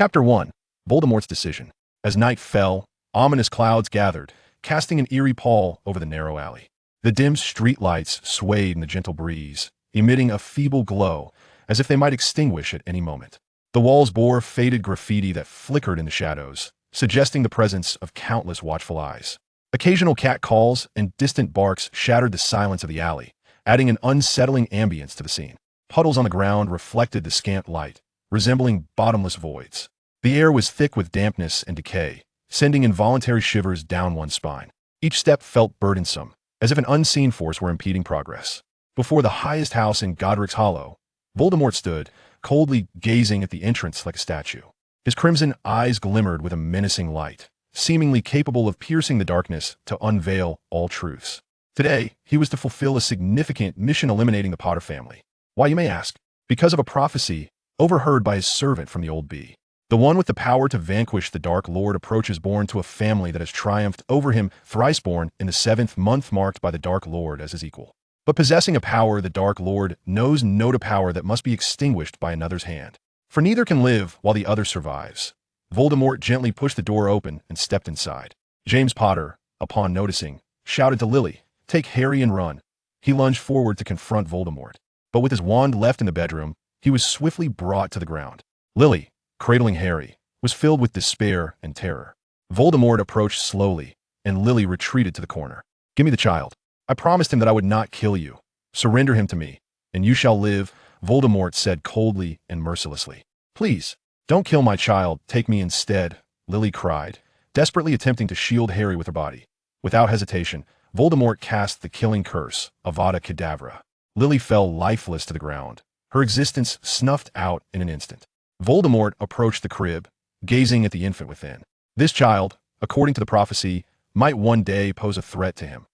Chapter 1. Voldemort's Decision. As night fell, ominous clouds gathered, casting an eerie pall over the narrow alley. The dim streetlights swayed in the gentle breeze, emitting a feeble glow, as if they might extinguish at any moment. The walls bore faded graffiti that flickered in the shadows, suggesting the presence of countless watchful eyes. Occasional cat calls and distant barks shattered the silence of the alley, adding an unsettling ambience to the scene. Puddles on the ground reflected the scant light, resembling bottomless voids. The air was thick with dampness and decay, sending involuntary shivers down one's spine. Each step felt burdensome, as if an unseen force were impeding progress. Before the highest house in Godric's Hollow, Voldemort stood, coldly gazing at the entrance like a statue. His crimson eyes glimmered with a menacing light, seemingly capable of piercing the darkness to unveil all truths. Today, he was to fulfill a significant mission eliminating the Potter family. Why, you may ask? Because of a prophecy overheard by his servant from the Old Bee. The one with the power to vanquish the Dark Lord approaches born to a family that has triumphed over him, thrice born in the 7th month marked by the Dark Lord as his equal. But possessing a power the Dark Lord knows no power that must be extinguished by another's hand. For neither can live while the other survives. Voldemort gently pushed the door open and stepped inside. James Potter, upon noticing, shouted to Lily, "Take Harry and run." He lunged forward to confront Voldemort. But with his wand left in the bedroom, he was swiftly brought to the ground. Lily, cradling Harry, was filled with despair and terror. Voldemort approached slowly, and Lily retreated to the corner. "Give me the child. I promised him that I would not kill you. Surrender him to me, and you shall live," Voldemort said coldly and mercilessly. "Please, don't kill my child, take me instead," Lily cried, desperately attempting to shield Harry with her body. Without hesitation, Voldemort cast the killing curse, Avada Kedavra. Lily fell lifeless to the ground, her existence snuffed out in an instant. Voldemort approached the crib, gazing at the infant within. This child, according to the prophecy, might one day pose a threat to him.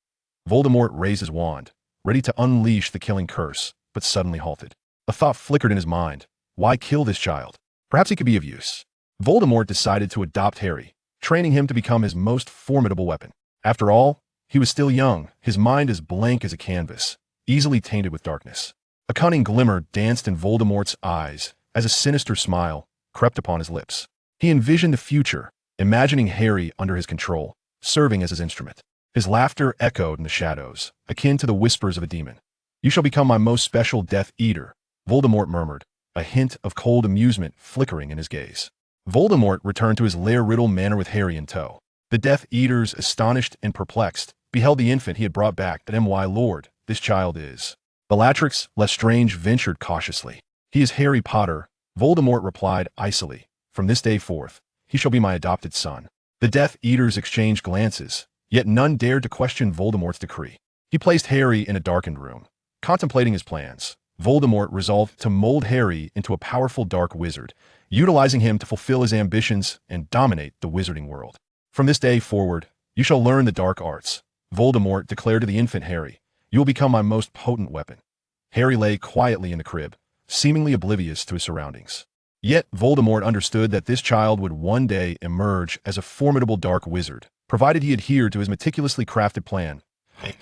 Voldemort raised his wand, ready to unleash the killing curse, but suddenly halted. A thought flickered in his mind. Why kill this child? Perhaps he could be of use. Voldemort decided to adopt Harry, training him to become his most formidable weapon. After all, he was still young, his mind as blank as a canvas, easily tainted with darkness. A cunning glimmer danced in Voldemort's eyes as a sinister smile crept upon his lips. He envisioned the future, imagining Harry under his control, serving as his instrument. His laughter echoed in the shadows, akin to the whispers of a demon. "You shall become my most special Death Eater," Voldemort murmured, a hint of cold amusement flickering in his gaze. Voldemort returned to his lair Riddle Manor with Harry in tow. The Death Eaters, astonished and perplexed, beheld the infant he had brought back. "My lord, this child is." Bellatrix Lestrange ventured cautiously. "He is Harry Potter," Voldemort replied icily. "From this day forth, he shall be my adopted son." The Death Eaters exchanged glances, yet none dared to question Voldemort's decree. He placed Harry in a darkened room. Contemplating his plans, Voldemort resolved to mold Harry into a powerful dark wizard, utilizing him to fulfill his ambitions and dominate the wizarding world. "From this day forward, you shall learn the dark arts," Voldemort declared to the infant Harry. "You will become my most potent weapon." Harry lay quietly in the crib, seemingly oblivious to his surroundings. Yet Voldemort understood that this child would one day emerge as a formidable dark wizard, provided he adhered to his meticulously crafted plan.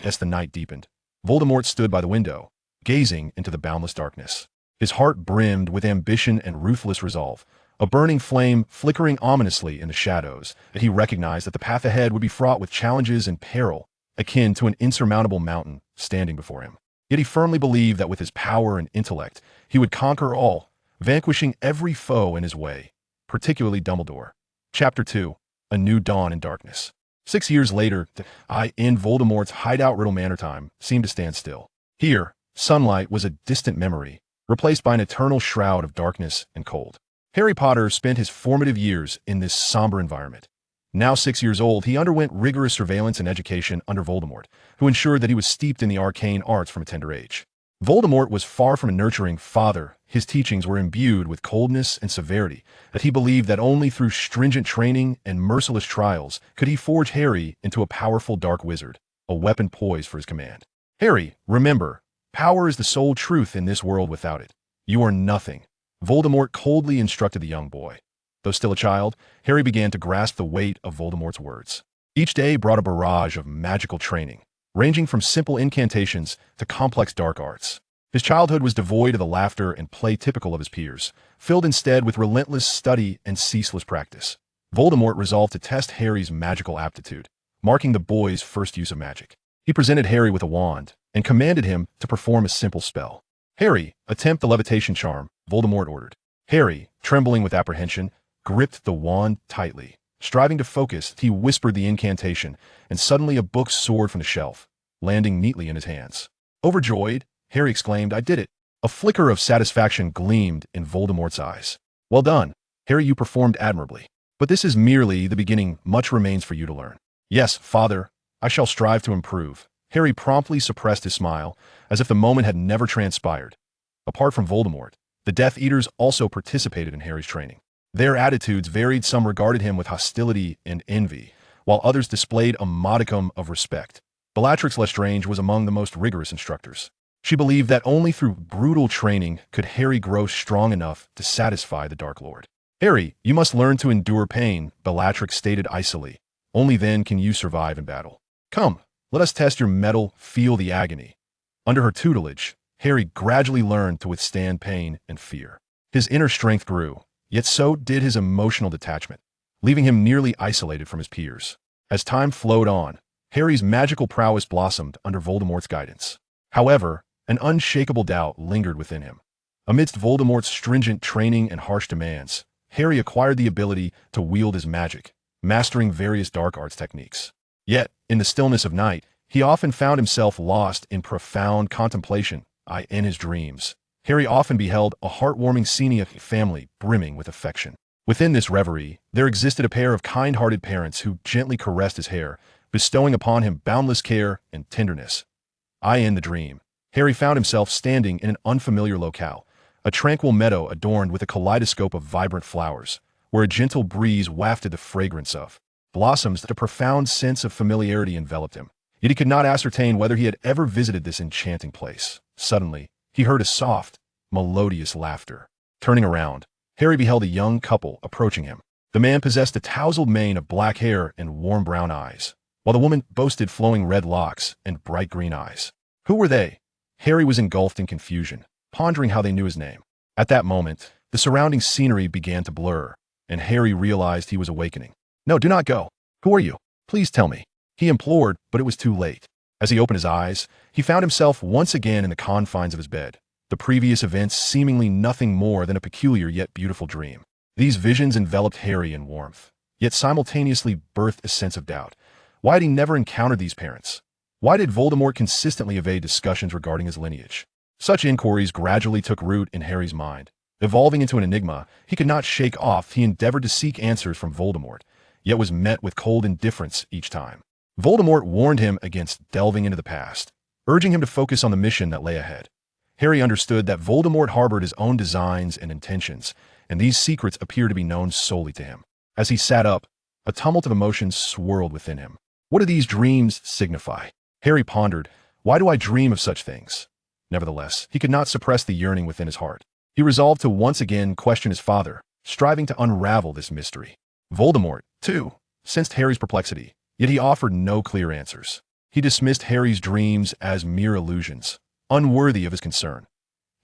As the night deepened, Voldemort stood by the window, gazing into the boundless darkness. His heart brimmed with ambition and ruthless resolve, a burning flame flickering ominously in the shadows, that he recognized that the path ahead would be fraught with challenges and peril, akin to an insurmountable mountain standing before him. Yet he firmly believed that with his power and intellect, he would conquer all, vanquishing every foe in his way, particularly Dumbledore. Chapter 2. A New Dawn in Darkness. 6 years later, in Voldemort's hideout Riddle Manor time seemed to stand still. Here, sunlight was a distant memory, replaced by an eternal shroud of darkness and cold. Harry Potter spent his formative years in this somber environment. Now 6 years old, he underwent rigorous surveillance and education under Voldemort, who ensured that he was steeped in the arcane arts from a tender age. Voldemort was far from a nurturing father. His teachings were imbued with coldness and severity, that he believed that only through stringent training and merciless trials could he forge Harry into a powerful dark wizard, a weapon poised for his command. "Harry, remember, power is the sole truth in this world. Without it, you are nothing," Voldemort coldly instructed the young boy. Though still a child, Harry began to grasp the weight of Voldemort's words. Each day brought a barrage of magical training, ranging from simple incantations to complex dark arts. His childhood was devoid of the laughter and play typical of his peers, filled instead with relentless study and ceaseless practice. Voldemort resolved to test Harry's magical aptitude, marking the boy's first use of magic. He presented Harry with a wand and commanded him to perform a simple spell. "Harry, attempt the levitation charm," Voldemort ordered. Harry, trembling with apprehension, gripped the wand tightly. Striving to focus, he whispered the incantation, and suddenly a book soared from the shelf, landing neatly in his hands. Overjoyed, Harry exclaimed, "I did it!" A flicker of satisfaction gleamed in Voldemort's eyes. "Well done, Harry, you performed admirably. But this is merely the beginning. Much remains for you to learn." "Yes, father, I shall strive to improve." Harry promptly suppressed his smile, as if the moment had never transpired. Apart from Voldemort, the Death Eaters also participated in Harry's training. Their attitudes varied. Some regarded him with hostility and envy, while others displayed a modicum of respect. Bellatrix Lestrange was among the most rigorous instructors. She believed that only through brutal training could Harry grow strong enough to satisfy the Dark Lord. "Harry, you must learn to endure pain," Bellatrix stated icily. "Only then can you survive in battle. Come, let us test your mettle, feel the agony." Under her tutelage, Harry gradually learned to withstand pain and fear. His inner strength grew, yet so did his emotional detachment, leaving him nearly isolated from his peers. As time flowed on, Harry's magical prowess blossomed under Voldemort's guidance. However, an unshakable doubt lingered within him. Amidst Voldemort's stringent training and harsh demands, Harry acquired the ability to wield his magic, mastering various dark arts techniques. Yet, in the stillness of night, he often found himself lost in profound contemplation. In his dreams, Harry often beheld a heartwarming scene of family brimming with affection. Within this reverie, there existed a pair of kind-hearted parents who gently caressed his hair, bestowing upon him boundless care and tenderness. In the dream, Harry found himself standing in an unfamiliar locale, a tranquil meadow adorned with a kaleidoscope of vibrant flowers, where a gentle breeze wafted the fragrance of blossoms. That a profound sense of familiarity enveloped him, yet he could not ascertain whether he had ever visited this enchanting place. Suddenly, he heard a soft, melodious laughter. Turning around, Harry beheld a young couple approaching him. The man possessed a tousled mane of black hair and warm brown eyes, while the woman boasted flowing red locks and bright green eyes. Who were they? Harry was engulfed in confusion, pondering how they knew his name. At that moment, the surrounding scenery began to blur, and Harry realized he was awakening. "No, do not go. Who are you? Please tell me," he implored, but it was too late. As he opened his eyes, he found himself once again in the confines of his bed, the previous events seemingly nothing more than a peculiar yet beautiful dream. These visions enveloped Harry in warmth, yet simultaneously birthed a sense of doubt. Why had he never encountered these parents? Why did Voldemort consistently evade discussions regarding his lineage? Such inquiries gradually took root in Harry's mind. Evolving into an enigma he could not shake off, he endeavored to seek answers from Voldemort, yet was met with cold indifference each time. Voldemort warned him against delving into the past, urging him to focus on the mission that lay ahead. Harry understood that Voldemort harbored his own designs and intentions, and these secrets appeared to be known solely to him. As he sat up, a tumult of emotions swirled within him. What do these dreams signify? Harry pondered. Why do I dream of such things? Nevertheless, he could not suppress the yearning within his heart. He resolved to once again question his father, striving to unravel this mystery. Voldemort, too, sensed Harry's perplexity, yet he offered no clear answers. He dismissed Harry's dreams as mere illusions, unworthy of his concern.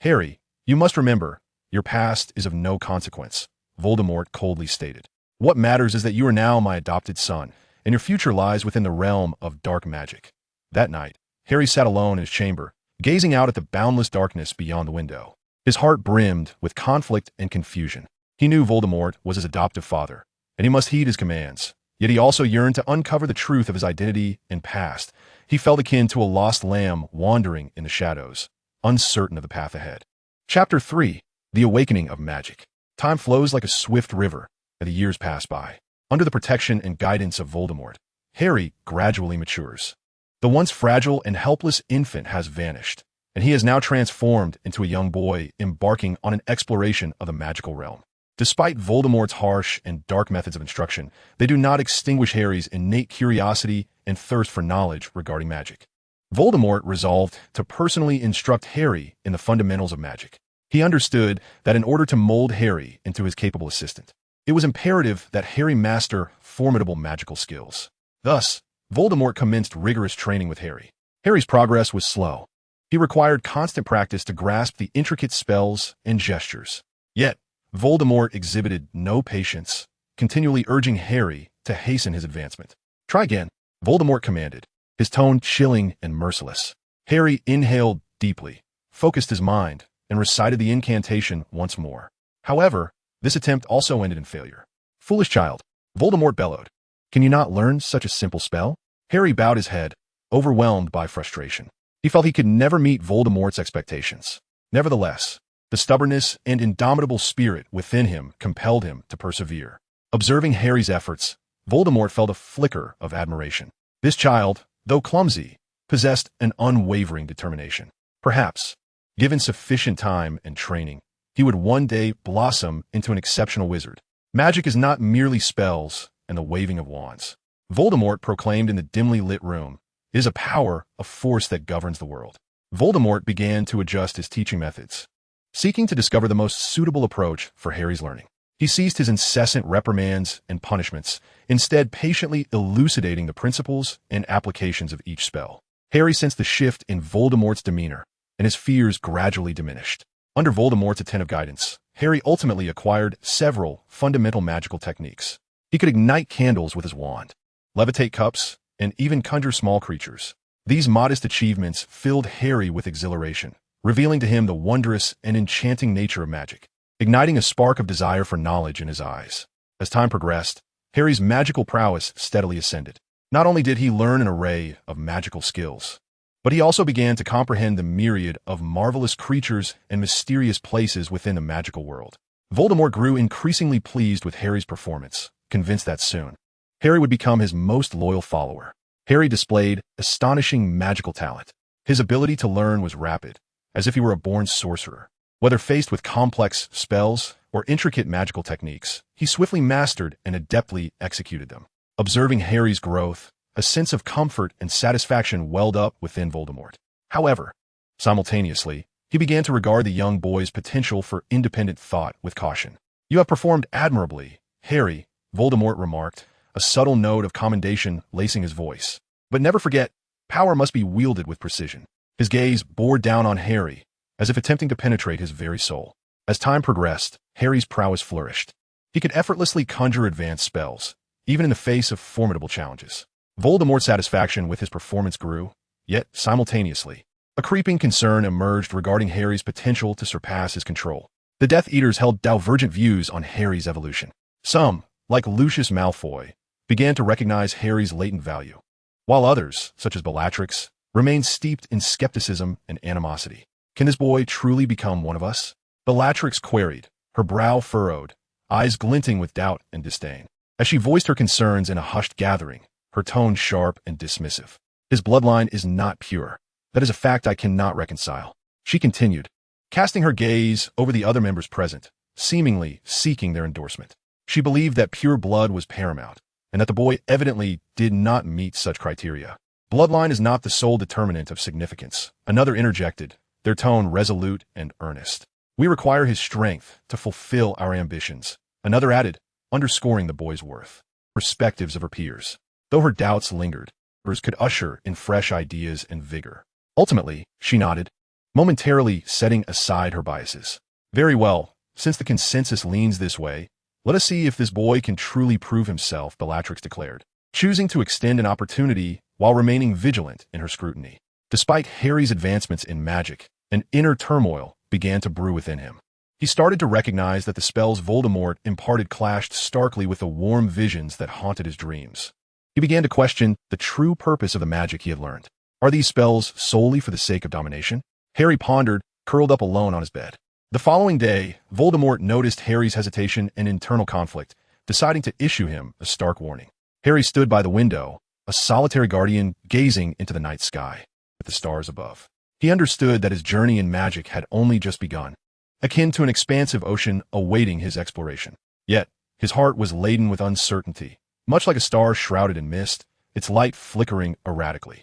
"Harry, you must remember, your past is of no consequence," Voldemort coldly stated. "What matters is that you are now my adopted son, and your future lies within the realm of dark magic." That night, Harry sat alone in his chamber, gazing out at the boundless darkness beyond the window. His heart brimmed with conflict and confusion. He knew Voldemort was his adoptive father, and he must heed his commands. Yet he also yearned to uncover the truth of his identity and past. He felt akin to a lost lamb wandering in the shadows, uncertain of the path ahead. Chapter 3. The Awakening of Magic. Time flows like a swift river, and the years pass by. Under the protection and guidance of Voldemort, Harry gradually matures. The once fragile and helpless infant has vanished, and he is now transformed into a young boy embarking on an exploration of the magical realm. Despite Voldemort's harsh and dark methods of instruction, they do not extinguish Harry's innate curiosity and thirst for knowledge regarding magic. Voldemort resolved to personally instruct Harry in the fundamentals of magic. He understood that in order to mold Harry into his capable assistant, it was imperative that Harry master formidable magical skills. Thus, Voldemort commenced rigorous training with Harry. Harry's progress was slow. He required constant practice to grasp the intricate spells and gestures. Yet, Voldemort exhibited no patience, continually urging Harry to hasten his advancement. "Try again," Voldemort commanded, his tone chilling and merciless. Harry inhaled deeply, focused his mind, and recited the incantation once more. However, this attempt also ended in failure. "Foolish child," Voldemort bellowed. "Can you not learn such a simple spell?" Harry bowed his head, overwhelmed by frustration. He felt he could never meet Voldemort's expectations. Nevertheless, the stubbornness and indomitable spirit within him compelled him to persevere. Observing Harry's efforts, Voldemort felt a flicker of admiration. This child, though clumsy, possessed an unwavering determination. Perhaps, given sufficient time and training, he would one day blossom into an exceptional wizard. Magic is not merely spells and the waving of wands. Voldemort proclaimed in the dimly lit room, "It is a power, a force that governs the world." Voldemort began to adjust his teaching methods, seeking to discover the most suitable approach for Harry's learning. He ceased his incessant reprimands and punishments, instead patiently elucidating the principles and applications of each spell. Harry sensed the shift in Voldemort's demeanor, and his fears gradually diminished. Under Voldemort's attentive guidance, Harry ultimately acquired several fundamental magical techniques. He could ignite candles with his wand, levitate cups, and even conjure small creatures. These modest achievements filled Harry with exhilaration, revealing to him the wondrous and enchanting nature of magic, igniting a spark of desire for knowledge in his eyes. As time progressed, Harry's magical prowess steadily ascended. Not only did he learn an array of magical skills, but he also began to comprehend the myriad of marvelous creatures and mysterious places within the magical world. Voldemort grew increasingly pleased with Harry's performance, convinced that soon, Harry would become his most loyal follower. Harry displayed astonishing magical talent. His ability to learn was rapid, as if he were a born sorcerer. Whether faced with complex spells or intricate magical techniques, he swiftly mastered and adeptly executed them. Observing Harry's growth, a sense of comfort and satisfaction welled up within Voldemort. However, simultaneously, he began to regard the young boy's potential for independent thought with caution. "You have performed admirably, Harry," Voldemort remarked, a subtle note of commendation lacing his voice. "But never forget, power must be wielded with precision." His gaze bore down on Harry, as if attempting to penetrate his very soul. As time progressed, Harry's prowess flourished. He could effortlessly conjure advanced spells, even in the face of formidable challenges. Voldemort's satisfaction with his performance grew, yet simultaneously, a creeping concern emerged regarding Harry's potential to surpass his control. The Death Eaters held divergent views on Harry's evolution. Some, like Lucius Malfoy, began to recognize Harry's latent value, while others, such as Bellatrix, remained steeped in skepticism and animosity. "Can this boy truly become one of us?" Bellatrix queried, her brow furrowed, eyes glinting with doubt and disdain. As she voiced her concerns in a hushed gathering, her tone sharp and dismissive. "His bloodline is not pure. That is a fact I cannot reconcile," she continued, casting her gaze over the other members present, seemingly seeking their endorsement. She believed that pure blood was paramount, and that the boy evidently did not meet such criteria. "Bloodline is not the sole determinant of significance," another interjected, their tone resolute and earnest. "We require his strength to fulfill our ambitions," another added, underscoring the boy's worth. Perspectives of her peers, though her doubts lingered, hers could usher in fresh ideas and vigor. Ultimately, she nodded, momentarily setting aside her biases. "Very well, since the consensus leans this way, let us see if this boy can truly prove himself," Bellatrix declared, choosing to extend an opportunity while remaining vigilant in her scrutiny. Despite Harry's advancements in magic, an inner turmoil began to brew within him. He started to recognize that the spells Voldemort imparted clashed starkly with the warm visions that haunted his dreams. He began to question the true purpose of the magic he had learned. Are these spells solely for the sake of domination? Harry pondered, curled up alone on his bed. The following day, Voldemort noticed Harry's hesitation and internal conflict, deciding to issue him a stark warning. Harry stood by the window, a solitary guardian gazing into the night sky, with the stars above. He understood that his journey in magic had only just begun, akin to an expansive ocean awaiting his exploration. Yet, his heart was laden with uncertainty, much like a star shrouded in mist, its light flickering erratically.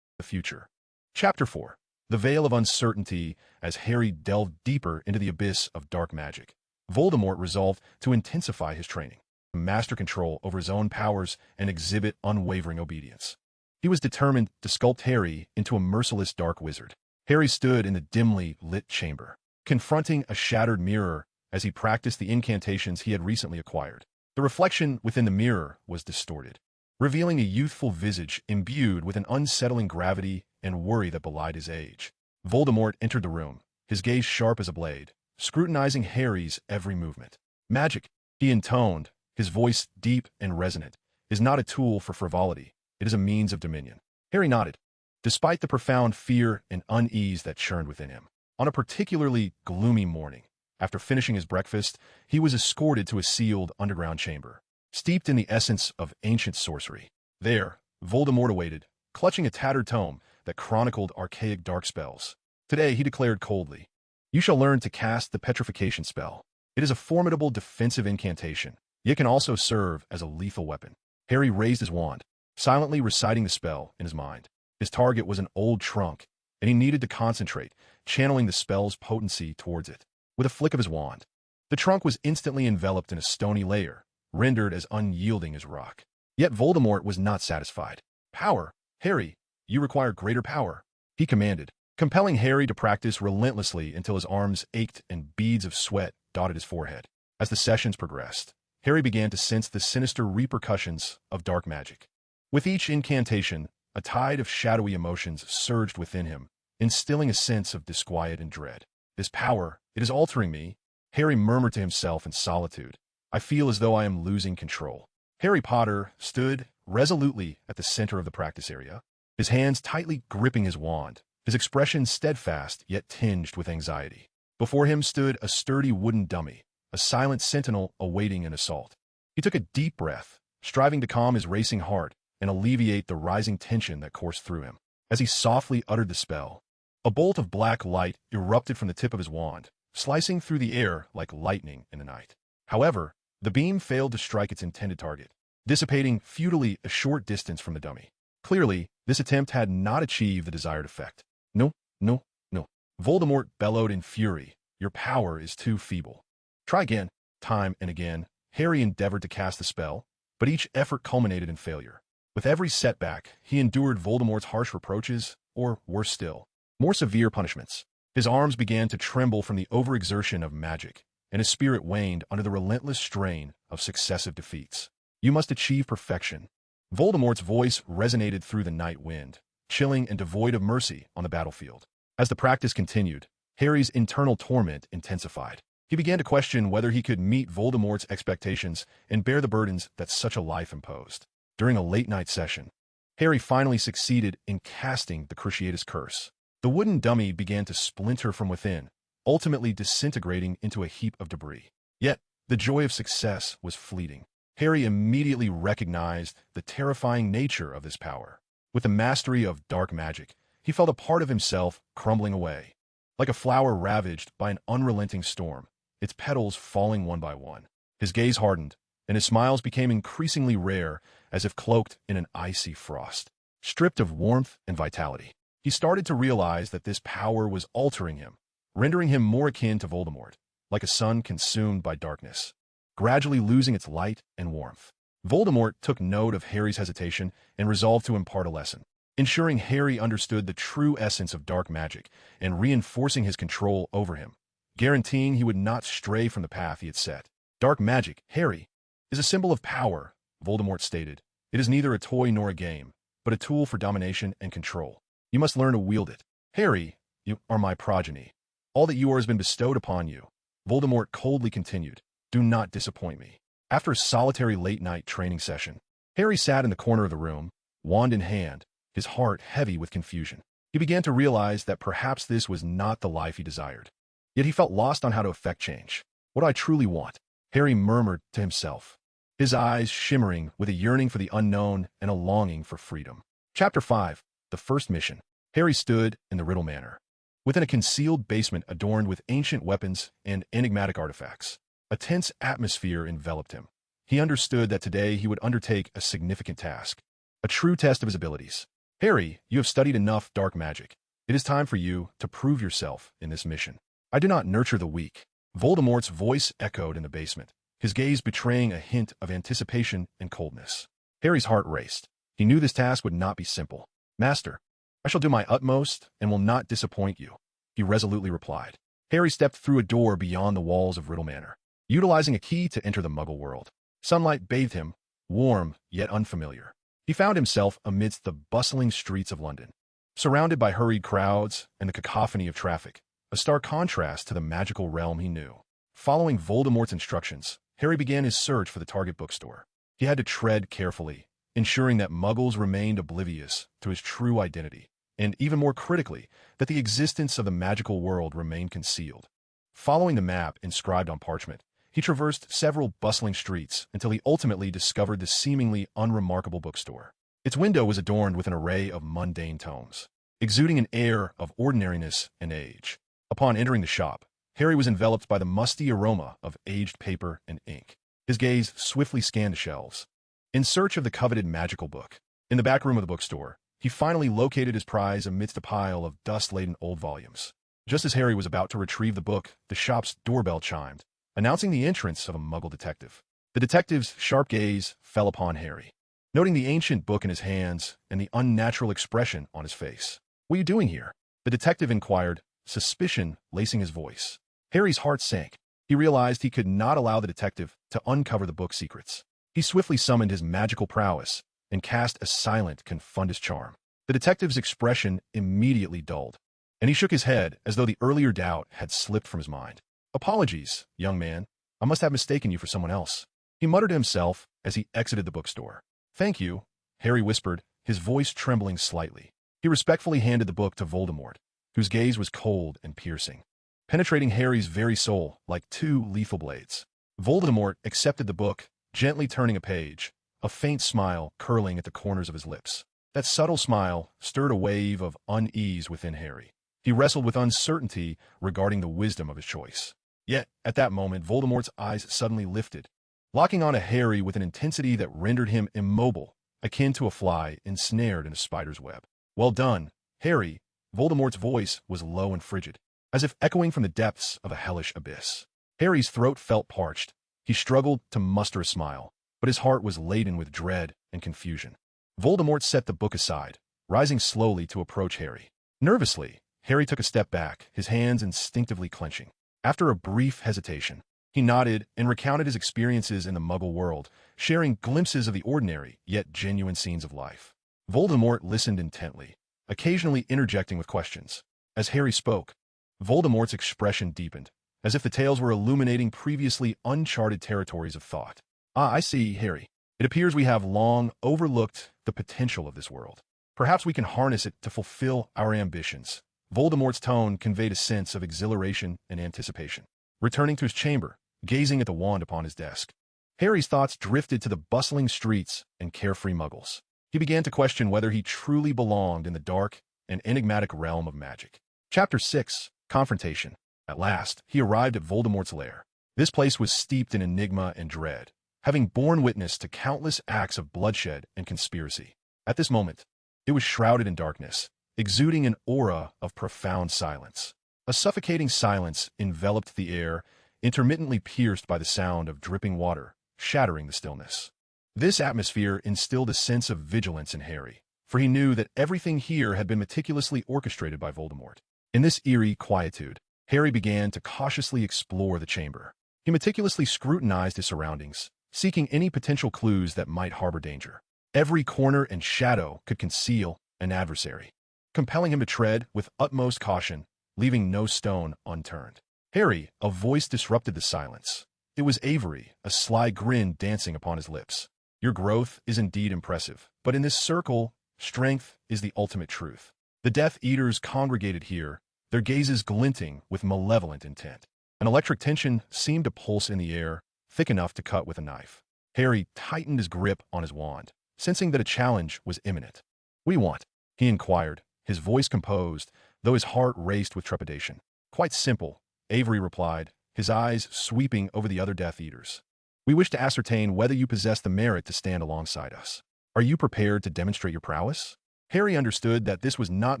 The future. Chapter 4. The Veil of Uncertainty. As Harry delved deeper into the abyss of dark magic, Voldemort resolved to intensify his training, master control over his own powers, and exhibit unwavering obedience. He was determined to sculpt Harry into a merciless dark wizard. Harry stood in the dimly lit chamber, confronting a shattered mirror as he practiced the incantations he had recently acquired. The reflection within the mirror was distorted, revealing a youthful visage imbued with an unsettling gravity and worry that belied his age. Voldemort entered the room, his gaze sharp as a blade, scrutinizing Harry's every movement. Magic, he intoned, his voice deep and resonant, is not a tool for frivolity. It is a means of dominion. Harry nodded, despite the profound fear and unease that churned within him. On a particularly gloomy morning, after finishing his breakfast, he was escorted to a sealed underground chamber, steeped in the essence of ancient sorcery. There, Voldemort awaited, clutching a tattered tome that chronicled archaic dark spells. Today, he declared coldly, "You shall learn to cast the petrification spell. It is a formidable defensive incantation, yet can also serve as a lethal weapon." Harry raised his wand, silently reciting the spell in his mind. His target was an old trunk, and he needed to concentrate, channeling the spell's potency towards it. With a flick of his wand, the trunk was instantly enveloped in a stony layer, rendered as unyielding as rock. Yet Voldemort was not satisfied. "Power, Harry, you require greater power," he commanded, compelling Harry to practice relentlessly until his arms ached and beads of sweat dotted his forehead. As the sessions progressed, Harry began to sense the sinister repercussions of dark magic. With each incantation, a tide of shadowy emotions surged within him, instilling a sense of disquiet and dread. "This power, it is altering me," Harry murmured to himself in solitude. "I feel as though I am losing control." Harry Potter stood resolutely at the center of the practice area, his hands tightly gripping his wand, his expression steadfast yet tinged with anxiety. Before him stood a sturdy wooden dummy, a silent sentinel awaiting an assault. He took a deep breath, striving to calm his racing heart and alleviate the rising tension that coursed through him. As he softly uttered the spell, a bolt of black light erupted from the tip of his wand, slicing through the air like lightning in the night. However, the beam failed to strike its intended target, dissipating futilely a short distance from the dummy. Clearly, this attempt had not achieved the desired effect. "No, no, no," Voldemort bellowed in fury. "Your power is too feeble. Try again." Time and again, Harry endeavored to cast the spell, but each effort culminated in failure. With every setback, he endured Voldemort's harsh reproaches, or, worse still, more severe punishments. His arms began to tremble from the overexertion of magic, and his spirit waned under the relentless strain of successive defeats. "You must achieve perfection." Voldemort's voice resonated through the night wind, chilling and devoid of mercy on the battlefield. As the practice continued, Harry's internal torment intensified. He began to question whether he could meet Voldemort's expectations and bear the burdens that such a life imposed. During a late-night session, Harry finally succeeded in casting the Cruciatus Curse. The wooden dummy began to splinter from within, ultimately disintegrating into a heap of debris. Yet, the joy of success was fleeting. Harry immediately recognized the terrifying nature of this power. With the mastery of dark magic, he felt a part of himself crumbling away. Like a flower ravaged by an unrelenting storm, its petals falling one by one. His gaze hardened, and his smiles became increasingly rare, as if cloaked in an icy frost. Stripped of warmth and vitality, he started to realize that this power was altering him, rendering him more akin to Voldemort, like a sun consumed by darkness, gradually losing its light and warmth. Voldemort took note of Harry's hesitation and resolved to impart a lesson, ensuring Harry understood the true essence of dark magic and reinforcing his control over him, guaranteeing he would not stray from the path he had set. "Dark magic, Harry, is a symbol of power," Voldemort stated. "It is neither a toy nor a game, but a tool for domination and control. You must learn to wield it. Harry, you are my progeny. All that you are has been bestowed upon you." Voldemort coldly continued, "Do not disappoint me." After a solitary late-night training session, Harry sat in the corner of the room, wand in hand, his heart heavy with confusion. He began to realize that perhaps this was not the life he desired. Yet he felt lost on how to effect change. "What do I truly want?" Harry murmured to himself, his eyes shimmering with a yearning for the unknown and a longing for freedom. Chapter 5. The First Mission. Harry stood in the Riddle Manor, within a concealed basement adorned with ancient weapons and enigmatic artifacts. A tense atmosphere enveloped him. He understood that today he would undertake a significant task, a true test of his abilities. "Harry, you have studied enough dark magic. It is time for you to prove yourself in this mission." "I do not nurture the weak." Voldemort's voice echoed in the basement, his gaze betraying a hint of anticipation and coldness. Harry's heart raced. He knew this task would not be simple. "Master, I shall do my utmost and will not disappoint you," he resolutely replied. Harry stepped through a door beyond the walls of Riddle Manor, utilizing a key to enter the Muggle world. Sunlight bathed him, warm yet unfamiliar. He found himself amidst the bustling streets of London, surrounded by hurried crowds and the cacophony of traffic, a stark contrast to the magical realm he knew. Following Voldemort's instructions, Harry began his search for the target bookstore. He had to tread carefully, ensuring that Muggles remained oblivious to his true identity, and even more critically, that the existence of the magical world remained concealed. Following the map inscribed on parchment, he traversed several bustling streets until he ultimately discovered the seemingly unremarkable bookstore. Its window was adorned with an array of mundane tomes, exuding an air of ordinariness and age. Upon entering the shop, Harry was enveloped by the musty aroma of aged paper and ink. His gaze swiftly scanned the shelves, in search of the coveted magical book. In the back room of the bookstore, he finally located his prize amidst a pile of dust-laden old volumes. Just as Harry was about to retrieve the book, the shop's doorbell chimed, announcing the entrance of a Muggle detective. The detective's sharp gaze fell upon Harry, noting the ancient book in his hands and the unnatural expression on his face. "What are you doing here?" the detective inquired, suspicion lacing his voice. Harry's heart sank. He realized he could not allow the detective to uncover the book's secrets. He swiftly summoned his magical prowess and cast a silent, confundus charm. The detective's expression immediately dulled, and he shook his head as though the earlier doubt had slipped from his mind. "Apologies, young man. I must have mistaken you for someone else," he muttered to himself as he exited the bookstore. "Thank you," Harry whispered, his voice trembling slightly. He respectfully handed the book to Voldemort, whose gaze was cold and piercing, penetrating Harry's very soul like two lethal blades. Voldemort accepted the book, gently turning a page, a faint smile curling at the corners of his lips. That subtle smile stirred a wave of unease within Harry. He wrestled with uncertainty regarding the wisdom of his choice. Yet, at that moment, Voldemort's eyes suddenly lifted, locking on Harry with an intensity that rendered him immobile, akin to a fly ensnared in a spider's web. "Well done, Harry," Voldemort's voice was low and frigid, as if echoing from the depths of a hellish abyss. Harry's throat felt parched. He struggled to muster a smile, but his heart was laden with dread and confusion. Voldemort set the book aside, rising slowly to approach Harry. Nervously, Harry took a step back, his hands instinctively clenching. After a brief hesitation, he nodded and recounted his experiences in the Muggle world, sharing glimpses of the ordinary yet genuine scenes of life. Voldemort listened intently, occasionally interjecting with questions. As Harry spoke, Voldemort's expression deepened, as if the tales were illuminating previously uncharted territories of thought. "Ah, I see, Harry. It appears we have long overlooked the potential of this world. Perhaps we can harness it to fulfill our ambitions." Voldemort's tone conveyed a sense of exhilaration and anticipation. Returning to his chamber, gazing at the wand upon his desk, Harry's thoughts drifted to the bustling streets and carefree Muggles. He began to question whether he truly belonged in the dark and enigmatic realm of magic. Chapter 6: Confrontation. At last, he arrived at Voldemort's lair. This place was steeped in enigma and dread, having borne witness to countless acts of bloodshed and conspiracy. At this moment, it was shrouded in darkness, exuding an aura of profound silence. A suffocating silence enveloped the air, intermittently pierced by the sound of dripping water, shattering the stillness. This atmosphere instilled a sense of vigilance in Harry, for he knew that everything here had been meticulously orchestrated by Voldemort. In this eerie quietude, Harry began to cautiously explore the chamber. He meticulously scrutinized his surroundings, seeking any potential clues that might harbor danger. Every corner and shadow could conceal an adversary, compelling him to tread with utmost caution, leaving no stone unturned. "Harry," a voice disrupted the silence. It was Avery, a sly grin dancing upon his lips. "Your growth is indeed impressive, but in this circle, strength is the ultimate truth." The Death Eaters congregated here, their gazes glinting with malevolent intent. An electric tension seemed to pulse in the air, thick enough to cut with a knife. Harry tightened his grip on his wand, sensing that a challenge was imminent. "What do you want?" he inquired, his voice composed, though his heart raced with trepidation. "Quite simple," Avery replied, his eyes sweeping over the other Death Eaters. "We wish to ascertain whether you possess the merit to stand alongside us. Are you prepared to demonstrate your prowess?" Harry understood that this was not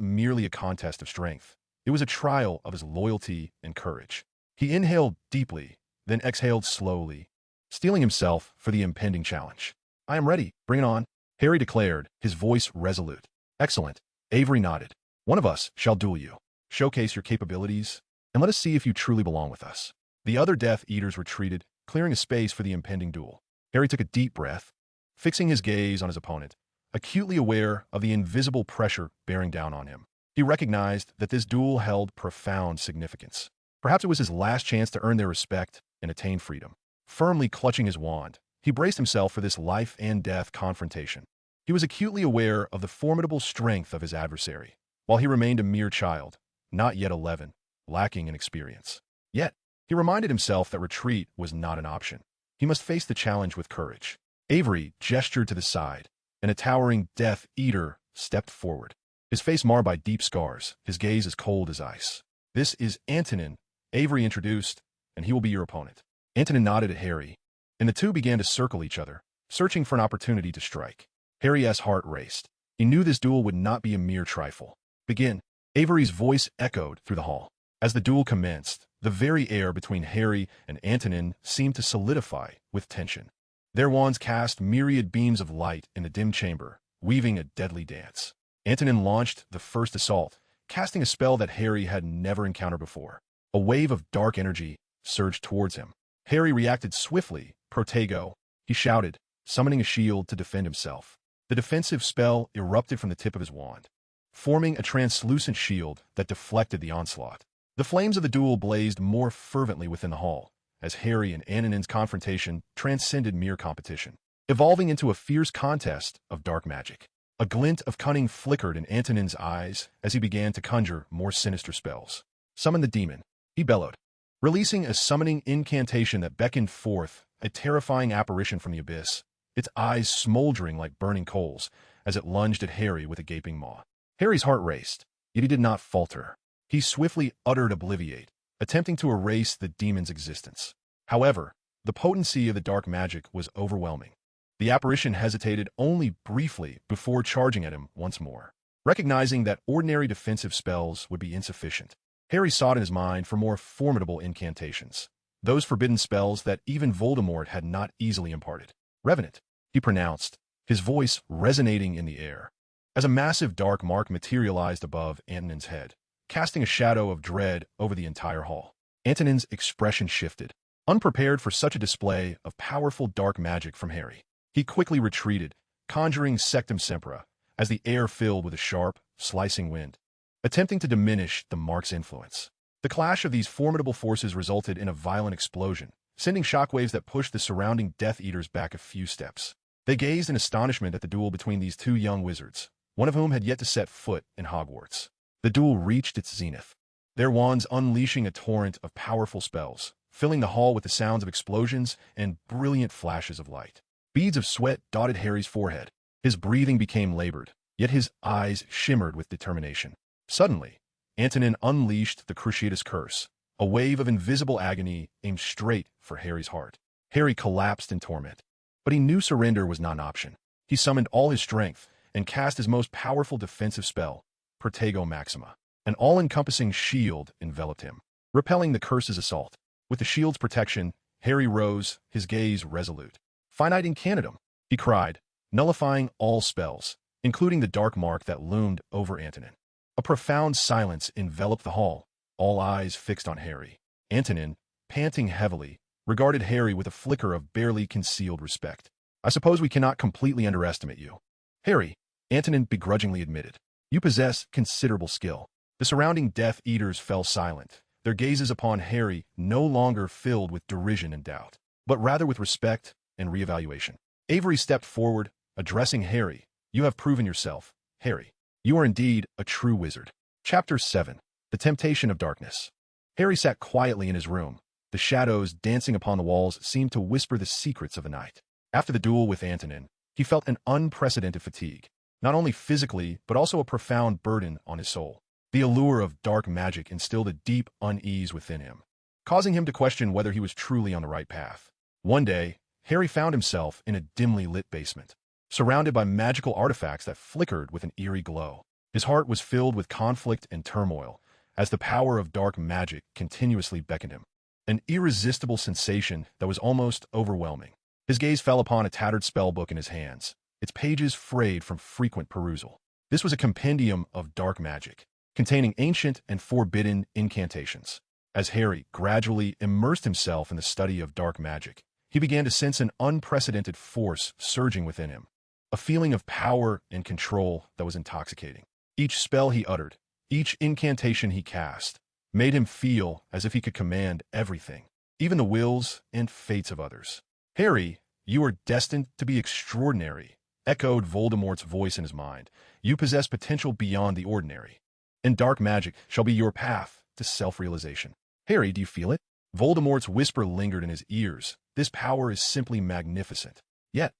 merely a contest of strength. It was a trial of his loyalty and courage. He inhaled deeply, then exhaled slowly, steeling himself for the impending challenge. "I am ready. Bring it on." Harry declared, his voice resolute. Excellent. Avery nodded. One of us shall duel you. Showcase your capabilities, and let us see if you truly belong with us. The other Death Eaters retreated, clearing a space for the impending duel. Harry took a deep breath, fixing his gaze on his opponent, acutely aware of the invisible pressure bearing down on him. He recognized that this duel held profound significance. Perhaps it was his last chance to earn their respect and attain freedom. Firmly clutching his wand, he braced himself for this life-and-death confrontation. He was acutely aware of the formidable strength of his adversary, while he remained a mere child, not yet 11, lacking in experience. Yet, he reminded himself that retreat was not an option. He must face the challenge with courage. Avery gestured to the side, and a towering Death Eater stepped forward. His face marred by deep scars, his gaze as cold as ice. This is Antonin, Avery introduced, and he will be your opponent. Antonin nodded at Harry, and the two began to circle each other, searching for an opportunity to strike. Harry's heart raced. He knew this duel would not be a mere trifle. Begin. Avery's voice echoed through the hall. As the duel commenced, the very air between Harry and Antonin seemed to solidify with tension. Their wands cast myriad beams of light in the dim chamber, weaving a deadly dance. Antonin launched the first assault, casting a spell that Harry had never encountered before. A wave of dark energy surged towards him. Harry reacted swiftly. Protego, he shouted, summoning a shield to defend himself. The defensive spell erupted from the tip of his wand, forming a translucent shield that deflected the onslaught. The flames of the duel blazed more fervently within the hall, as Harry and Antonin's confrontation transcended mere competition, evolving into a fierce contest of dark magic. A glint of cunning flickered in Antonin's eyes as he began to conjure more sinister spells. Summon the demon, he bellowed, releasing a summoning incantation that beckoned forth a terrifying apparition from the abyss, its eyes smoldering like burning coals as it lunged at Harry with a gaping maw. Harry's heart raced, yet he did not falter. He swiftly uttered Obliviate, attempting to erase the demon's existence. However, the potency of the dark magic was overwhelming. The apparition hesitated only briefly before charging at him once more. Recognizing that ordinary defensive spells would be insufficient, Harry sought in his mind for more formidable incantations, those forbidden spells that even Voldemort had not easily imparted. Revenant, he pronounced, his voice resonating in the air, as a massive dark mark materialized above Antonin's head, casting a shadow of dread over the entire hall. Antonin's expression shifted, unprepared for such a display of powerful dark magic from Harry. He quickly retreated, conjuring Sectum Sempra, as the air filled with a sharp, slicing wind, attempting to diminish the mark's influence. The clash of these formidable forces resulted in a violent explosion, sending shockwaves that pushed the surrounding Death Eaters back a few steps. They gazed in astonishment at the duel between these two young wizards, one of whom had yet to set foot in Hogwarts. The duel reached its zenith, their wands unleashing a torrent of powerful spells, filling the hall with the sounds of explosions and brilliant flashes of light. Beads of sweat dotted Harry's forehead. His breathing became labored, yet his eyes shimmered with determination. Suddenly, Antonin unleashed the Cruciatus Curse, a wave of invisible agony aimed straight for Harry's heart. Harry collapsed in torment, but he knew surrender was not an option. He summoned all his strength and cast his most powerful defensive spell, Protego Maxima. An all-encompassing shield enveloped him, repelling the curse's assault. With the shield's protection, Harry rose, his gaze resolute. Finite Incanatum, he cried, nullifying all spells, including the dark mark that loomed over Antonin. A profound silence enveloped the hall, all eyes fixed on Harry. Antonin, panting heavily, regarded Harry with a flicker of barely concealed respect. I suppose we cannot completely underestimate you. Harry, Antonin begrudgingly admitted. You possess considerable skill. The surrounding Death Eaters fell silent, their gazes upon Harry no longer filled with derision and doubt, but rather with respect and reevaluation. Avery stepped forward, addressing Harry. You have proven yourself, Harry. You are indeed a true wizard. Chapter 7. The Temptation of Darkness. Harry sat quietly in his room. The shadows dancing upon the walls seemed to whisper the secrets of the night. After the duel with Antonin, he felt an unprecedented fatigue, not only physically, but also a profound burden on his soul. The allure of dark magic instilled a deep unease within him, causing him to question whether he was truly on the right path. One day, Harry found himself in a dimly lit basement, surrounded by magical artifacts that flickered with an eerie glow. His heart was filled with conflict and turmoil, as the power of dark magic continuously beckoned him. An irresistible sensation that was almost overwhelming. His gaze fell upon a tattered spellbook in his hands, its pages frayed from frequent perusal. This was a compendium of dark magic, containing ancient and forbidden incantations. As Harry gradually immersed himself in the study of dark magic, he began to sense an unprecedented force surging within him, a feeling of power and control that was intoxicating. Each spell he uttered, each incantation he cast, made him feel as if he could command everything, even the wills and fates of others. "Harry, you are destined to be extraordinary," echoed Voldemort's voice in his mind. "You possess potential beyond the ordinary, and dark magic shall be your path to self-realization." "Harry, do you feel it?" Voldemort's whisper lingered in his ears. "This power is simply magnificent." Yet,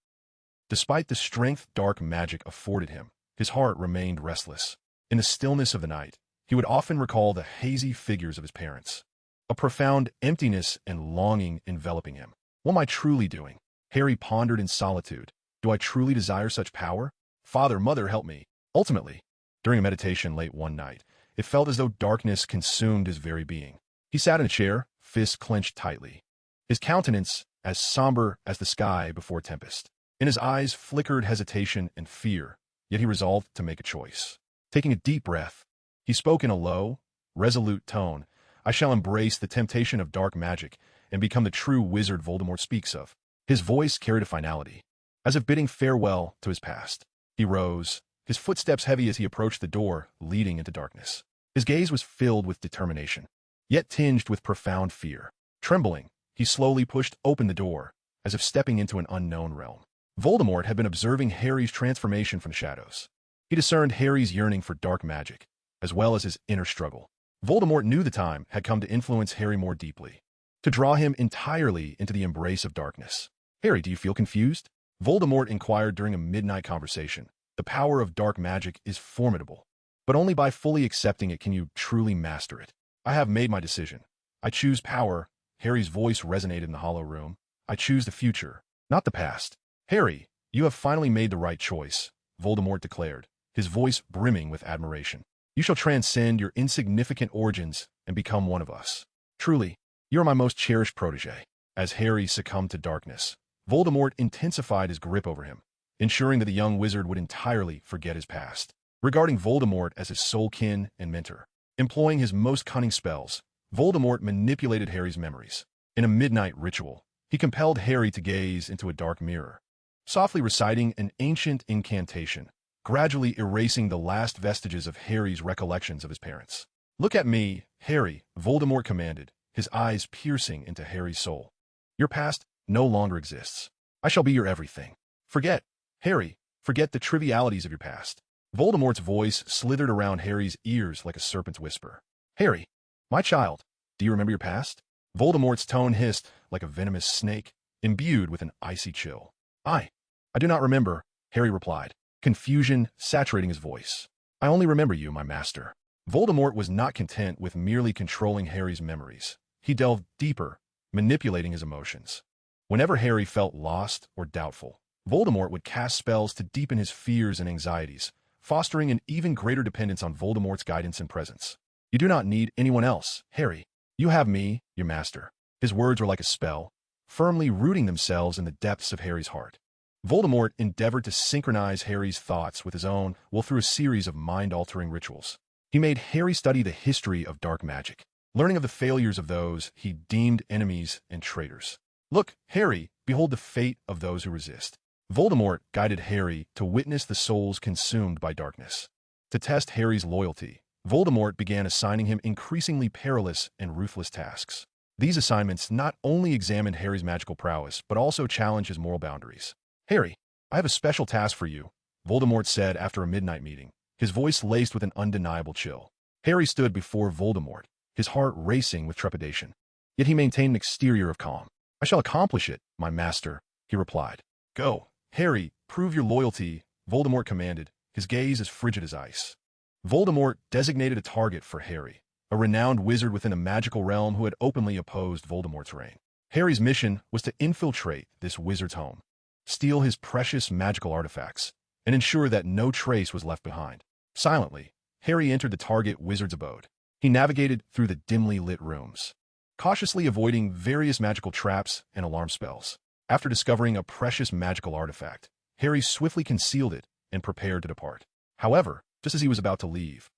despite the strength dark magic afforded him, his heart remained restless. In the stillness of the night, he would often recall the hazy figures of his parents, a profound emptiness and longing enveloping him. "What am I truly doing?" Harry pondered in solitude. "Do I truly desire such power? Father, Mother, help me." Ultimately, during a meditation late one night, it felt as though darkness consumed his very being. He sat in a chair, fists clenched tightly, his countenance as somber as the sky before tempest. In his eyes flickered hesitation and fear, yet he resolved to make a choice. Taking a deep breath, he spoke in a low, resolute tone. "I shall embrace the temptation of dark magic and become the true wizard Voldemort speaks of." His voice carried a finality, as if bidding farewell to his past. He rose, his footsteps heavy as he approached the door leading into darkness. His gaze was filled with determination, yet tinged with profound fear. Trembling, he slowly pushed open the door, as if stepping into an unknown realm. Voldemort had been observing Harry's transformation from the shadows. He discerned Harry's yearning for dark magic, as well as his inner struggle. Voldemort knew the time had come to influence Harry more deeply, to draw him entirely into the embrace of darkness. "Harry, do you feel confused?" Voldemort inquired during a midnight conversation. "The power of dark magic is formidable, but only by fully accepting it can you truly master it." "I have made my decision. I choose power." Harry's voice resonated in the hollow room. "I choose the future, not the past." "Harry, you have finally made the right choice," Voldemort declared, his voice brimming with admiration. "You shall transcend your insignificant origins and become one of us. Truly, you are my most cherished protege." As Harry succumbed to darkness, Voldemort intensified his grip over him, ensuring that the young wizard would entirely forget his past. Regarding Voldemort as his soul kin and mentor, employing his most cunning spells, Voldemort manipulated Harry's memories. In a midnight ritual, he compelled Harry to gaze into a dark mirror, softly reciting an ancient incantation, gradually erasing the last vestiges of Harry's recollections of his parents. "Look at me, Harry," Voldemort commanded, his eyes piercing into Harry's soul. "Your past no longer exists. I shall be your everything. Forget, Harry, forget the trivialities of your past." Voldemort's voice slithered around Harry's ears like a serpent's whisper. "Harry, my child, do you remember your past?" Voldemort's tone hissed like a venomous snake, imbued with an icy chill. I do not remember," Harry replied, confusion saturating his voice. "I only remember you, my master." Voldemort was not content with merely controlling Harry's memories. He delved deeper, manipulating his emotions. Whenever Harry felt lost or doubtful, Voldemort would cast spells to deepen his fears and anxieties, fostering an even greater dependence on Voldemort's guidance and presence. "You do not need anyone else, Harry. You have me, your master." His words were like a spell, firmly rooting themselves in the depths of Harry's heart. Voldemort endeavored to synchronize Harry's thoughts with his own through a series of mind-altering rituals. He made Harry study the history of dark magic, learning of the failures of those he deemed enemies and traitors. "Look, Harry, behold the fate of those who resist." Voldemort guided Harry to witness the souls consumed by darkness. To test Harry's loyalty, Voldemort began assigning him increasingly perilous and ruthless tasks. These assignments not only examined Harry's magical prowess, but also challenged his moral boundaries. "Harry, I have a special task for you," Voldemort said after a midnight meeting, his voice laced with an undeniable chill. Harry stood before Voldemort, his heart racing with trepidation. Yet he maintained an exterior of calm. "I shall accomplish it, my master," he replied. "Go, Harry, prove your loyalty," Voldemort commanded, his gaze as frigid as ice. Voldemort designated a target for Harry, a renowned wizard within the magical realm who had openly opposed Voldemort's reign. Harry's mission was to infiltrate this wizard's home, steal his precious magical artifacts, and ensure that no trace was left behind. Silently, Harry entered the target wizard's abode. He navigated through the dimly lit rooms, cautiously avoiding various magical traps and alarm spells. After discovering a precious magical artifact, Harry swiftly concealed it and prepared to depart. However, just as he was about to leave,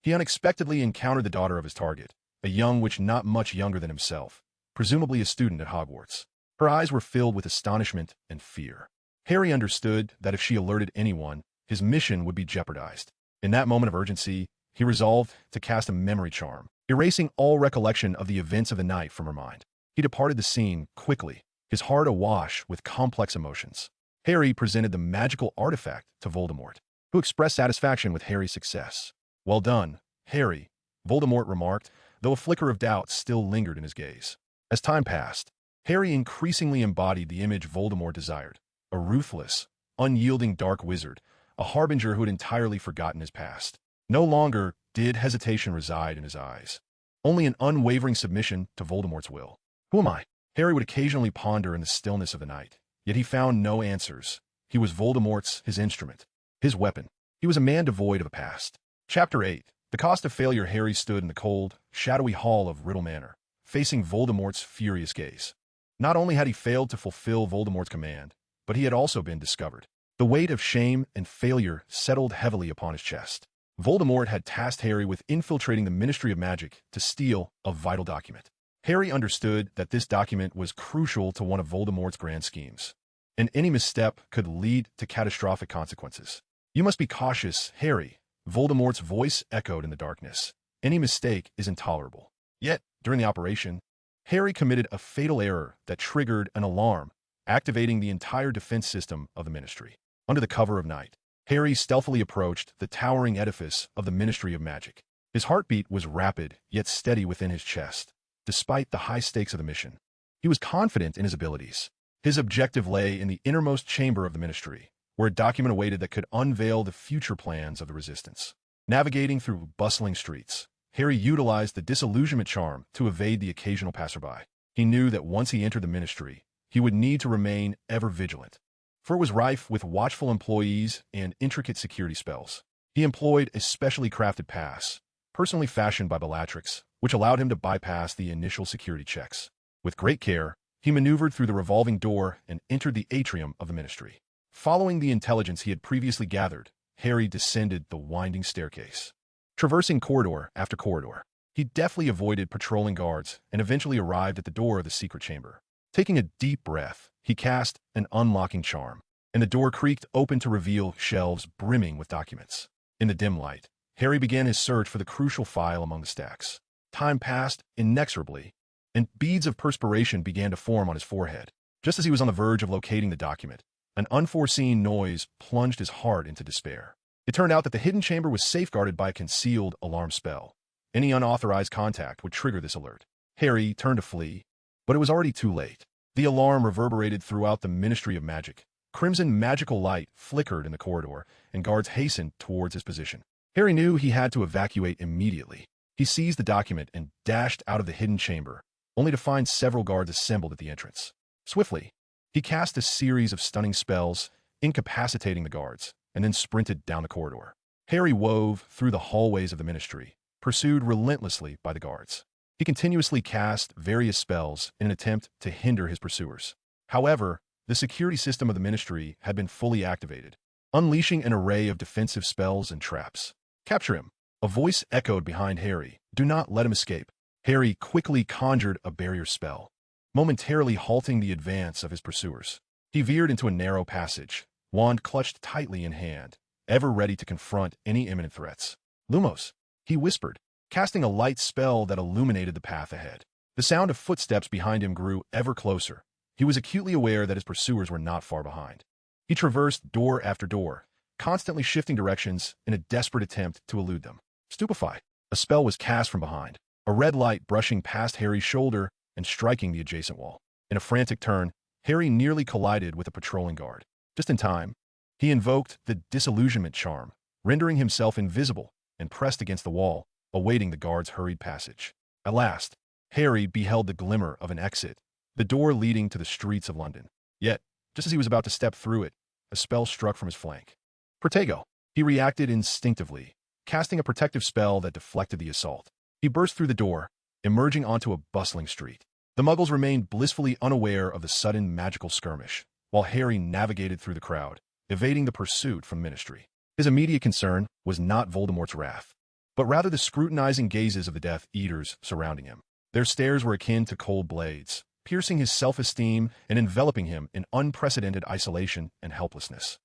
he unexpectedly encountered the daughter of his target, a young witch not much younger than himself, presumably a student at Hogwarts. Her eyes were filled with astonishment and fear. Harry understood that if she alerted anyone, his mission would be jeopardized. In that moment of urgency, he resolved to cast a memory charm, erasing all recollection of the events of the night from her mind. He departed the scene quickly, his heart awash with complex emotions. Harry presented the magical artifact to Voldemort, who expressed satisfaction with Harry's success. "Well done, Harry," Voldemort remarked, though a flicker of doubt still lingered in his gaze. As time passed, Harry increasingly embodied the image Voldemort desired, a ruthless, unyielding dark wizard, a harbinger who had entirely forgotten his past. No longer did hesitation reside in his eyes, only an unwavering submission to Voldemort's will. "Who am I?" Harry would occasionally ponder in the stillness of the night, yet he found no answers. He was Voldemort's, his instrument, his weapon. He was a man devoid of a past. Chapter 8. The cost of failure. Harry stood in the cold, shadowy hall of Riddle Manor, facing Voldemort's furious gaze. Not only had he failed to fulfill Voldemort's command, but he had also been discovered. The weight of shame and failure settled heavily upon his chest. Voldemort had tasked Harry with infiltrating the Ministry of Magic to steal a vital document. Harry understood that this document was crucial to one of Voldemort's grand schemes, and any misstep could lead to catastrophic consequences. "You must be cautious, Harry," Voldemort's voice echoed in the darkness. "Any mistake is intolerable." Yet, during the operation, Harry committed a fatal error that triggered an alarm, activating the entire defense system of the Ministry. Under the cover of night, Harry stealthily approached the towering edifice of the Ministry of Magic. His heartbeat was rapid, yet steady within his chest, despite the high stakes of the mission. He was confident in his abilities. His objective lay in the innermost chamber of the Ministry, where a document awaited that could unveil the future plans of the Resistance. Navigating through bustling streets, Harry utilized the disillusionment charm to evade the occasional passerby. He knew that once he entered the Ministry, he would need to remain ever vigilant, for it was rife with watchful employees and intricate security spells. He employed a specially crafted pass, personally fashioned by Bellatrix, which allowed him to bypass the initial security checks. With great care, he maneuvered through the revolving door and entered the atrium of the Ministry. Following the intelligence he had previously gathered, Harry descended the winding staircase. Traversing corridor after corridor, he deftly avoided patrolling guards and eventually arrived at the door of the secret chamber. Taking a deep breath, he cast an unlocking charm, and the door creaked open to reveal shelves brimming with documents. In the dim light, Harry began his search for the crucial file among the stacks. Time passed inexorably, and beads of perspiration began to form on his forehead. Just as he was on the verge of locating the document, an unforeseen noise plunged his heart into despair. It turned out that the hidden chamber was safeguarded by a concealed alarm spell. Any unauthorized contact would trigger this alert. Harry turned to flee, but it was already too late. The alarm reverberated throughout the Ministry of Magic. Crimson magical light flickered in the corridor, and guards hastened towards his position. Harry knew he had to evacuate immediately. He seized the document and dashed out of the hidden chamber, only to find several guards assembled at the entrance. Swiftly, he cast a series of stunning spells, incapacitating the guards, and then sprinted down the corridor. Harry wove through the hallways of the Ministry, pursued relentlessly by the guards. He continuously cast various spells in an attempt to hinder his pursuers. However, the security system of the Ministry had been fully activated, unleashing an array of defensive spells and traps. "Capture him!" A voice echoed behind Harry. "Do not let him escape." Harry quickly conjured a barrier spell, momentarily halting the advance of his pursuers. He veered into a narrow passage, wand clutched tightly in hand, ever ready to confront any imminent threats. "Lumos," he whispered, casting a light spell that illuminated the path ahead. The sound of footsteps behind him grew ever closer. He was acutely aware that his pursuers were not far behind. He traversed door after door, constantly shifting directions in a desperate attempt to elude them. Stupefy. A spell was cast from behind, a red light brushing past Harry's shoulder and striking the adjacent wall. In a frantic turn, Harry nearly collided with a patrolling guard. Just in time, he invoked the disillusionment charm, rendering himself invisible, and pressed against the wall, awaiting the guard's hurried passage. At last, Harry beheld the glimmer of an exit, the door leading to the streets of London. Yet, just as he was about to step through it, a spell struck from his flank. Protego. He reacted instinctively, casting a protective spell that deflected the assault. He burst through the door, emerging onto a bustling street. The Muggles remained blissfully unaware of the sudden magical skirmish, while Harry navigated through the crowd, evading the pursuit from Ministry. His immediate concern was not Voldemort's wrath, but rather the scrutinizing gazes of the Death Eaters surrounding him. Their stares were akin to cold blades, piercing his self-esteem and enveloping him in unprecedented isolation and helplessness.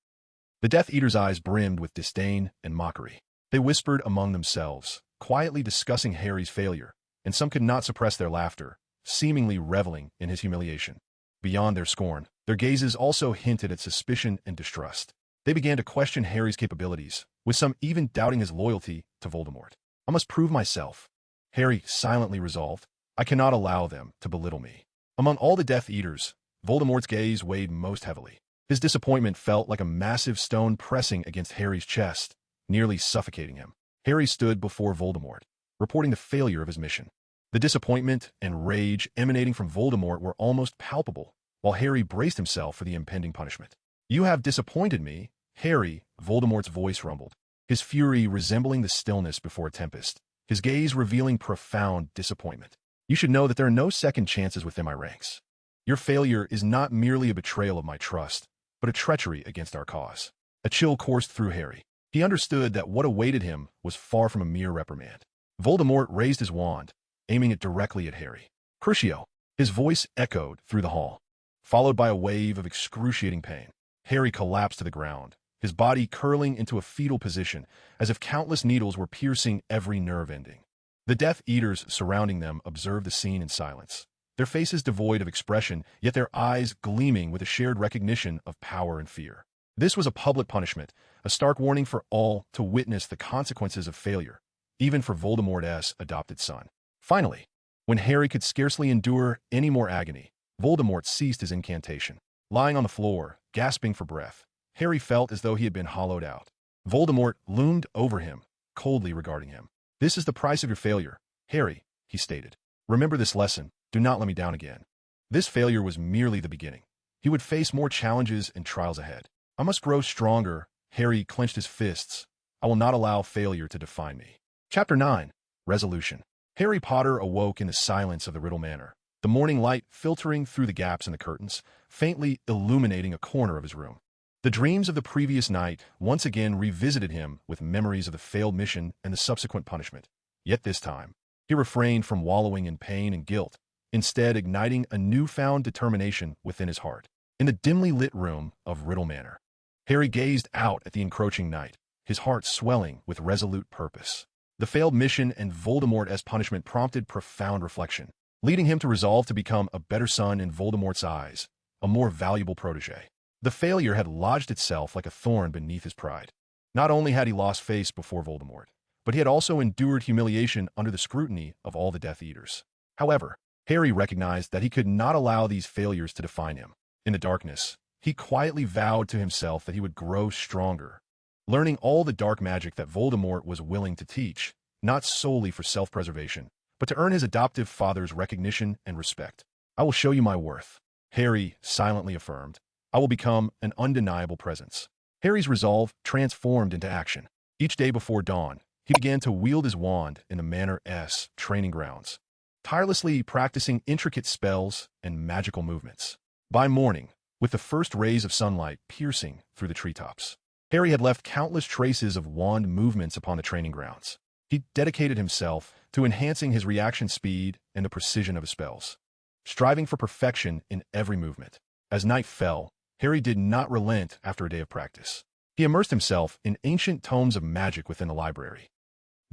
The Death Eaters' eyes brimmed with disdain and mockery. They whispered among themselves, quietly discussing Harry's failure, and some could not suppress their laughter, seemingly reveling in his humiliation. Beyond their scorn, their gazes also hinted at suspicion and distrust. They began to question Harry's capabilities, with some even doubting his loyalty to Voldemort. I must prove myself, Harry silently resolved. I cannot allow them to belittle me. Among all the Death Eaters, Voldemort's gaze weighed most heavily. His disappointment felt like a massive stone pressing against Harry's chest, nearly suffocating him. Harry stood before Voldemort, reporting the failure of his mission. The disappointment and rage emanating from Voldemort were almost palpable, while Harry braced himself for the impending punishment. You have disappointed me, Harry, Voldemort's voice rumbled, his fury resembling the stillness before a tempest, his gaze revealing profound disappointment. You should know that there are no second chances within my ranks. Your failure is not merely a betrayal of my trust, but a treachery against our cause. A chill coursed through Harry. He understood that what awaited him was far from a mere reprimand. Voldemort raised his wand, aiming it directly at Harry. Crucio! His voice echoed through the hall, followed by a wave of excruciating pain. Harry collapsed to the ground, his body curling into a fetal position, as if countless needles were piercing every nerve ending. The Death Eaters surrounding them observed the scene in silence, their faces devoid of expression, yet their eyes gleaming with a shared recognition of power and fear. This was a public punishment, a stark warning for all to witness the consequences of failure, even for Voldemort's adopted son. Finally, when Harry could scarcely endure any more agony, Voldemort ceased his incantation. Lying on the floor, gasping for breath, Harry felt as though he had been hollowed out. Voldemort loomed over him, coldly regarding him. This is the price of your failure, Harry, he stated. Remember this lesson, do not let me down again. This failure was merely the beginning. He would face more challenges and trials ahead. I must grow stronger, Harry clenched his fists. I will not allow failure to define me. Chapter 9. Resolution. Harry Potter awoke in the silence of the Riddle Manor, the morning light filtering through the gaps in the curtains, faintly illuminating a corner of his room. The dreams of the previous night once again revisited him with memories of the failed mission and the subsequent punishment. Yet this time, he refrained from wallowing in pain and guilt, instead igniting a newfound determination within his heart. In the dimly lit room of Riddle Manor, Harry gazed out at the encroaching night, his heart swelling with resolute purpose. The failed mission and Voldemort as punishment prompted profound reflection, leading him to resolve to become a better son in Voldemort's eyes, a more valuable protege. The failure had lodged itself like a thorn beneath his pride. Not only had he lost face before Voldemort, but he had also endured humiliation under the scrutiny of all the Death Eaters. However, Harry recognized that he could not allow these failures to define him. In the darkness, he quietly vowed to himself that he would grow stronger, learning all the dark magic that Voldemort was willing to teach, not solely for self-preservation, but to earn his adoptive father's recognition and respect. I will show you my worth, Harry silently affirmed. I will become an undeniable presence. Harry's resolve transformed into action. Each day before dawn, he began to wield his wand in the Manor's training grounds, tirelessly practicing intricate spells and magical movements. By morning, with the first rays of sunlight piercing through the treetops, Harry had left countless traces of wand movements upon the training grounds. He dedicated himself to enhancing his reaction speed and the precision of his spells, striving for perfection in every movement. As night fell, Harry did not relent after a day of practice. He immersed himself in ancient tomes of magic within the library,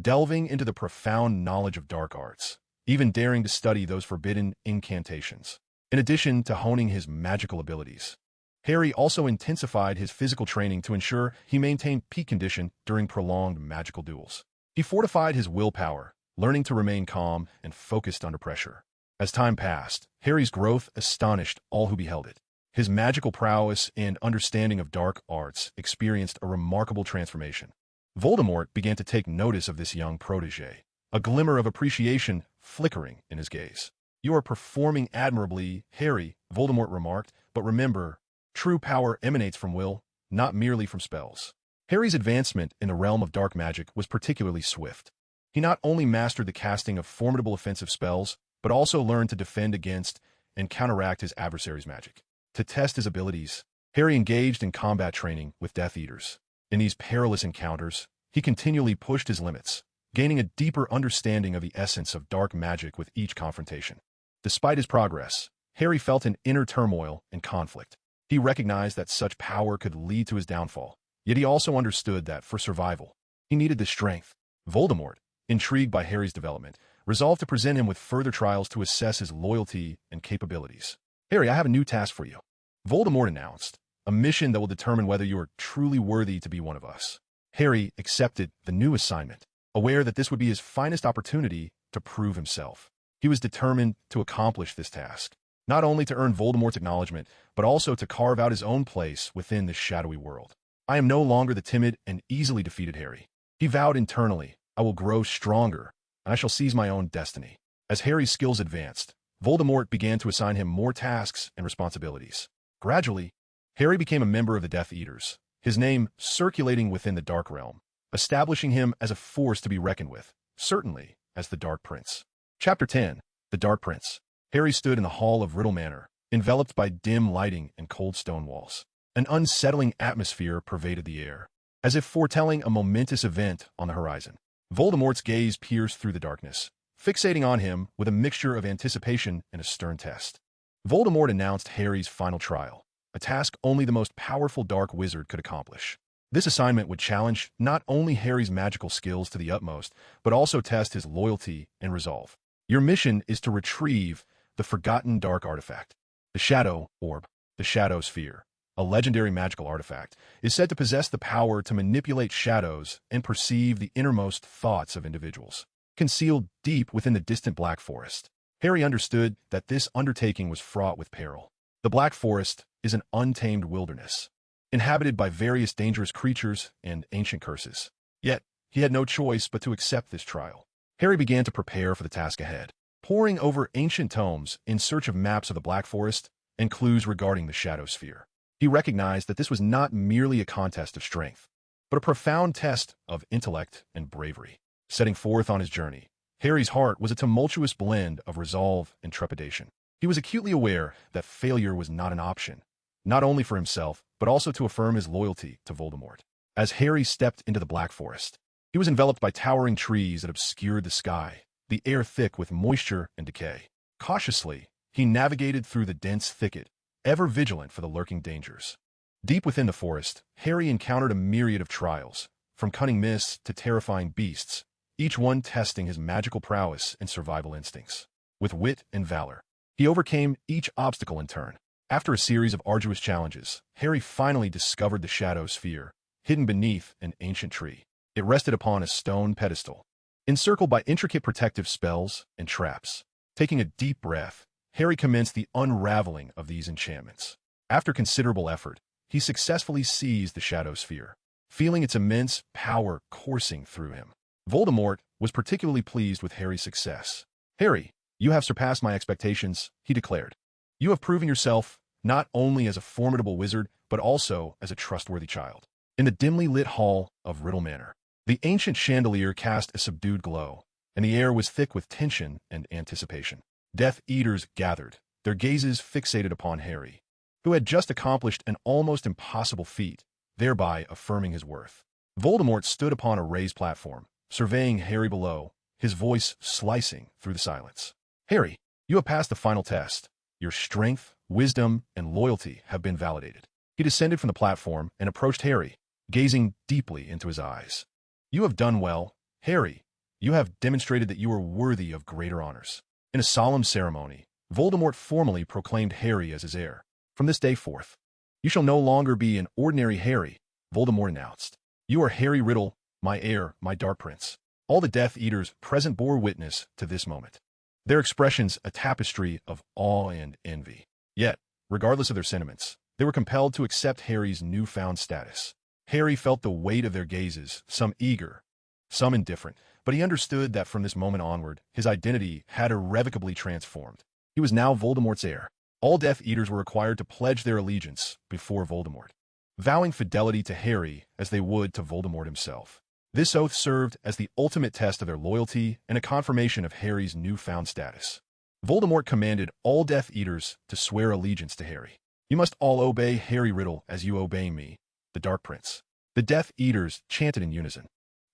delving into the profound knowledge of dark arts, even daring to study those forbidden incantations. In addition to honing his magical abilities, Harry also intensified his physical training to ensure he maintained peak condition during prolonged magical duels. He fortified his willpower, learning to remain calm and focused under pressure. As time passed, Harry's growth astonished all who beheld it. His magical prowess and understanding of dark arts experienced a remarkable transformation. Voldemort began to take notice of this young protege, a glimmer of appreciation flickering in his gaze. You are performing admirably, Harry, Voldemort remarked, but remember, true power emanates from will, not merely from spells. Harry's advancement in the realm of dark magic was particularly swift. He not only mastered the casting of formidable offensive spells, but also learned to defend against and counteract his adversary's magic. To test his abilities, Harry engaged in combat training with Death Eaters. In these perilous encounters, he continually pushed his limits, gaining a deeper understanding of the essence of dark magic with each confrontation. Despite his progress, Harry felt an inner turmoil and conflict. He recognized that such power could lead to his downfall, yet he also understood that, for survival, he needed the strength. Voldemort, intrigued by Harry's development, resolved to present him with further trials to assess his loyalty and capabilities. "Harry, I have a new task for you," Voldemort announced, "a mission that will determine whether you are truly worthy to be one of us." Harry accepted the new assignment, aware that this would be his finest opportunity to prove himself. He was determined to accomplish this task, not only to earn Voldemort's acknowledgement, but also to carve out his own place within this shadowy world. "I am no longer the timid and easily defeated Harry," he vowed internally. "I will grow stronger, and I shall seize my own destiny." As Harry's skills advanced, Voldemort began to assign him more tasks and responsibilities. Gradually, Harry became a member of the Death Eaters, his name circulating within the Dark Realm, establishing him as a force to be reckoned with, certainly as the Dark Prince. Chapter 10. The Dark Prince. Harry stood in the hall of Riddle Manor, enveloped by dim lighting and cold stone walls. An unsettling atmosphere pervaded the air, as if foretelling a momentous event on the horizon. Voldemort's gaze pierced through the darkness, fixating on him with a mixture of anticipation and a stern test. Voldemort announced Harry's final trial, a task only the most powerful dark wizard could accomplish. This assignment would challenge not only Harry's magical skills to the utmost, but also test his loyalty and resolve. "Your mission is to retrieve the forgotten dark artifact. The Shadow Orb, the Shadow Sphere, a legendary magical artifact, is said to possess the power to manipulate shadows and perceive the innermost thoughts of individuals. Concealed deep within the distant Black Forest, Harry understood that this undertaking was fraught with peril. The Black Forest is an untamed wilderness, inhabited by various dangerous creatures and ancient curses. Yet, he had no choice but to accept this trial. Harry began to prepare for the task ahead, poring over ancient tomes in search of maps of the Black Forest and clues regarding the Shadow Sphere. He recognized that this was not merely a contest of strength, but a profound test of intellect and bravery. Setting forth on his journey, Harry's heart was a tumultuous blend of resolve and trepidation. He was acutely aware that failure was not an option, not only for himself, but also to affirm his loyalty to Voldemort. As Harry stepped into the Black Forest, he was enveloped by towering trees that obscured the sky, the air thick with moisture and decay. Cautiously, he navigated through the dense thicket, ever vigilant for the lurking dangers. Deep within the forest, Harry encountered a myriad of trials, from cunning mists to terrifying beasts, each one testing his magical prowess and survival instincts. With wit and valor, he overcame each obstacle in turn. After a series of arduous challenges, Harry finally discovered the Shadow Sphere, hidden beneath an ancient tree. It rested upon a stone pedestal, encircled by intricate protective spells and traps. Taking a deep breath, Harry commenced the unraveling of these enchantments. After considerable effort, he successfully seized the Shadow Sphere, feeling its immense power coursing through him. Voldemort was particularly pleased with Harry's success. "Harry, you have surpassed my expectations," he declared. "You have proven yourself not only as a formidable wizard, but also as a trustworthy child." In the dimly lit hall of Riddle Manor, the ancient chandelier cast a subdued glow, and the air was thick with tension and anticipation. Death Eaters gathered, their gazes fixated upon Harry, who had just accomplished an almost impossible feat, thereby affirming his worth. Voldemort stood upon a raised platform, surveying Harry below, his voice slicing through the silence. "Harry, you have passed the final test. Your strength, wisdom, and loyalty have been validated." He descended from the platform and approached Harry, gazing deeply into his eyes. "You have done well, Harry. You have demonstrated that you are worthy of greater honors." In a solemn ceremony, Voldemort formally proclaimed Harry as his heir. "From this day forth, you shall no longer be an ordinary Harry," Voldemort announced. "You are Harry Riddle, my heir, my Dark Prince." All the Death Eaters present bore witness to this moment, their expressions a tapestry of awe and envy. Yet, regardless of their sentiments, they were compelled to accept Harry's newfound status. Harry felt the weight of their gazes, some eager, some indifferent, but he understood that from this moment onward, his identity had irrevocably transformed. He was now Voldemort's heir. All Death Eaters were required to pledge their allegiance before Voldemort, vowing fidelity to Harry as they would to Voldemort himself. This oath served as the ultimate test of their loyalty and a confirmation of Harry's newfound status. Voldemort commanded all Death Eaters to swear allegiance to Harry. You must all obey Harry Riddle as you obey me, the Dark Prince. The Death Eaters chanted in unison.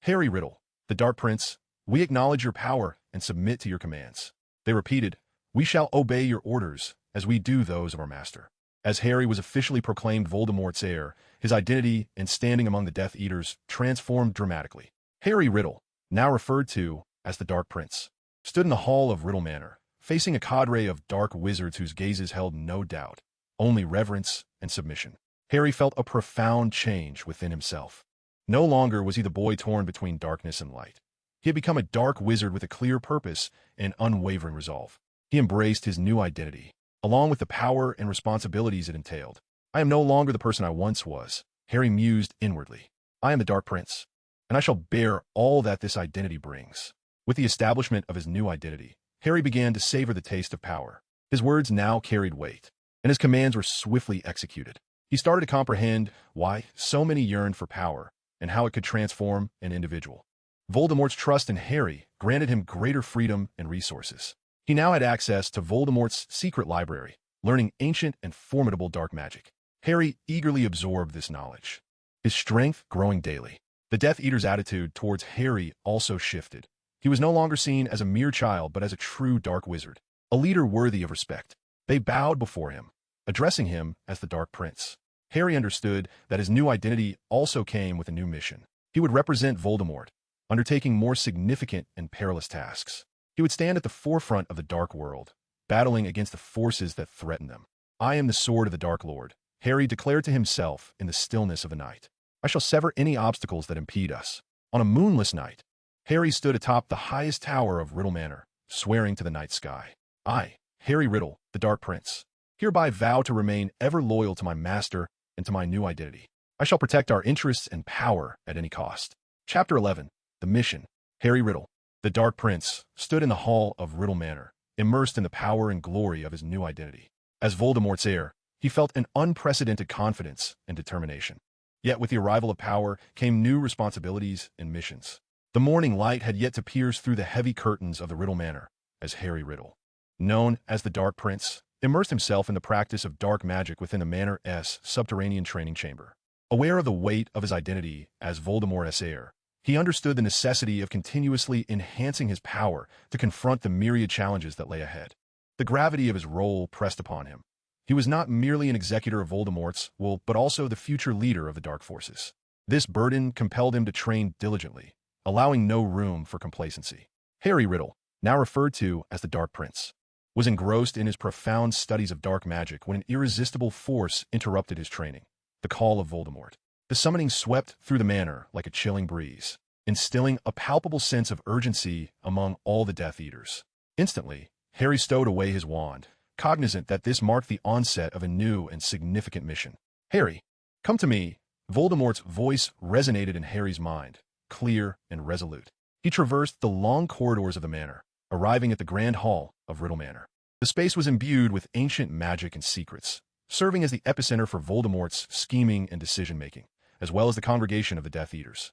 Harry Riddle, the Dark Prince, we acknowledge your power and submit to your commands. They repeated, we shall obey your orders as we do those of our master. As Harry was officially proclaimed Voldemort's heir, his identity and standing among the Death Eaters transformed dramatically. Harry Riddle, now referred to as the Dark Prince, stood in the hall of Riddle Manor, facing a cadre of dark wizards whose gazes held no doubt, only reverence and submission. Harry felt a profound change within himself. No longer was he the boy torn between darkness and light. He had become a dark wizard with a clear purpose and unwavering resolve. He embraced his new identity, along with the power and responsibilities it entailed. I am no longer the person I once was, Harry mused inwardly. I am the Dark Prince, and I shall bear all that this identity brings. With the establishment of his new identity, Harry began to savor the taste of power. His words now carried weight, and his commands were swiftly executed. He started to comprehend why so many yearned for power and how it could transform an individual. Voldemort's trust in Harry granted him greater freedom and resources. He now had access to Voldemort's secret library, learning ancient and formidable dark magic. Harry eagerly absorbed this knowledge, his strength growing daily. The Death Eater's attitude towards Harry also shifted. He was no longer seen as a mere child, but as a true dark wizard, a leader worthy of respect. They bowed before him, addressing him as the Dark Prince. Harry understood that his new identity also came with a new mission. He would represent Voldemort, undertaking more significant and perilous tasks. He would stand at the forefront of the dark world, battling against the forces that threaten them. I am the sword of the Dark Lord, Harry declared to himself in the stillness of the night. I shall sever any obstacles that impede us. On a moonless night, Harry stood atop the highest tower of Riddle Manor, swearing to the night sky. I, Harry Riddle, the Dark Prince, hereby vow to remain ever loyal to my master and to my new identity. I shall protect our interests and power at any cost. Chapter 11. The Mission. Harry Riddle, the Dark Prince, stood in the hall of Riddle Manor, immersed in the power and glory of his new identity. As Voldemort's heir, he felt an unprecedented confidence and determination. Yet with the arrival of power came new responsibilities and missions. The morning light had yet to pierce through the heavy curtains of the Riddle Manor as Harry Riddle, known as the Dark Prince, immersed himself in the practice of dark magic within the Manor's subterranean training chamber. Aware of the weight of his identity as Voldemort's heir, he understood the necessity of continuously enhancing his power to confront the myriad challenges that lay ahead. The gravity of his role pressed upon him. He was not merely an executor of Voldemort's will, but also the future leader of the dark forces. This burden compelled him to train diligently, allowing no room for complacency. Harry Riddle, now referred to as the Dark Prince, was engrossed in his profound studies of dark magic when an irresistible force interrupted his training. The call of Voldemort. The summoning swept through the manor like a chilling breeze, instilling a palpable sense of urgency among all the Death Eaters. Instantly, Harry stowed away his wand, cognizant that this marked the onset of a new and significant mission. Harry, come to me. Voldemort's voice resonated in Harry's mind, clear and resolute. He traversed the long corridors of the manor, arriving at the grand hall of Riddle Manor. The space was imbued with ancient magic and secrets, serving as the epicenter for Voldemort's scheming and decision-making, as well as the congregation of the Death Eaters.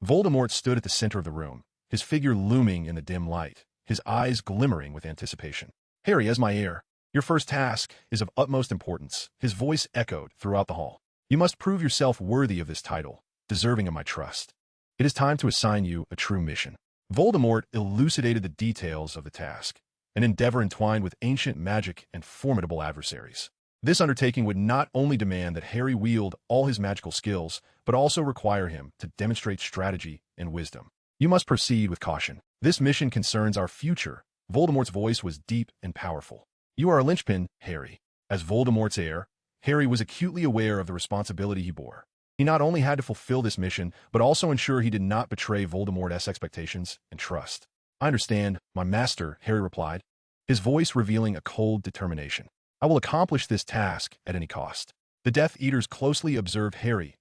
Voldemort stood at the center of the room, his figure looming in the dim light, his eyes glimmering with anticipation. Harry, as my heir, your first task is of utmost importance. His voice echoed throughout the hall. You must prove yourself worthy of this title, deserving of my trust. It is time to assign you a true mission. Voldemort elucidated the details of the task, an endeavor entwined with ancient magic and formidable adversaries. This undertaking would not only demand that Harry wield all his magical skills, but also require him to demonstrate strategy and wisdom. You must proceed with caution. This mission concerns our future. Voldemort's voice was deep and powerful. You are a linchpin, Harry. As Voldemort's heir, Harry was acutely aware of the responsibility he bore. He not only had to fulfill this mission, but also ensure he did not betray Voldemort's expectations and trust. I understand, my master, Harry replied, his voice revealing a cold determination. I will accomplish this task at any cost. The Death Eaters closely observed Harry's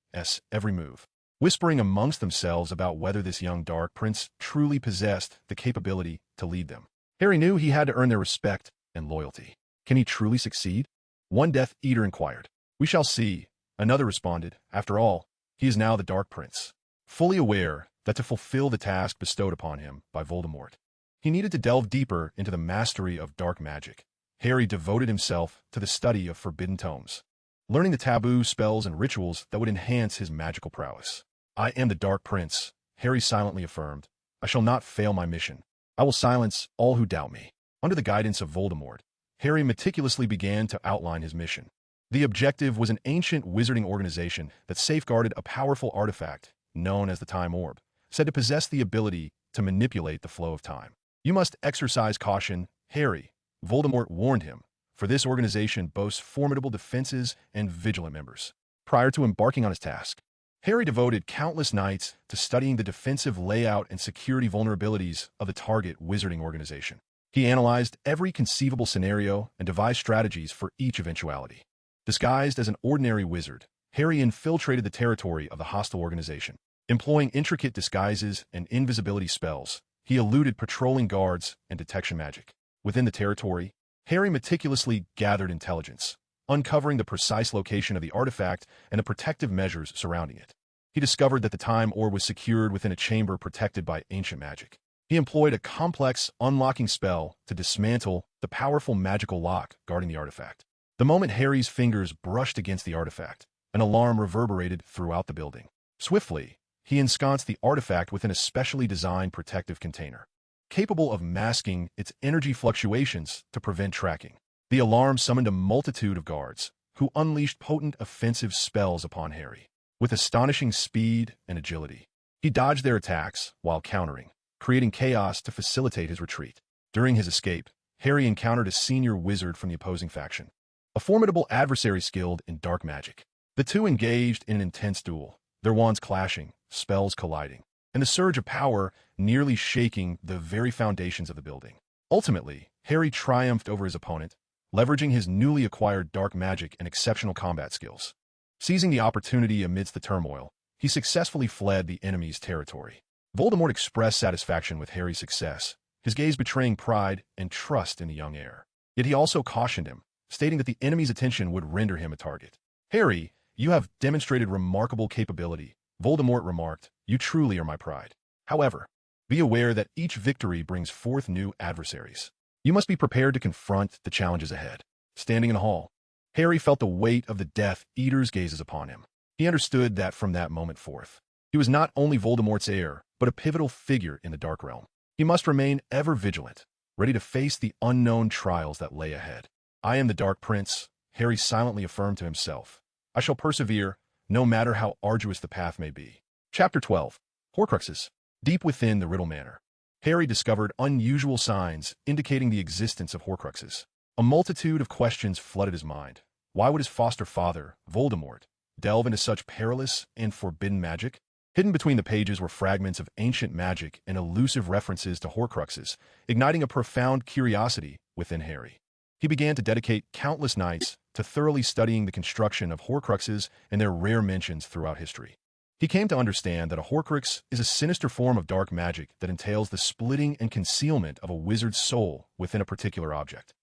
every move, whispering amongst themselves about whether this young Dark Prince truly possessed the capability to lead them. Harry knew he had to earn their respect and loyalty. Can he truly succeed? One Death Eater inquired. We shall see, another responded. After all, he is now the Dark Prince, fully aware that to fulfill the task bestowed upon him by Voldemort, he needed to delve deeper into the mastery of dark magic. Harry devoted himself to the study of forbidden tomes, learning the taboo spells and rituals that would enhance his magical prowess. I am the Dark Prince, Harry silently affirmed. I shall not fail my mission. I will silence all who doubt me. Under the guidance of Voldemort, Harry meticulously began to outline his mission. The objective was an ancient wizarding organization that safeguarded a powerful artifact, known as the Time Orb, said to possess the ability to manipulate the flow of time. You must exercise caution, Harry, Voldemort warned him, for this organization boasts formidable defenses and vigilant members. Prior to embarking on his task, Harry devoted countless nights to studying the defensive layout and security vulnerabilities of the target wizarding organization. He analyzed every conceivable scenario and devised strategies for each eventuality. Disguised as an ordinary wizard, Harry infiltrated the territory of the hostile organization. Employing intricate disguises and invisibility spells, he eluded patrolling guards and detection magic. Within the territory, Harry meticulously gathered intelligence, uncovering the precise location of the artifact and the protective measures surrounding it. He discovered that the Time Orb was secured within a chamber protected by ancient magic. He employed a complex unlocking spell to dismantle the powerful magical lock guarding the artifact. The moment Harry's fingers brushed against the artifact, an alarm reverberated throughout the building. Swiftly, he ensconced the artifact within a specially designed protective container, capable of masking its energy fluctuations to prevent tracking. The alarm summoned a multitude of guards, who unleashed potent offensive spells upon Harry. With astonishing speed and agility, he dodged their attacks while countering, creating chaos to facilitate his retreat. During his escape, Harry encountered a senior wizard from the opposing faction, a formidable adversary skilled in dark magic. The two engaged in an intense duel, their wands clashing, spells colliding, and the surge of power nearly shaking the very foundations of the building. Ultimately, Harry triumphed over his opponent, leveraging his newly acquired dark magic and exceptional combat skills. Seizing the opportunity amidst the turmoil, he successfully fled the enemy's territory. Voldemort expressed satisfaction with Harry's success, his gaze betraying pride and trust in the young heir. Yet he also cautioned him, stating that the enemy's attention would render him a target. Harry, you have demonstrated remarkable capability, Voldemort remarked. You truly are my pride. However, be aware that each victory brings forth new adversaries. You must be prepared to confront the challenges ahead. Standing in the hall, Harry felt the weight of the Death Eater's gazes upon him. He understood that from that moment forth, he was not only Voldemort's heir, but a pivotal figure in the Dark Realm. He must remain ever vigilant, ready to face the unknown trials that lay ahead. I am the Dark Prince, Harry silently affirmed to himself. I shall persevere, no matter how arduous the path may be. Chapter 12. Horcruxes. Deep within the Riddle Manor, Harry discovered unusual signs indicating the existence of Horcruxes. A multitude of questions flooded his mind. Why would his foster father, Voldemort, delve into such perilous and forbidden magic? Hidden between the pages were fragments of ancient magic and elusive references to Horcruxes, igniting a profound curiosity within Harry. He began to dedicate countless nights to thoroughly studying the construction of Horcruxes and their rare mentions throughout history. He came to understand that a Horcrux is a sinister form of dark magic that entails the splitting and concealment of a wizard's soul within a particular object.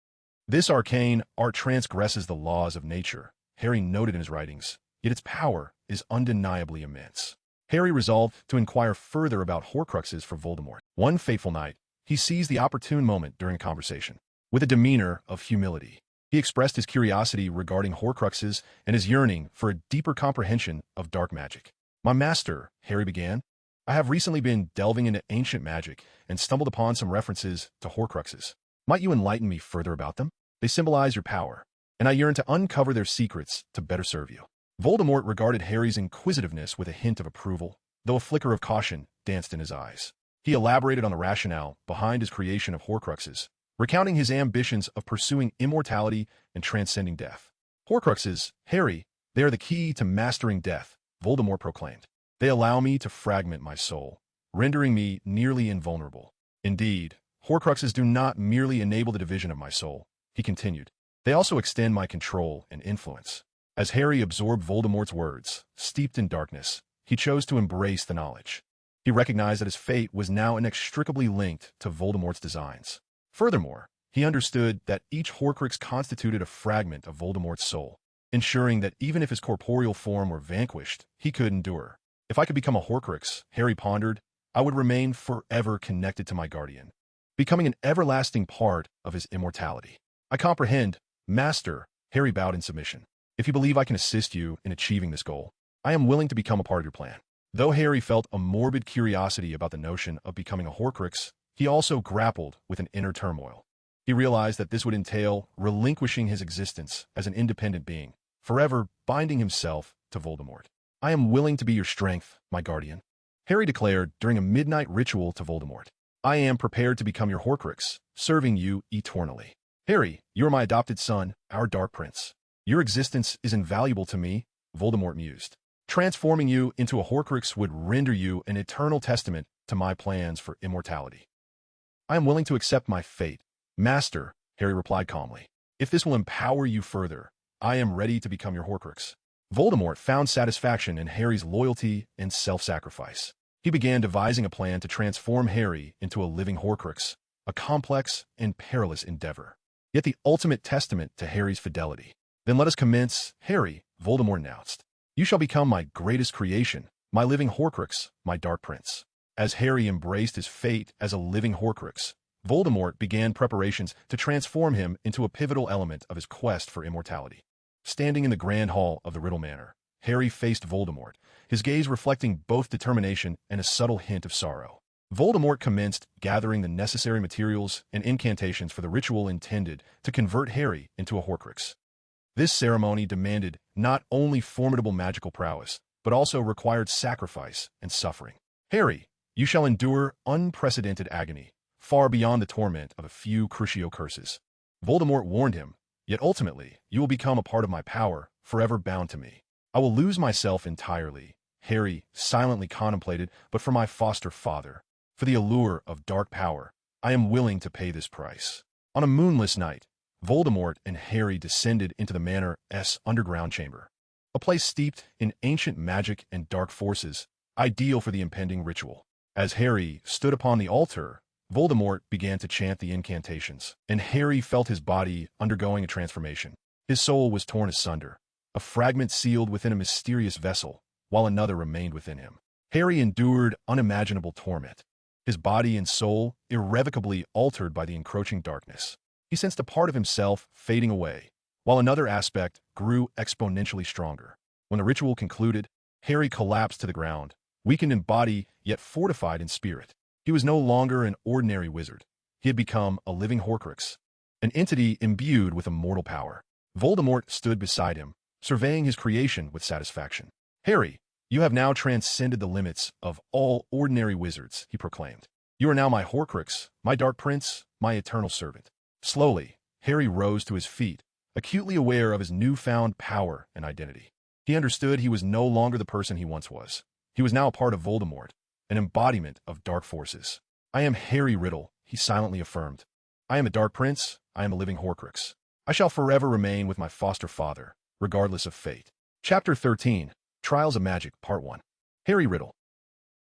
This arcane art transgresses the laws of nature, Harry noted in his writings, yet its power is undeniably immense. Harry resolved to inquire further about Horcruxes for Voldemort. One fateful night, he seized the opportune moment during a conversation. With a demeanor of humility, he expressed his curiosity regarding Horcruxes and his yearning for a deeper comprehension of dark magic. My master, Harry began, I have recently been delving into ancient magic and stumbled upon some references to Horcruxes. Might you enlighten me further about them? They symbolize your power, and I yearn to uncover their secrets to better serve you. Voldemort regarded Harry's inquisitiveness with a hint of approval, though a flicker of caution danced in his eyes. He elaborated on the rationale behind his creation of Horcruxes, recounting his ambitions of pursuing immortality and transcending death. Horcruxes, Harry, they are the key to mastering death, Voldemort proclaimed. They allow me to fragment my soul, rendering me nearly invulnerable. Indeed, Horcruxes do not merely enable the division of my soul, he continued. They also extend my control and influence. As Harry absorbed Voldemort's words, steeped in darkness, he chose to embrace the knowledge. He recognized that his fate was now inextricably linked to Voldemort's designs. Furthermore, he understood that each Horcrux constituted a fragment of Voldemort's soul, ensuring that even if his corporeal form were vanquished, he could endure. If I could become a Horcrux, Harry pondered, I would remain forever connected to my guardian, becoming an everlasting part of his immortality. I comprehend, Master, Harry bowed in submission. If you believe I can assist you in achieving this goal, I am willing to become a part of your plan. Though Harry felt a morbid curiosity about the notion of becoming a Horcrux, he also grappled with an inner turmoil. He realized that this would entail relinquishing his existence as an independent being, forever binding himself to Voldemort. I am willing to be your strength, my guardian, Harry declared during a midnight ritual to Voldemort. I am prepared to become your Horcrux, serving you eternally. Harry, you are my adopted son, our Dark Prince. Your existence is invaluable to me, Voldemort mused. Transforming you into a Horcrux would render you an eternal testament to my plans for immortality. I am willing to accept my fate, Master, Harry replied calmly. If this will empower you further, I am ready to become your Horcrux. Voldemort found satisfaction in Harry's loyalty and self-sacrifice. He began devising a plan to transform Harry into a living Horcrux, a complex and perilous endeavor, yet the ultimate testament to Harry's fidelity. Then let us commence, Harry, Voldemort announced. You shall become my greatest creation, my living Horcrux, my Dark Prince. As Harry embraced his fate as a living Horcrux, Voldemort began preparations to transform him into a pivotal element of his quest for immortality. Standing in the grand hall of the Riddle Manor, Harry faced Voldemort, his gaze reflecting both determination and a subtle hint of sorrow. Voldemort commenced gathering the necessary materials and incantations for the ritual intended to convert Harry into a Horcrux. This ceremony demanded not only formidable magical prowess, but also required sacrifice and suffering. Harry, you shall endure unprecedented agony, far beyond the torment of a few Crucio curses. Voldemort warned him, yet ultimately you will become a part of my power, forever bound to me. I will lose myself entirely, Harry silently contemplated, but for my foster father, for the allure of dark power, I am willing to pay this price. On a moonless night, Voldemort and Harry descended into the Manor's underground chamber, a place steeped in ancient magic and dark forces, ideal for the impending ritual. As Harry stood upon the altar, Voldemort began to chant the incantations, and Harry felt his body undergoing a transformation. His soul was torn asunder, a fragment sealed within a mysterious vessel, while another remained within him. Harry endured unimaginable torment, his body and soul irrevocably altered by the encroaching darkness. He sensed a part of himself fading away, while another aspect grew exponentially stronger. When the ritual concluded, Harry collapsed to the ground, weakened in body yet fortified in spirit. He was no longer an ordinary wizard. He had become a living Horcrux, an entity imbued with immortal power. Voldemort stood beside him, surveying his creation with satisfaction. Harry, you have now transcended the limits of all ordinary wizards, he proclaimed. You are now my Horcrux, my Dark Prince, my eternal servant. Slowly, Harry rose to his feet, acutely aware of his newfound power and identity. He understood he was no longer the person he once was. He was now a part of Voldemort, an embodiment of dark forces. I am Harry Riddle, he silently affirmed. I am a Dark Prince, I am a living Horcrux. I shall forever remain with my foster father, regardless of fate. Chapter 13, Trials of Magic, Part 1. Harry Riddle.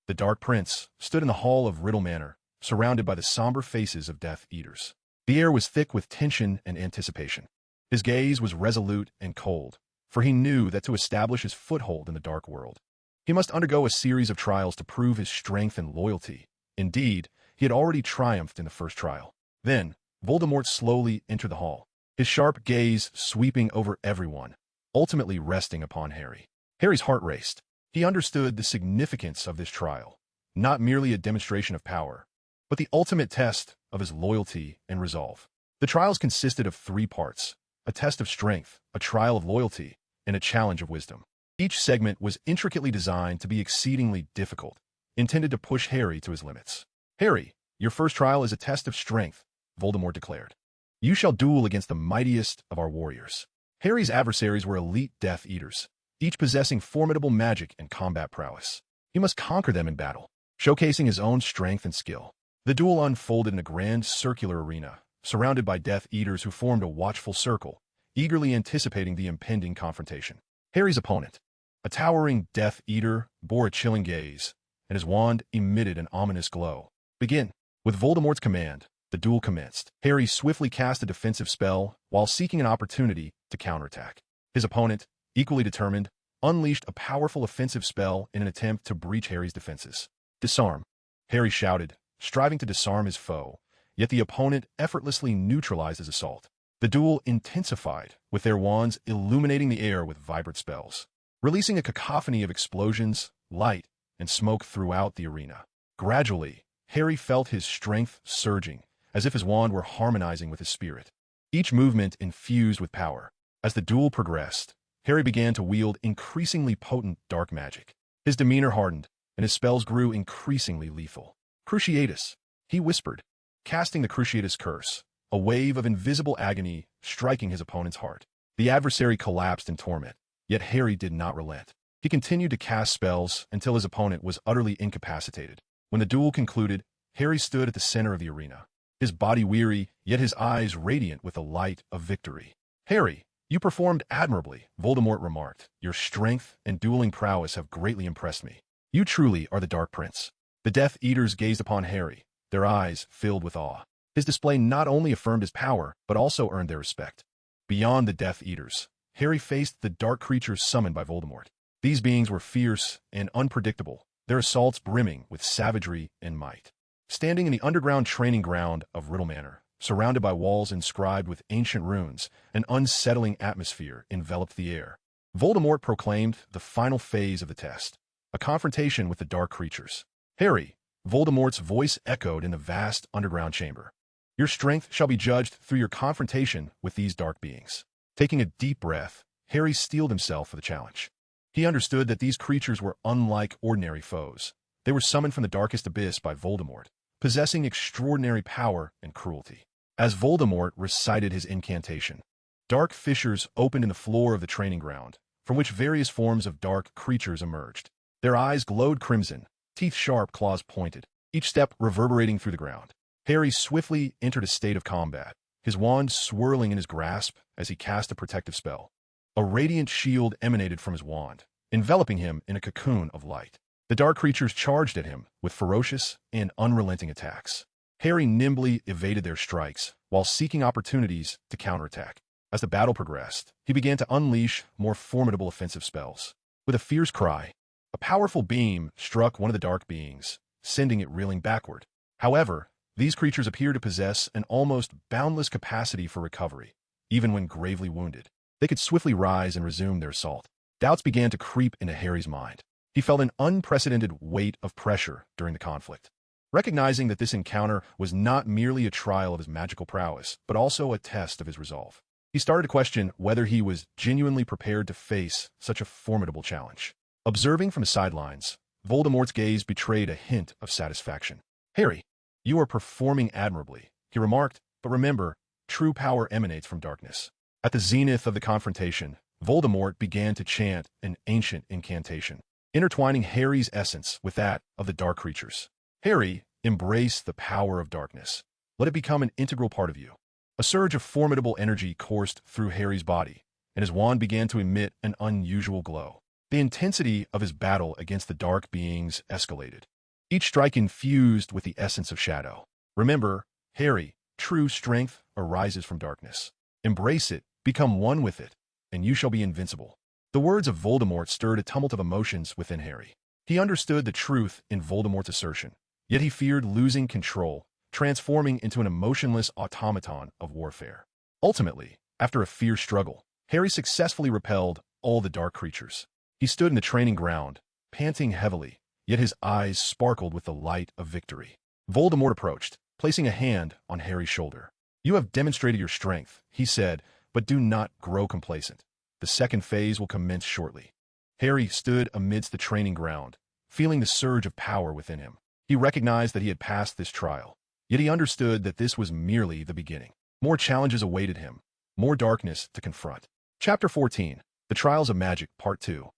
The Dark Prince stood in the hall of Riddle Manor, surrounded by the somber faces of Death Eaters. The air was thick with tension and anticipation. His gaze was resolute and cold, for he knew that to establish his foothold in the dark world, he must undergo a series of trials to prove his strength and loyalty. Indeed, he had already triumphed in the first trial. Then, Voldemort slowly entered the hall, his sharp gaze sweeping over everyone, ultimately resting upon Harry. Harry's heart raced. He understood the significance of this trial, not merely a demonstration of power, but the ultimate test of his loyalty and resolve. The trials consisted of 3 parts: a test of strength, a trial of loyalty, and a challenge of wisdom. Each segment was intricately designed to be exceedingly difficult, intended to push Harry to his limits. Harry, your first trial is a test of strength, Voldemort declared. You shall duel against the mightiest of our warriors. Harry's adversaries were elite Death Eaters, each possessing formidable magic and combat prowess. He must conquer them in battle, showcasing his own strength and skill. The duel unfolded in a grand circular arena, surrounded by Death Eaters who formed a watchful circle, eagerly anticipating the impending confrontation. Harry's opponent, a towering Death Eater, bore a chilling gaze, and his wand emitted an ominous glow. Begin. With Voldemort's command, the duel commenced. Harry swiftly cast a defensive spell while seeking an opportunity to counterattack. His opponent, equally determined, unleashed a powerful offensive spell in an attempt to breach Harry's defenses. Disarm. Harry shouted, striving to disarm his foe, yet the opponent effortlessly neutralized his assault. The duel intensified, with their wands illuminating the air with vibrant spells, releasing a cacophony of explosions, light, and smoke throughout the arena. Gradually, Harry felt his strength surging, as if his wand were harmonizing with his spirit. Each movement infused with power. As the duel progressed, Harry began to wield increasingly potent dark magic. His demeanor hardened, and his spells grew increasingly lethal. Cruciatus, he whispered, casting the Cruciatus curse, a wave of invisible agony striking his opponent's heart. The adversary collapsed in torment, yet Harry did not relent. He continued to cast spells until his opponent was utterly incapacitated. When the duel concluded, Harry stood at the center of the arena, his body weary, yet his eyes radiant with the light of victory. "Harry, you performed admirably," Voldemort remarked. "Your strength and dueling prowess have greatly impressed me. You truly are the Dark Prince." The Death Eaters gazed upon Harry, their eyes filled with awe. His display not only affirmed his power, but also earned their respect. Beyond the Death Eaters, Harry faced the dark creatures summoned by Voldemort. These beings were fierce and unpredictable, their assaults brimming with savagery and might. Standing in the underground training ground of Riddle Manor, surrounded by walls inscribed with ancient runes, an unsettling atmosphere enveloped the air. Voldemort proclaimed the final phase of the test, a confrontation with the dark creatures. "Harry," Voldemort's voice echoed in the vast underground chamber, "your strength shall be judged through your confrontation with these dark beings." Taking a deep breath, Harry steeled himself for the challenge. He understood that these creatures were unlike ordinary foes. They were summoned from the darkest abyss by Voldemort, possessing extraordinary power and cruelty. As Voldemort recited his incantation, dark fissures opened in the floor of the training ground, from which various forms of dark creatures emerged. Their eyes glowed crimson, teeth sharp, claws pointed, each step reverberating through the ground. Harry swiftly entered a state of combat, his wand swirling in his grasp as he cast a protective spell. A radiant shield emanated from his wand, enveloping him in a cocoon of light. The dark creatures charged at him with ferocious and unrelenting attacks. Harry nimbly evaded their strikes, while seeking opportunities to counterattack. As the battle progressed, he began to unleash more formidable offensive spells. With a fierce cry, a powerful beam struck one of the dark beings, sending it reeling backward. However, these creatures appear to possess an almost boundless capacity for recovery, even when gravely wounded. They could swiftly rise and resume their assault. Doubts began to creep into Harry's mind. He felt an unprecedented weight of pressure during the conflict. Recognizing that this encounter was not merely a trial of his magical prowess, but also a test of his resolve, he started to question whether he was genuinely prepared to face such a formidable challenge. Observing from the sidelines, Voldemort's gaze betrayed a hint of satisfaction. "Harry, you are performing admirably," he remarked, "but remember, true power emanates from darkness." At the zenith of the confrontation, Voldemort began to chant an ancient incantation, intertwining Harry's essence with that of the dark creatures. "Harry, embrace the power of darkness. Let it become an integral part of you." A surge of formidable energy coursed through Harry's body, and his wand began to emit an unusual glow. The intensity of his battle against the dark beings escalated, each strike infused with the essence of shadow. "Remember, Harry, true strength arises from darkness. Embrace it, become one with it, and you shall be invincible." The words of Voldemort stirred a tumult of emotions within Harry. He understood the truth in Voldemort's assertion, yet he feared losing control, transforming into an emotionless automaton of warfare. Ultimately, after a fierce struggle, Harry successfully repelled all the dark creatures. He stood in the training ground, panting heavily, yet his eyes sparkled with the light of victory. Voldemort approached, placing a hand on Harry's shoulder. "You have demonstrated your strength," he said, "but do not grow complacent. The second phase will commence shortly." Harry stood amidst the training ground, feeling the surge of power within him. He recognized that he had passed this trial, yet he understood that this was merely the beginning. More challenges awaited him, more darkness to confront. Chapter 14, The Trials of Magic, Part 2.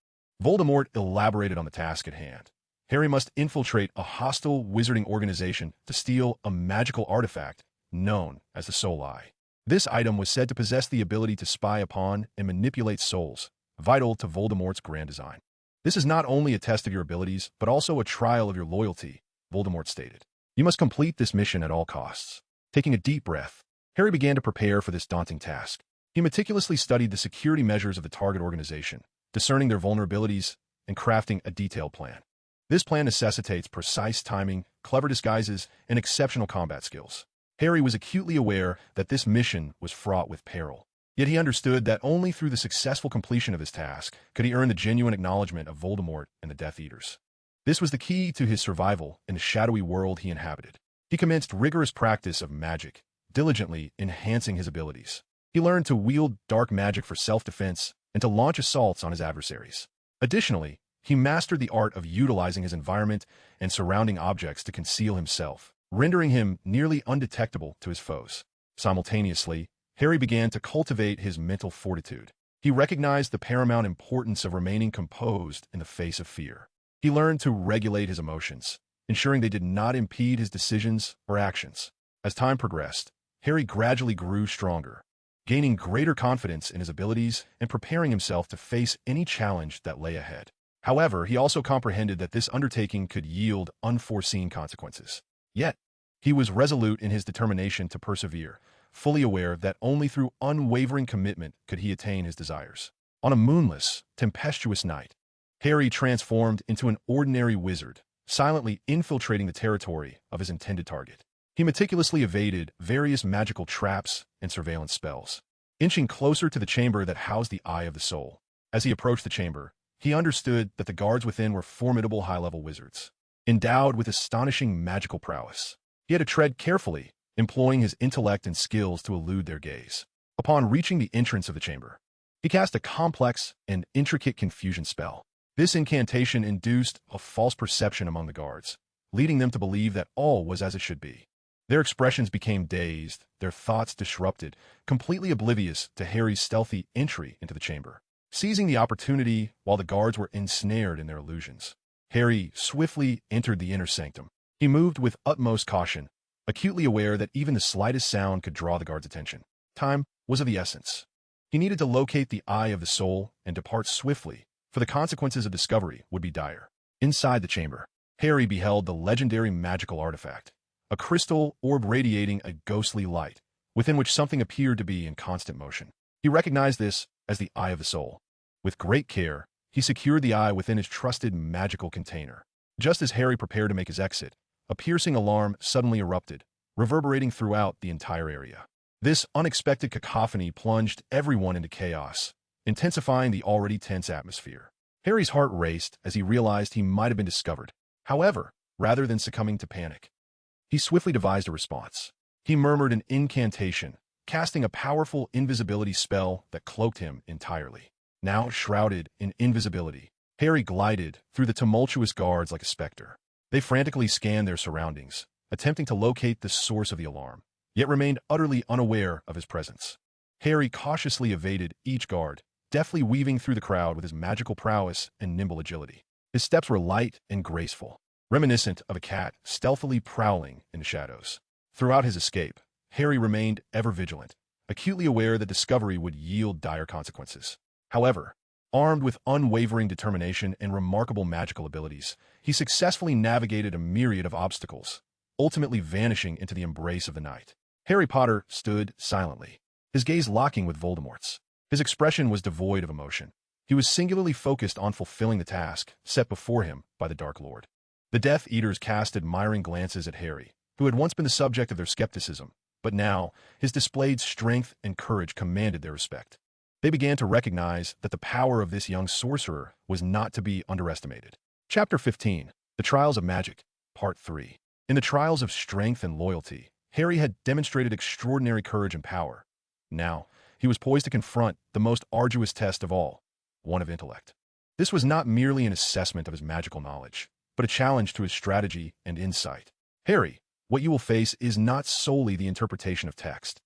Voldemort elaborated on the task at hand. Harry must infiltrate a hostile wizarding organization to steal a magical artifact known as the Soul Eye. This item was said to possess the ability to spy upon and manipulate souls, vital to Voldemort's grand design. "This is not only a test of your abilities, but also a trial of your loyalty," Voldemort stated. "You must complete this mission at all costs." Taking a deep breath, Harry began to prepare for this daunting task. He meticulously studied the security measures of the target organization, discerning their vulnerabilities and crafting a detailed plan. This plan necessitates precise timing, clever disguises, and exceptional combat skills. Harry was acutely aware that this mission was fraught with peril. Yet he understood that only through the successful completion of his task could he earn the genuine acknowledgement of Voldemort and the Death Eaters. This was the key to his survival in the shadowy world he inhabited. He commenced rigorous practice of magic, diligently enhancing his abilities. He learned to wield dark magic for self-defense and to launch assaults on his adversaries. Additionally, he mastered the art of utilizing his environment and surrounding objects to conceal himself, rendering him nearly undetectable to his foes. Simultaneously, Harry began to cultivate his mental fortitude. He recognized the paramount importance of remaining composed in the face of fear. He learned to regulate his emotions, ensuring they did not impede his decisions or actions. As time progressed, Harry gradually grew stronger, gaining greater confidence in his abilities and preparing himself to face any challenge that lay ahead. However, he also comprehended that this undertaking could yield unforeseen consequences. Yet, he was resolute in his determination to persevere, fully aware that only through unwavering commitment could he attain his desires. On a moonless, tempestuous night, Harry transformed into an ordinary wizard, silently infiltrating the territory of his intended target. He meticulously evaded various magical traps and surveillance spells, inching closer to the chamber that housed the Eye of the Soul. As he approached the chamber, he understood that the guards within were formidable high-level wizards, endowed with astonishing magical prowess. He had to tread carefully, employing his intellect and skills to elude their gaze. Upon reaching the entrance of the chamber, he cast a complex and intricate confusion spell. This incantation induced a false perception among the guards, leading them to believe that all was as it should be. Their expressions became dazed, their thoughts disrupted, completely oblivious to Harry's stealthy entry into the chamber. Seizing the opportunity while the guards were ensnared in their illusions, Harry swiftly entered the inner sanctum. He moved with utmost caution, acutely aware that even the slightest sound could draw the guards' attention. Time was of the essence. He needed to locate the Eye of the Soul and depart swiftly, for the consequences of discovery would be dire. Inside the chamber, Harry beheld the legendary magical artifact, a crystal orb radiating a ghostly light, within which something appeared to be in constant motion. He recognized this as the Eye of the Soul. With great care, he secured the eye within his trusted magical container. Just as Harry prepared to make his exit, a piercing alarm suddenly erupted, reverberating throughout the entire area. This unexpected cacophony plunged everyone into chaos, intensifying the already tense atmosphere. Harry's heart raced as he realized he might have been discovered. However, rather than succumbing to panic, he swiftly devised a response. He murmured an incantation, casting a powerful invisibility spell that cloaked him entirely. Now shrouded in invisibility, Harry glided through the tumultuous guards like a specter. They frantically scanned their surroundings, attempting to locate the source of the alarm, yet remained utterly unaware of his presence. Harry cautiously evaded each guard, deftly weaving through the crowd with his magical prowess and nimble agility. His steps were light and graceful, reminiscent of a cat stealthily prowling in the shadows. Throughout his escape, Harry remained ever vigilant, acutely aware that discovery would yield dire consequences. However, armed with unwavering determination and remarkable magical abilities, he successfully navigated a myriad of obstacles, ultimately vanishing into the embrace of the night. Harry Potter stood silently, his gaze locking with Voldemort's. His expression was devoid of emotion. He was singularly focused on fulfilling the task set before him by the Dark Lord. The Death Eaters cast admiring glances at Harry, who had once been the subject of their skepticism, but now his displayed strength and courage commanded their respect. They began to recognize that the power of this young sorcerer was not to be underestimated. Chapter 15, The Trials of Magic, Part 3. In the trials of strength and loyalty, Harry had demonstrated extraordinary courage and power. Now, he was poised to confront the most arduous test of all, one of intellect. This was not merely an assessment of his magical knowledge, but a challenge to his strategy and insight. Harry, what you will face is not solely the interpretation of text,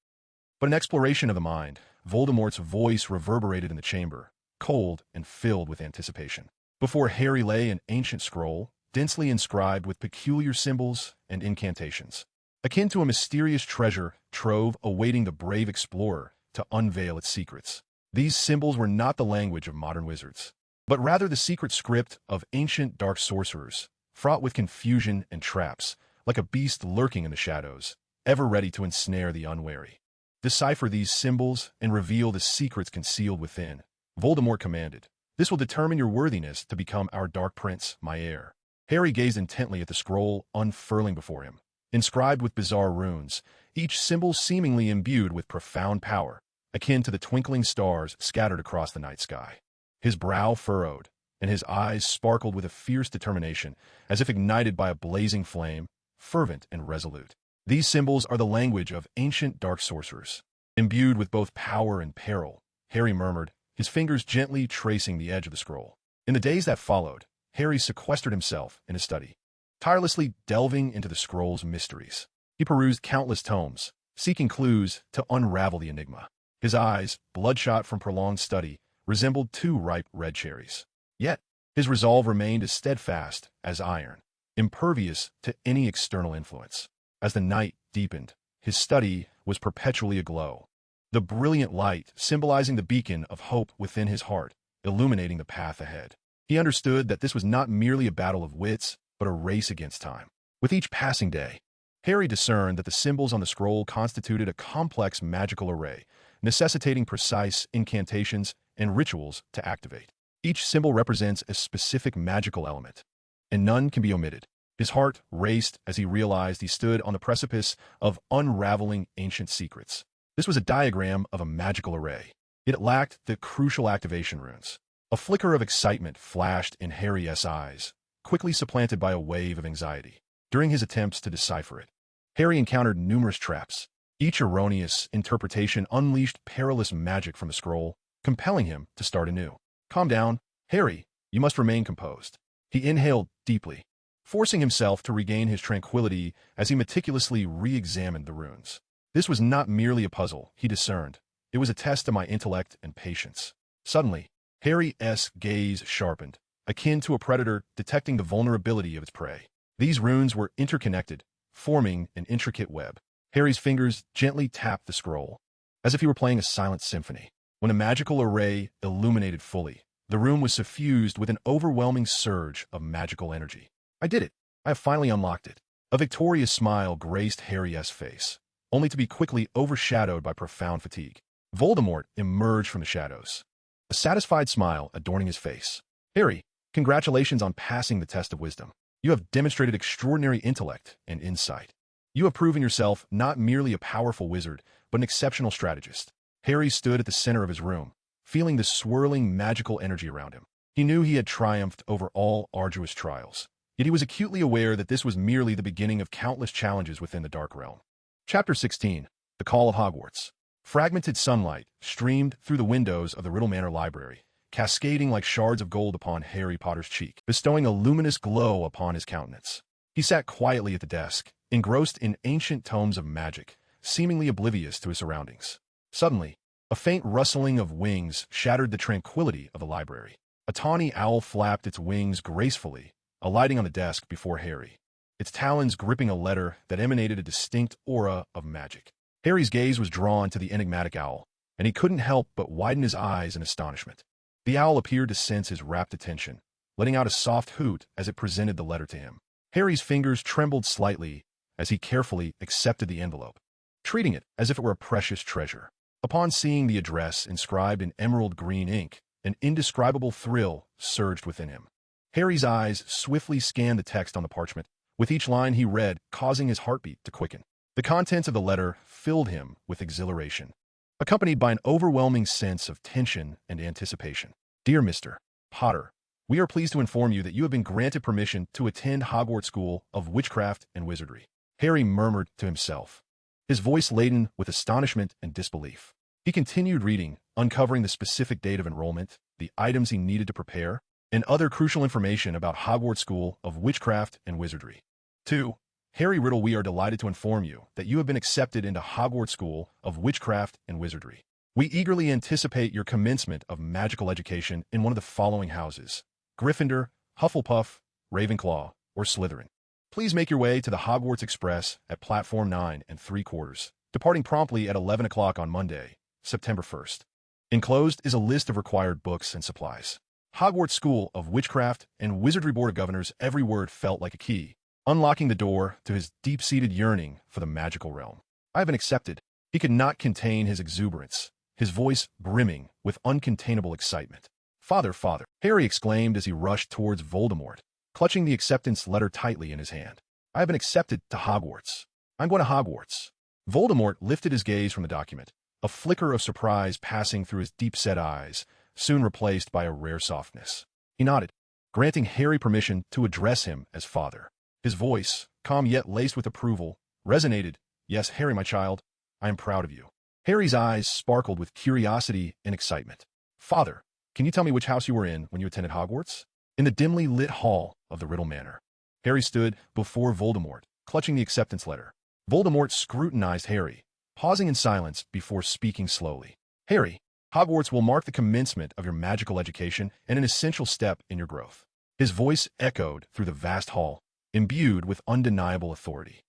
but an exploration of the mind. Voldemort's voice reverberated in the chamber, cold and filled with anticipation. Before Harry lay an ancient scroll, densely inscribed with peculiar symbols and incantations, akin to a mysterious treasure trove awaiting the brave explorer to unveil its secrets. These symbols were not the language of modern wizards, but rather the secret script of ancient dark sorcerers, fraught with confusion and traps, like a beast lurking in the shadows, ever ready to ensnare the unwary. Decipher these symbols and reveal the secrets concealed within, Voldemort commanded. This will determine your worthiness to become our Dark Prince, my heir. Harry gazed intently at the scroll unfurling before him, inscribed with bizarre runes, each symbol seemingly imbued with profound power, akin to the twinkling stars scattered across the night sky. His brow furrowed, and his eyes sparkled with a fierce determination, as if ignited by a blazing flame, fervent and resolute. These symbols are the language of ancient dark sorcerers. Imbued with both power and peril, Harry murmured, his fingers gently tracing the edge of the scroll. In the days that followed, Harry sequestered himself in his study, tirelessly delving into the scroll's mysteries. He perused countless tomes, seeking clues to unravel the enigma. His eyes, bloodshot from prolonged study, resembled two ripe red cherries. Yet, his resolve remained as steadfast as iron, impervious to any external influence. As the night deepened, his study was perpetually aglow, the brilliant light symbolizing the beacon of hope within his heart, illuminating the path ahead. He understood that this was not merely a battle of wits, but a race against time. With each passing day, Harry discerned that the symbols on the scroll constituted a complex magical array, necessitating precise incantations and rituals to activate. Each symbol represents a specific magical element, and none can be omitted. His heart raced as he realized he stood on the precipice of unraveling ancient secrets. This was a diagram of a magical array. It lacked the crucial activation runes. A flicker of excitement flashed in Harry's eyes, quickly supplanted by a wave of anxiety. During his attempts to decipher it, Harry encountered numerous traps. Each erroneous interpretation unleashed perilous magic from the scroll, compelling him to start anew. Calm down, Harry. You must remain composed. He inhaled deeply, forcing himself to regain his tranquility as he meticulously re-examined the runes. This was not merely a puzzle, he discerned. It was a test of my intellect and patience. Suddenly, Harry's gaze sharpened, akin to a predator detecting the vulnerability of its prey. These runes were interconnected, forming an intricate web. Harry's fingers gently tapped the scroll, as if he were playing a silent symphony. When a magical array illuminated fully, the room was suffused with an overwhelming surge of magical energy. I did it. I have finally unlocked it. A victorious smile graced Harry's face, only to be quickly overshadowed by profound fatigue. Voldemort emerged from the shadows, a satisfied smile adorning his face. Harry, congratulations on passing the test of wisdom. You have demonstrated extraordinary intellect and insight. You have proven yourself not merely a powerful wizard, but an exceptional strategist. Harry stood at the center of his room, feeling the swirling magical energy around him. He knew he had triumphed over all arduous trials, yet he was acutely aware that this was merely the beginning of countless challenges within the Dark Realm. Chapter 16. The Call of Hogwarts. Fragmented sunlight streamed through the windows of the Riddle Manor library, cascading like shards of gold upon Harry Potter's cheek, bestowing a luminous glow upon his countenance. He sat quietly at the desk, engrossed in ancient tomes of magic, seemingly oblivious to his surroundings. Suddenly, a faint rustling of wings shattered the tranquility of the library. A tawny owl flapped its wings gracefully, alighting on the desk before Harry, its talons gripping a letter that emanated a distinct aura of magic. Harry's gaze was drawn to the enigmatic owl, and he couldn't help but widen his eyes in astonishment. The owl appeared to sense his rapt attention, letting out a soft hoot as it presented the letter to him. Harry's fingers trembled slightly as he carefully accepted the envelope, treating it as if it were a precious treasure. Upon seeing the address inscribed in emerald green ink, an indescribable thrill surged within him. Harry's eyes swiftly scanned the text on the parchment. With each line he read, causing his heartbeat to quicken. The contents of the letter filled him with exhilaration, accompanied by an overwhelming sense of tension and anticipation. Dear Mr. Potter, we are pleased to inform you that you have been granted permission to attend Hogwarts School of Witchcraft and Wizardry. Harry murmured to himself, his voice laden with astonishment and disbelief. He continued reading, uncovering the specific date of enrollment, the items he needed to prepare, and other crucial information about Hogwarts School of Witchcraft and Wizardry. 2. Harry Riddle, we are delighted to inform you that you have been accepted into Hogwarts School of Witchcraft and Wizardry. We eagerly anticipate your commencement of magical education in one of the following houses: Gryffindor, Hufflepuff, Ravenclaw, or Slytherin. Please make your way to the Hogwarts Express at Platform 9 3/4, departing promptly at 11 o'clock on Monday, September 1st. Enclosed is a list of required books and supplies. Hogwarts School of Witchcraft and Wizardry Board of Governors. Every word felt like a key, unlocking the door to his deep-seated yearning for the magical realm. I have been accepted. He could not contain his exuberance, his voice brimming with uncontainable excitement. Father, Father, Harry exclaimed as he rushed towards Voldemort, clutching the acceptance letter tightly in his hand. I have been accepted to Hogwarts. I'm going to Hogwarts. Voldemort lifted his gaze from the document, a flicker of surprise passing through his deep-set eyes, soon replaced by a rare softness. He nodded, granting Harry permission to address him as father. His voice, calm yet laced with approval, resonated. Yes, Harry, my child, I am proud of you. Harry's eyes sparkled with curiosity and excitement. Father, can you tell me which house you were in when you attended Hogwarts? In the dimly lit hall of the Riddle Manor. Harry stood before Voldemort, clutching the acceptance letter. Voldemort scrutinized Harry, pausing in silence before speaking slowly. Harry, Hogwarts will mark the commencement of your magical education and an essential step in your growth. His voice echoed through the vast hall, imbued with undeniable authority.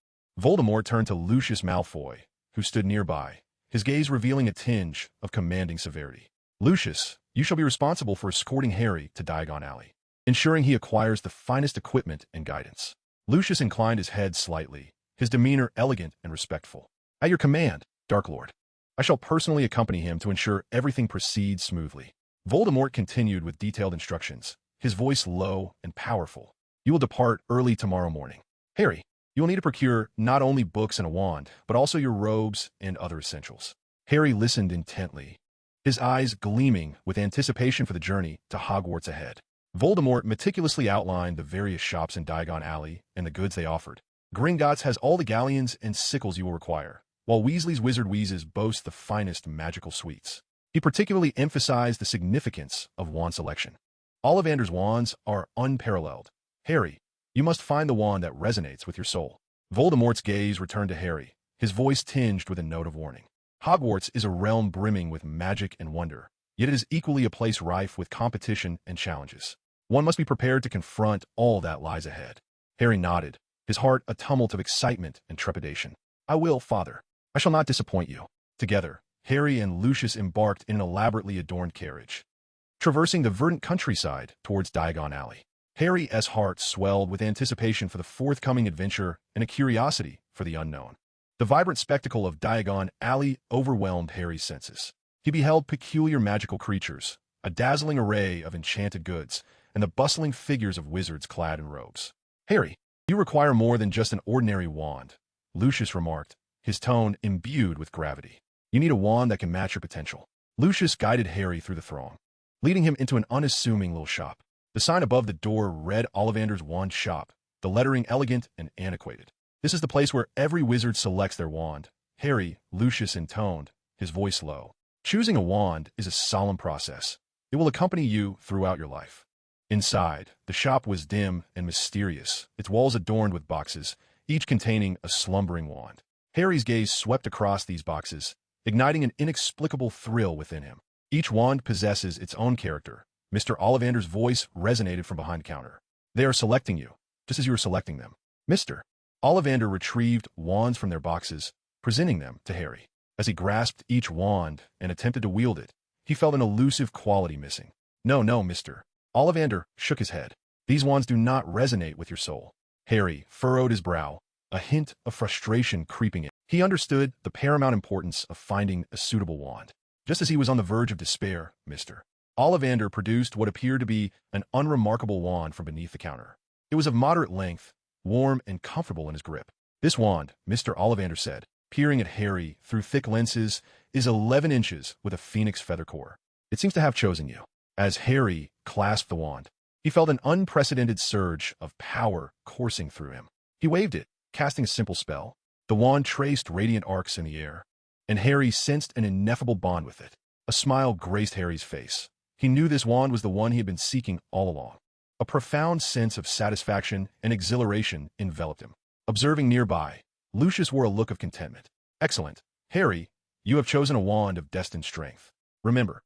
Voldemort turned to Lucius Malfoy, who stood nearby, his gaze revealing a tinge of commanding severity. Lucius, you shall be responsible for escorting Harry to Diagon Alley, ensuring he acquires the finest equipment and guidance. Lucius inclined his head slightly, his demeanor elegant and respectful. At your command, Dark Lord. I shall personally accompany him to ensure everything proceeds smoothly. Voldemort continued with detailed instructions, his voice low and powerful. You will depart early tomorrow morning. Harry, you will need to procure not only books and a wand, but also your robes and other essentials. Harry listened intently, his eyes gleaming with anticipation for the journey to Hogwarts ahead. Voldemort meticulously outlined the various shops in Diagon Alley and the goods they offered. Gringotts has all the galleons and sickles you will require, while Weasley's Wizard Wheezes boasts the finest magical sweets. He particularly emphasized the significance of wand selection. Ollivander's wands are unparalleled. Harry, you must find the wand that resonates with your soul. Voldemort's gaze returned to Harry, his voice tinged with a note of warning. Hogwarts is a realm brimming with magic and wonder, yet it is equally a place rife with competition and challenges. One must be prepared to confront all that lies ahead. Harry nodded, his heart a tumult of excitement and trepidation. I will, Father. I shall not disappoint you. Together, Harry and Lucius embarked in an elaborately adorned carriage, traversing the verdant countryside towards Diagon Alley. Harry's heart swelled with anticipation for the forthcoming adventure and a curiosity for the unknown. The vibrant spectacle of Diagon Alley overwhelmed Harry's senses. He beheld peculiar magical creatures, a dazzling array of enchanted goods, and the bustling figures of wizards clad in robes. Harry, you require more than just an ordinary wand, Lucius remarked, his tone imbued with gravity. You need a wand that can match your potential. Lucius guided Harry through the throng, leading him into an unassuming little shop. The sign above the door read Ollivander's Wand Shop, the lettering elegant and antiquated. This is the place where every wizard selects their wand. Harry, Lucius intoned, his voice low. Choosing a wand is a solemn process. It will accompany you throughout your life. Inside, the shop was dim and mysterious, its walls adorned with boxes, each containing a slumbering wand. Harry's gaze swept across these boxes, igniting an inexplicable thrill within him. Each wand possesses its own character. Mr. Ollivander's voice resonated from behind the counter. They are selecting you, just as you were selecting them. Mr. Ollivander retrieved wands from their boxes, presenting them to Harry. As he grasped each wand and attempted to wield it, he felt an elusive quality missing. No, Mr. Ollivander shook his head. These wands do not resonate with your soul. Harry furrowed his brow, a hint of frustration creeping in. He understood the paramount importance of finding a suitable wand. Just as he was on the verge of despair, Mr. Ollivander produced what appeared to be an unremarkable wand from beneath the counter. It was of moderate length, warm and comfortable in his grip. This wand, Mr. Ollivander said, peering at Harry through thick lenses, is 11 inches with a phoenix feather core. It seems to have chosen you. As Harry clasped the wand, he felt an unprecedented surge of power coursing through him. He waved it, casting a simple spell. The wand traced radiant arcs in the air, and Harry sensed an ineffable bond with it. A smile graced Harry's face. He knew this wand was the one he had been seeking all along. A profound sense of satisfaction and exhilaration enveloped him. Observing nearby, Lucius wore a look of contentment. Excellent. Harry, you have chosen a wand of destined strength. Remember,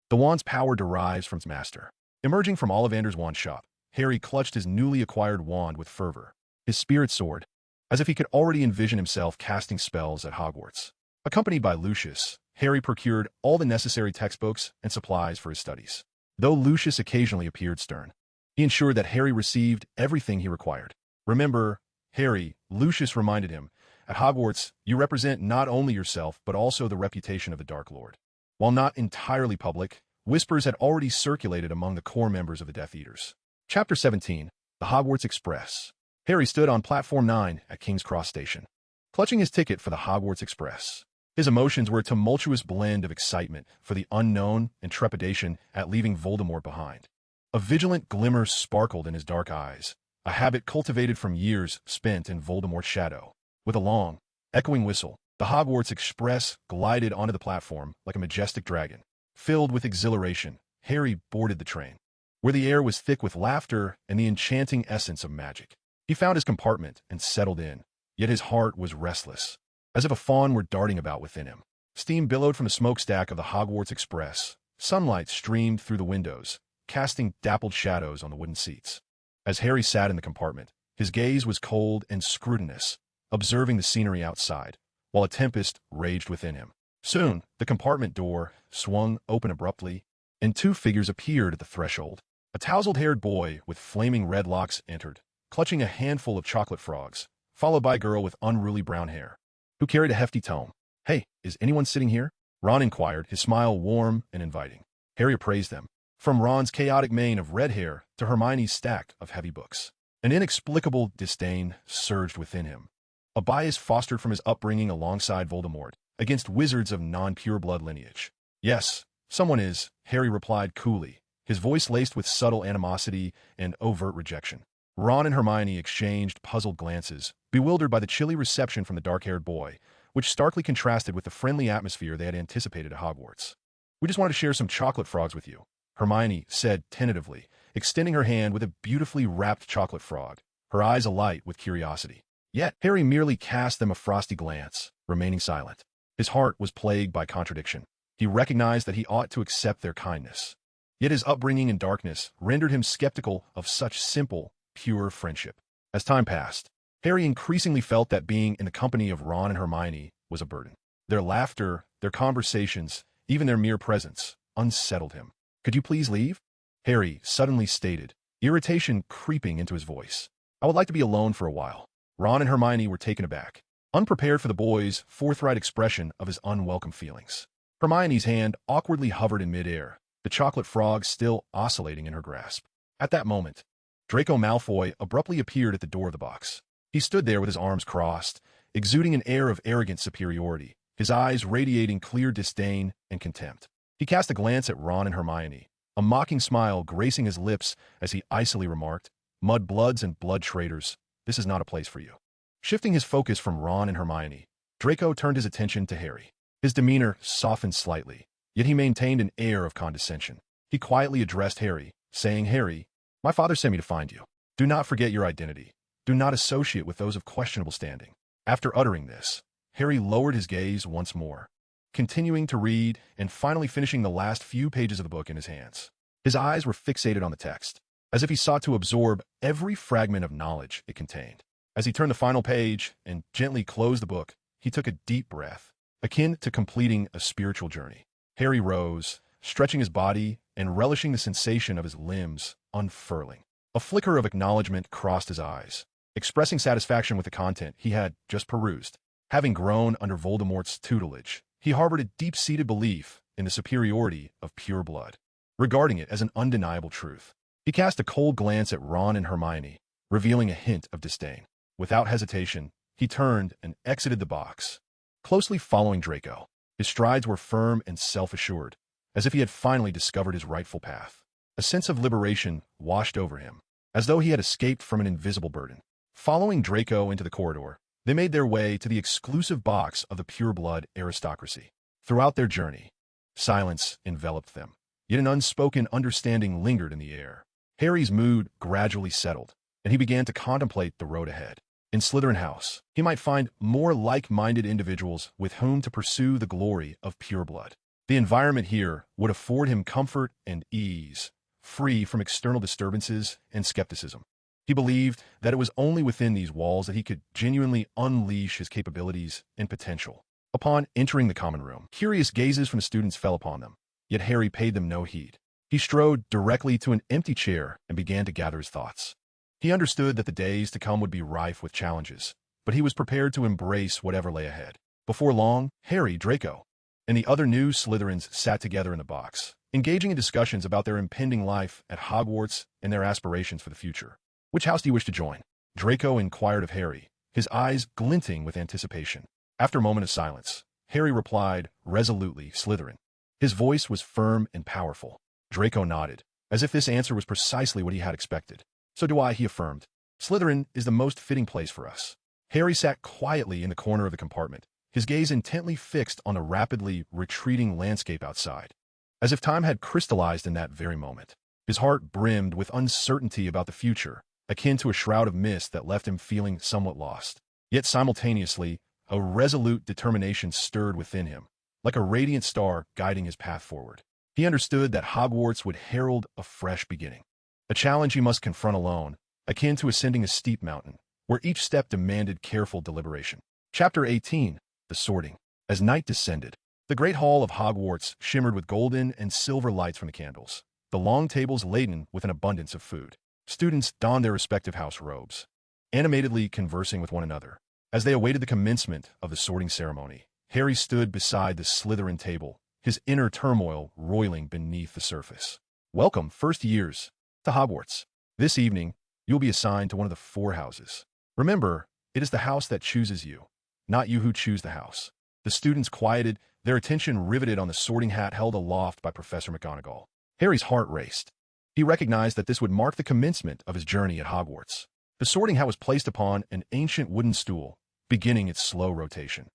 the wand's power derives from its master. Emerging from Ollivander's wand shop, Harry clutched his newly acquired wand with fervor. His spirit soared, as if he could already envision himself casting spells at Hogwarts. Accompanied by Lucius, Harry procured all the necessary textbooks and supplies for his studies. Though Lucius occasionally appeared stern, he ensured that Harry received everything he required. Remember, Harry, Lucius reminded him, at Hogwarts, you represent not only yourself, but also the reputation of the Dark Lord. While not entirely public, whispers had already circulated among the core members of the Death Eaters. Chapter 17, The Hogwarts Express. Harry stood on platform 9 at King's Cross Station, clutching his ticket for the Hogwarts Express. His emotions were a tumultuous blend of excitement for the unknown and trepidation at leaving Voldemort behind. A vigilant glimmer sparkled in his dark eyes, a habit cultivated from years spent in Voldemort's shadow. With a long, echoing whistle, the Hogwarts Express glided onto the platform like a majestic dragon. Filled with exhilaration, Harry boarded the train, where the air was thick with laughter and the enchanting essence of magic. He found his compartment and settled in, yet his heart was restless, as if a fawn were darting about within him. Steam billowed from the smokestack of the Hogwarts Express. Sunlight streamed through the windows, casting dappled shadows on the wooden seats. As Harry sat in the compartment, his gaze was cold and scrutinous, observing the scenery outside, while a tempest raged within him. Soon, the compartment door swung open abruptly, and two figures appeared at the threshold. A tousled-haired boy with flaming red locks entered, clutching a handful of chocolate frogs, followed by a girl with unruly brown hair, who carried a hefty tome. "Hey, is anyone sitting here?" Ron inquired, his smile warm and inviting. Harry appraised them, from Ron's chaotic mane of red hair to Hermione's stack of heavy books. An inexplicable disdain surged within him, a bias fostered from his upbringing alongside Voldemort, against wizards of non-pure blood lineage. "Yes, someone is," Harry replied coolly, his voice laced with subtle animosity and overt rejection. Ron and Hermione exchanged puzzled glances, bewildered by the chilly reception from the dark-haired boy, which starkly contrasted with the friendly atmosphere they had anticipated at Hogwarts. "We just wanted to share some chocolate frogs with you," Hermione said tentatively, extending her hand with a beautifully wrapped chocolate frog, her eyes alight with curiosity. Yet Harry merely cast them a frosty glance, remaining silent. His heart was plagued by contradiction. He recognized that he ought to accept their kindness. Yet his upbringing in darkness rendered him skeptical of such simple, pure friendship. As time passed, Harry increasingly felt that being in the company of Ron and Hermione was a burden. Their laughter, their conversations, even their mere presence, unsettled him. "Could you please leave?" Harry suddenly stated, irritation creeping into his voice. "I would like to be alone for a while." Ron and Hermione were taken aback, unprepared for the boy's forthright expression of his unwelcome feelings. Hermione's hand awkwardly hovered in midair, the chocolate frog still oscillating in her grasp. At that moment, Draco Malfoy abruptly appeared at the door of the box. He stood there with his arms crossed, exuding an air of arrogant superiority, his eyes radiating clear disdain and contempt. He cast a glance at Ron and Hermione, a mocking smile gracing his lips as he icily remarked, "Mudbloods and blood traitors, this is not a place for you." Shifting his focus from Ron and Hermione, Draco turned his attention to Harry. His demeanor softened slightly, yet he maintained an air of condescension. He quietly addressed Harry, saying, "Harry, my father sent me to find you. Do not forget your identity. Do not associate with those of questionable standing." After uttering this, Harry lowered his gaze once more, continuing to read and finally finishing the last few pages of the book in his hands. His eyes were fixated on the text, as if he sought to absorb every fragment of knowledge it contained. As he turned the final page and gently closed the book, he took a deep breath, akin to completing a spiritual journey. Harry rose, stretching his body and relishing the sensation of his limbs unfurling. A flicker of acknowledgement crossed his eyes, expressing satisfaction with the content he had just perused. Having grown under Voldemort's tutelage, he harbored a deep-seated belief in the superiority of pure blood, regarding it as an undeniable truth. He cast a cold glance at Ron and Hermione, revealing a hint of disdain. Without hesitation, he turned and exited the box, closely following Draco. His strides were firm and self-assured, as if he had finally discovered his rightful path. A sense of liberation washed over him, as though he had escaped from an invisible burden. Following Draco into the corridor, they made their way to the exclusive box of the pure-blood aristocracy. Throughout their journey, silence enveloped them, yet an unspoken understanding lingered in the air. Harry's mood gradually settled, and he began to contemplate the road ahead. In Slytherin House, he might find more like-minded individuals with whom to pursue the glory of pure blood. The environment here would afford him comfort and ease, free from external disturbances and skepticism. He believed that it was only within these walls that he could genuinely unleash his capabilities and potential. Upon entering the common room, curious gazes from the students fell upon them, yet Harry paid them no heed. He strode directly to an empty chair and began to gather his thoughts. He understood that the days to come would be rife with challenges, but he was prepared to embrace whatever lay ahead. Before long, Harry, Draco, and the other new Slytherins sat together in the box, engaging in discussions about their impending life at Hogwarts and their aspirations for the future. "Which house do you wish to join?" Draco inquired of Harry, his eyes glinting with anticipation. After a moment of silence, Harry replied, resolutely, Slytherin. His voice was firm and powerful. Draco nodded, as if this answer was precisely what he had expected. So do I, he affirmed. Slytherin is the most fitting place for us. Harry sat quietly in the corner of the compartment, his gaze intently fixed on the rapidly retreating landscape outside. As if time had crystallized in that very moment, his heart brimmed with uncertainty about the future, akin to a shroud of mist that left him feeling somewhat lost. Yet simultaneously, a resolute determination stirred within him, like a radiant star guiding his path forward. He understood that Hogwarts would herald a fresh beginning, a challenge he must confront alone, akin to ascending a steep mountain, where each step demanded careful deliberation. Chapter 18. The Sorting. As night descended, the great hall of Hogwarts shimmered with golden and silver lights from the candles, the long tables laden with an abundance of food. Students donned their respective house robes, animatedly conversing with one another. As they awaited the commencement of the sorting ceremony, Harry stood beside the Slytherin table, his inner turmoil roiling beneath the surface. Welcome, first years, to Hogwarts. This evening, you'll be assigned to one of the 4 houses. Remember, it is the house that chooses you, not you who choose the house. The students quieted, their attention riveted on the sorting hat held aloft by Professor McGonagall. Harry's heart raced. He recognized that this would mark the commencement of his journey at Hogwarts. The sorting hat was placed upon an ancient wooden stool, beginning its slow rotation.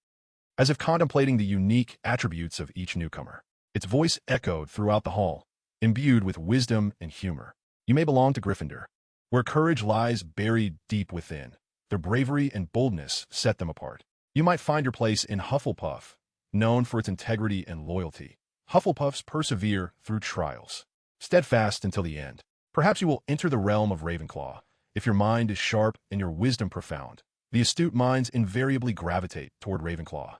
As if contemplating the unique attributes of each newcomer, its voice echoed throughout the hall, imbued with wisdom and humor. You may belong to Gryffindor, where courage lies buried deep within. Their bravery and boldness set them apart. You might find your place in Hufflepuff, known for its integrity and loyalty. Hufflepuffs persevere through trials, steadfast until the end. Perhaps you will enter the realm of Ravenclaw, if your mind is sharp and your wisdom profound. The astute minds invariably gravitate toward Ravenclaw,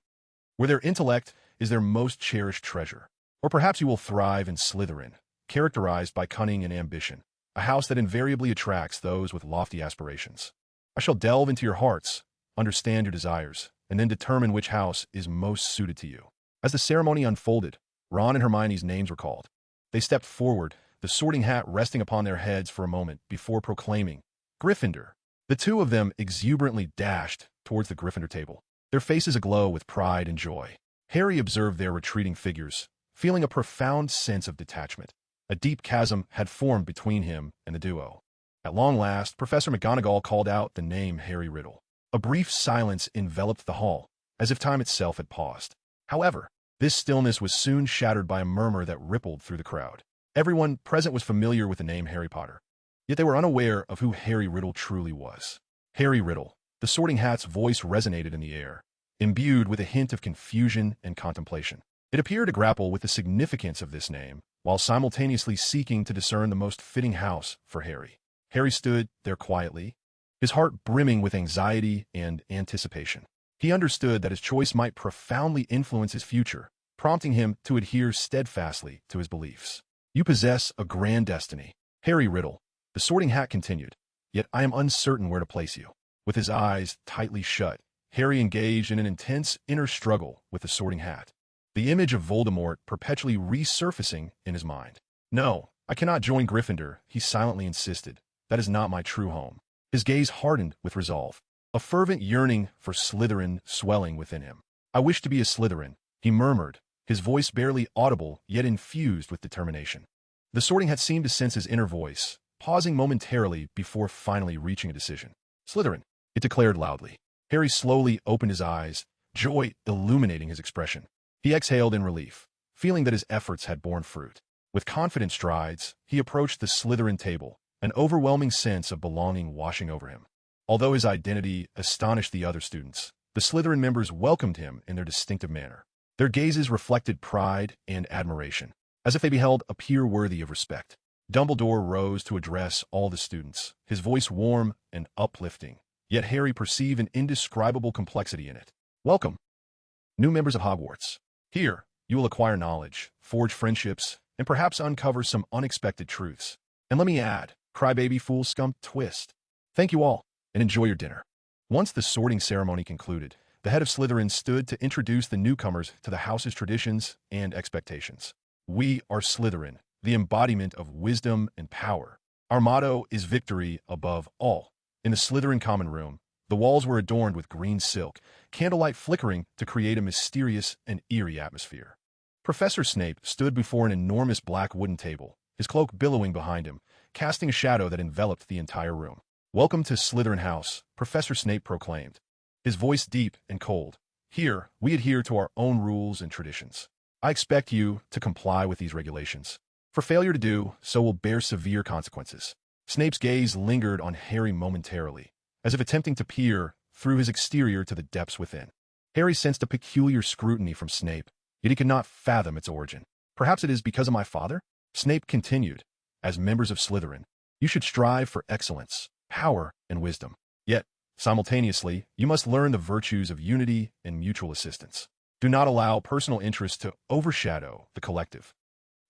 where their intellect is their most cherished treasure. Or perhaps you will thrive in Slytherin, characterized by cunning and ambition, a house that invariably attracts those with lofty aspirations. I shall delve into your hearts, understand your desires, and then determine which house is most suited to you. As the ceremony unfolded, Ron and Hermione's names were called. They stepped forward, the sorting hat resting upon their heads for a moment before proclaiming, Gryffindor. The 2 of them exuberantly dashed towards the Gryffindor table, their faces aglow with pride and joy. Harry observed their retreating figures, feeling a profound sense of detachment. A deep chasm had formed between him and the duo. At long last, Professor McGonagall called out the name Harry Riddle. A brief silence enveloped the hall, as if time itself had paused. However, this stillness was soon shattered by a murmur that rippled through the crowd. Everyone present was familiar with the name Harry Potter, yet they were unaware of who Harry Riddle truly was. Harry Riddle. The sorting hat's voice resonated in the air, imbued with a hint of confusion and contemplation. It appeared to grapple with the significance of this name, while simultaneously seeking to discern the most fitting house for Harry. Harry stood there quietly, his heart brimming with anxiety and anticipation. He understood that his choice might profoundly influence his future, prompting him to adhere steadfastly to his beliefs. You possess a grand destiny, Harry Riddle. The sorting hat continued, yet I am uncertain where to place you. With his eyes tightly shut, Harry engaged in an intense inner struggle with the sorting hat, the image of Voldemort perpetually resurfacing in his mind. No, I cannot join Gryffindor, he silently insisted. That is not my true home. His gaze hardened with resolve, a fervent yearning for Slytherin swelling within him. I wish to be a Slytherin, he murmured, his voice barely audible yet infused with determination. The sorting hat seemed to sense his inner voice, pausing momentarily before finally reaching a decision. Slytherin, it declared loudly. Harry slowly opened his eyes, joy illuminating his expression. He exhaled in relief, feeling that his efforts had borne fruit. With confident strides, he approached the Slytherin table, an overwhelming sense of belonging washing over him. Although his identity astonished the other students, the Slytherin members welcomed him in their distinctive manner. Their gazes reflected pride and admiration, as if they beheld a peer worthy of respect. Dumbledore rose to address all the students, his voice warm and uplifting, yet Harry perceived an indescribable complexity in it. Welcome, new members of Hogwarts. Here, you will acquire knowledge, forge friendships, and perhaps uncover some unexpected truths. And let me add, crybaby fool scum twist. Thank you all, and enjoy your dinner. Once the sorting ceremony concluded, the head of Slytherin stood to introduce the newcomers to the house's traditions and expectations. We are Slytherin, the embodiment of wisdom and power. Our motto is victory above all. In the Slytherin common room, the walls were adorned with green silk, candlelight flickering to create a mysterious and eerie atmosphere. Professor Snape stood before an enormous black wooden table, his cloak billowing behind him, casting a shadow that enveloped the entire room. "Welcome to Slytherin House," Professor Snape proclaimed, his voice deep and cold. "Here, we adhere to our own rules and traditions. I expect you to comply with these regulations. For failure to do so will bear severe consequences." Snape's gaze lingered on Harry momentarily, as if attempting to peer through his exterior to the depths within. Harry sensed a peculiar scrutiny from Snape, yet he could not fathom its origin. "Perhaps it is because of my father?" Snape continued. "As members of Slytherin, you should strive for excellence, power, and wisdom. Yet, simultaneously, you must learn the virtues of unity and mutual assistance. Do not allow personal interests to overshadow the collective.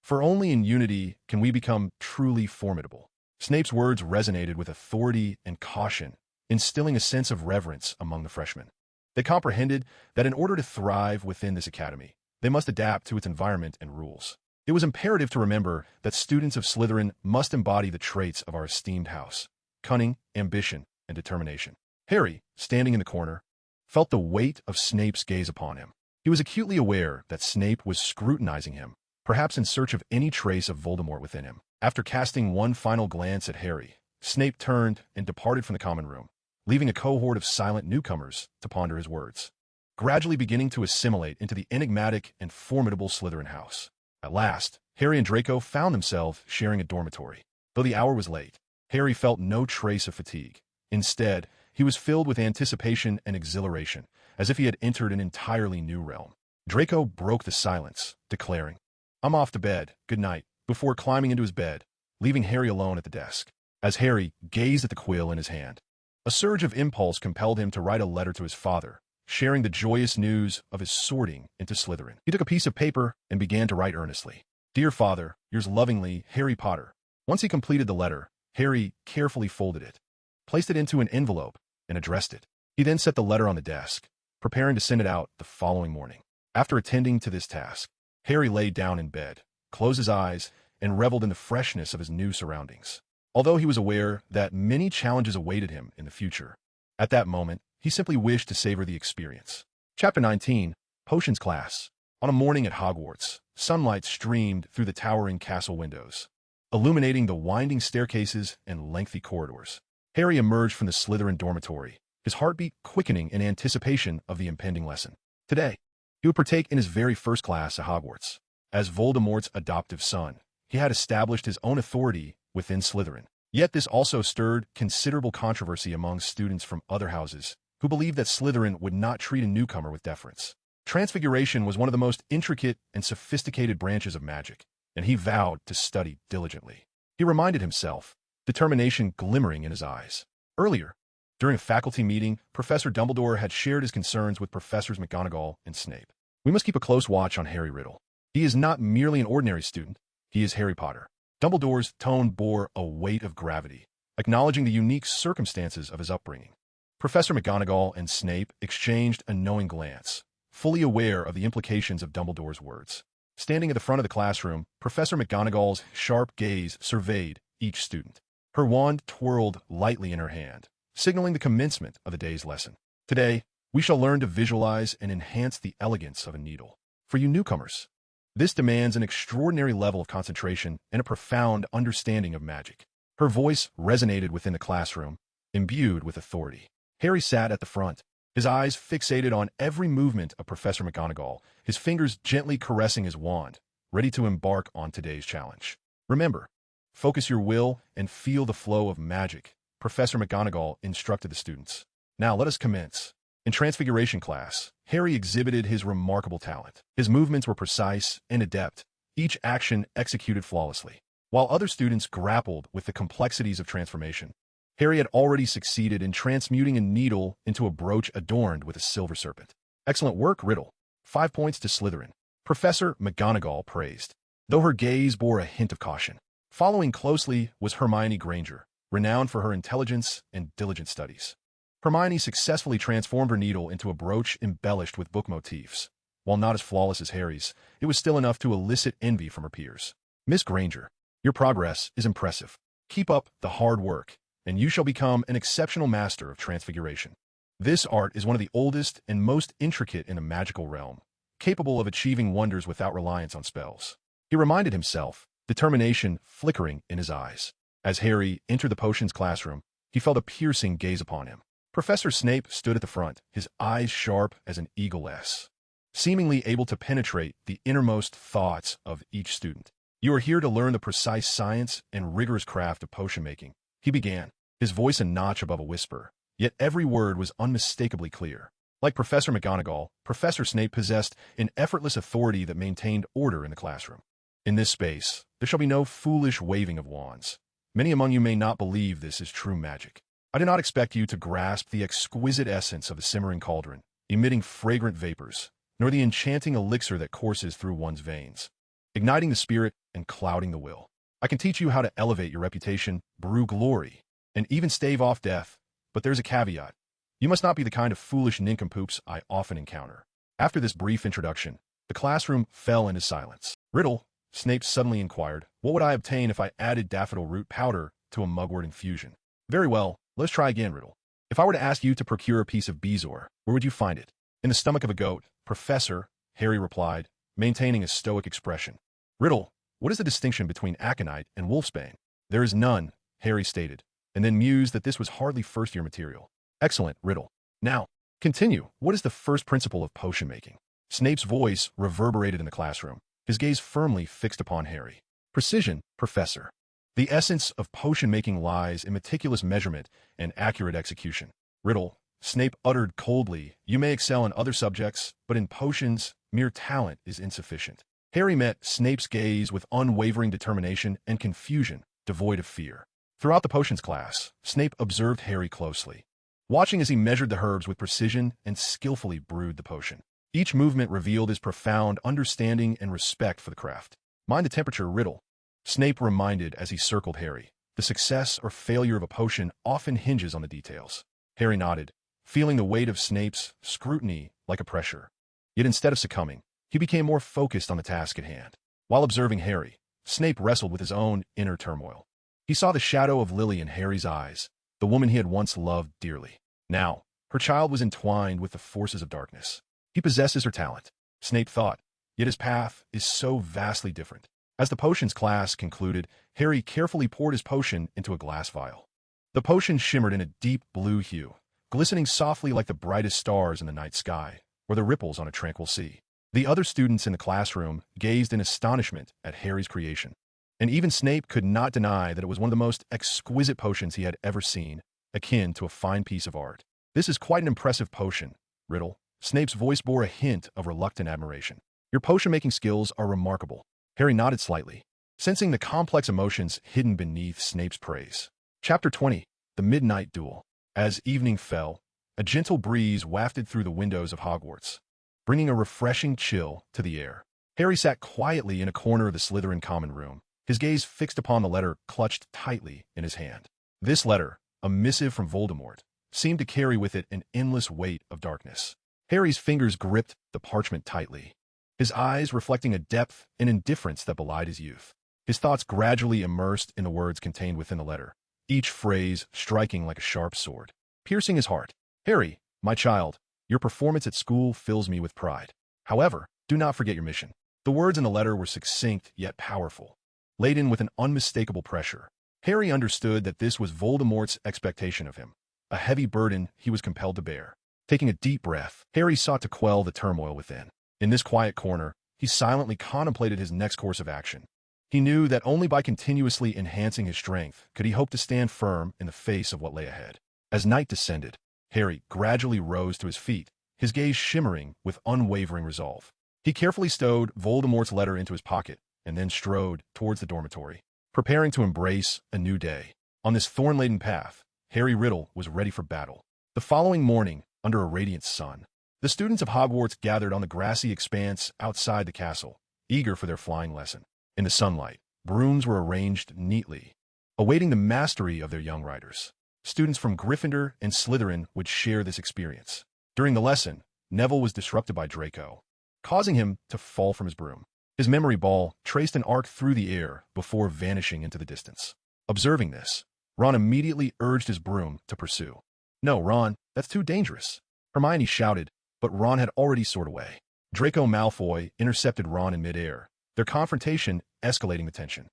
For only in unity can we become truly formidable." Snape's words resonated with authority and caution, instilling a sense of reverence among the freshmen. They comprehended that in order to thrive within this academy, they must adapt to its environment and rules. It was imperative to remember that students of Slytherin must embody the traits of our esteemed house: cunning, ambition, and determination. Harry, standing in the corner, felt the weight of Snape's gaze upon him. He was acutely aware that Snape was scrutinizing him, perhaps in search of any trace of Voldemort within him. After casting one final glance at Harry, Snape turned and departed from the common room, leaving a cohort of silent newcomers to ponder his words, gradually beginning to assimilate into the enigmatic and formidable Slytherin house. At last, Harry and Draco found themselves sharing a dormitory. Though the hour was late, Harry felt no trace of fatigue. Instead, he was filled with anticipation and exhilaration, as if he had entered an entirely new realm. Draco broke the silence, declaring, "I'm off to bed, good night," before climbing into his bed, leaving Harry alone at the desk. As Harry gazed at the quill in his hand, a surge of impulse compelled him to write a letter to his father, sharing the joyous news of his sorting into Slytherin. He took a piece of paper and began to write earnestly. "Dear Father, yours lovingly, Harry Potter." Once he completed the letter, Harry carefully folded it, placed it into an envelope, and addressed it. He then set the letter on the desk, preparing to send it out the following morning. After attending to this task, Harry lay down in bed, closed his eyes, and reveled in the freshness of his new surroundings. Although he was aware that many challenges awaited him in the future, at that moment, he simply wished to savor the experience. Chapter 19, Potions Class. On a morning at Hogwarts, sunlight streamed through the towering castle windows, illuminating the winding staircases and lengthy corridors. Harry emerged from the Slytherin dormitory, his heartbeat quickening in anticipation of the impending lesson. Today, he would partake in his very first class at Hogwarts. As Voldemort's adoptive son, he had established his own authority within Slytherin. Yet this also stirred considerable controversy among students from other houses, who believed that Slytherin would not treat a newcomer with deference. Transfiguration was one of the most intricate and sophisticated branches of magic, and he vowed to study diligently. He reminded himself, determination glimmering in his eyes. Earlier, during a faculty meeting, Professor Dumbledore had shared his concerns with Professors McGonagall and Snape. "We must keep a close watch on Harry Riddle. He is not merely an ordinary student, he is Harry Potter." Dumbledore's tone bore a weight of gravity, acknowledging the unique circumstances of his upbringing. Professor McGonagall and Snape exchanged a knowing glance, fully aware of the implications of Dumbledore's words. Standing at the front of the classroom, Professor McGonagall's sharp gaze surveyed each student. Her wand twirled lightly in her hand, signaling the commencement of the day's lesson. "Today, we shall learn to visualize and enhance the elegance of a needle. For you newcomers, this demands an extraordinary level of concentration and a profound understanding of magic." Her voice resonated within the classroom, imbued with authority. Harry sat at the front, his eyes fixated on every movement of Professor McGonagall, his fingers gently caressing his wand, ready to embark on today's challenge. "Remember, focus your will and feel the flow of magic," Professor McGonagall instructed the students. "Now let us commence." In Transfiguration class, Harry exhibited his remarkable talent. His movements were precise and adept, each action executed flawlessly. While other students grappled with the complexities of transformation, Harry had already succeeded in transmuting a needle into a brooch adorned with a silver serpent. "Excellent work, Riddle. 5 points to Slytherin," Professor McGonagall praised, though her gaze bore a hint of caution. Following closely was Hermione Granger, renowned for her intelligence and diligent studies. Hermione successfully transformed her needle into a brooch embellished with book motifs. While not as flawless as Harry's, it was still enough to elicit envy from her peers. "Miss Granger, your progress is impressive. Keep up the hard work, and you shall become an exceptional master of transfiguration. This art is one of the oldest and most intricate in the magical realm, capable of achieving wonders without reliance on spells. He reminded himself, determination flickering in his eyes. As Harry entered the potions classroom, he felt a piercing gaze upon him. Professor Snape stood at the front, his eyes sharp as an eagle's, seemingly able to penetrate the innermost thoughts of each student. You are here to learn the precise science and rigorous craft of potion making, he began, his voice a notch above a whisper, yet every word was unmistakably clear. Like Professor McGonagall, Professor Snape possessed an effortless authority that maintained order in the classroom. In this space, there shall be no foolish waving of wands. Many among you may not believe this is true magic. I do not expect you to grasp the exquisite essence of the simmering cauldron, emitting fragrant vapors, nor the enchanting elixir that courses through one's veins, igniting the spirit and clouding the will. I can teach you how to elevate your reputation, brew glory, and even stave off death, but there's a caveat. You must not be the kind of foolish nincompoops I often encounter. After this brief introduction, the classroom fell into silence. Riddle, Snape suddenly inquired, what would I obtain if I added daffodil root powder to a mugwort infusion? Very well, let's try again, Riddle. If I were to ask you to procure a piece of bezoar, where would you find it? In the stomach of a goat, Professor, Harry replied, maintaining a stoic expression. Riddle, what is the distinction between aconite and wolfsbane? There is none, Harry stated, and then mused that this was hardly first-year material. Excellent, Riddle. Now, continue. What is the first principle of potion making? Snape's voice reverberated in the classroom, his gaze firmly fixed upon Harry. Precision, Professor. The essence of potion making lies in meticulous measurement and accurate execution. Riddle, Snape uttered coldly, you may excel in other subjects, but in potions, mere talent is insufficient. Harry met Snape's gaze with unwavering determination and confusion, devoid of fear. Throughout the potions class, Snape observed Harry closely, watching as he measured the herbs with precision and skillfully brewed the potion. Each movement revealed his profound understanding and respect for the craft. Mind the temperature, Riddle, Snape reminded as he circled Harry. The success or failure of a potion often hinges on the details. Harry nodded, feeling the weight of Snape's scrutiny like a pressure. Yet instead of succumbing, he became more focused on the task at hand. While observing Harry, Snape wrestled with his own inner turmoil. He saw the shadow of Lily in Harry's eyes, the woman he had once loved dearly. Now, her child was entwined with the forces of darkness. He possesses her talent, Snape thought, yet his path is so vastly different. As the potions class concluded, Harry carefully poured his potion into a glass vial. The potion shimmered in a deep blue hue, glistening softly like the brightest stars in the night sky, or the ripples on a tranquil sea. The other students in the classroom gazed in astonishment at Harry's creation, and even Snape could not deny that it was one of the most exquisite potions he had ever seen, akin to a fine piece of art. This is quite an impressive potion, Riddle. Snape's voice bore a hint of reluctant admiration. Your potion-making skills are remarkable. Harry nodded slightly, sensing the complex emotions hidden beneath Snape's praise. Chapter 20. The Midnight Duel. As evening fell, a gentle breeze wafted through the windows of Hogwarts, bringing a refreshing chill to the air. Harry sat quietly in a corner of the Slytherin common room, his gaze fixed upon the letter clutched tightly in his hand. This letter, a missive from Voldemort, seemed to carry with it an endless weight of darkness. Harry's fingers gripped the parchment tightly, his eyes reflecting a depth and indifference that belied his youth. His thoughts gradually immersed in the words contained within the letter, each phrase striking like a sharp sword, piercing his heart. Harry, my child, your performance at school fills me with pride. However, do not forget your mission. The words in the letter were succinct yet powerful, laden with an unmistakable pressure. Harry understood that this was Voldemort's expectation of him, a heavy burden he was compelled to bear. Taking a deep breath, Harry sought to quell the turmoil within. In this quiet corner, he silently contemplated his next course of action. He knew that only by continuously enhancing his strength could he hope to stand firm in the face of what lay ahead. As night descended, Harry gradually rose to his feet, his gaze shimmering with unwavering resolve. He carefully stowed Voldemort's letter into his pocket and then strode towards the dormitory, preparing to embrace a new day. On this thorn-laden path, Harry Riddle was ready for battle. The following morning, under a radiant sun, the students of Hogwarts gathered on the grassy expanse outside the castle, eager for their flying lesson. In the sunlight, brooms were arranged neatly, awaiting the mastery of their young riders. Students from Gryffindor and Slytherin would share this experience. During the lesson, Neville was disrupted by Draco, causing him to fall from his broom. His memory ball traced an arc through the air before vanishing into the distance. Observing this, Ron immediately urged his broom to pursue. "No, Ron, that's too dangerous," Hermione shouted, but Ron had already soared away. Draco Malfoy intercepted Ron in midair, their confrontation escalating the tension.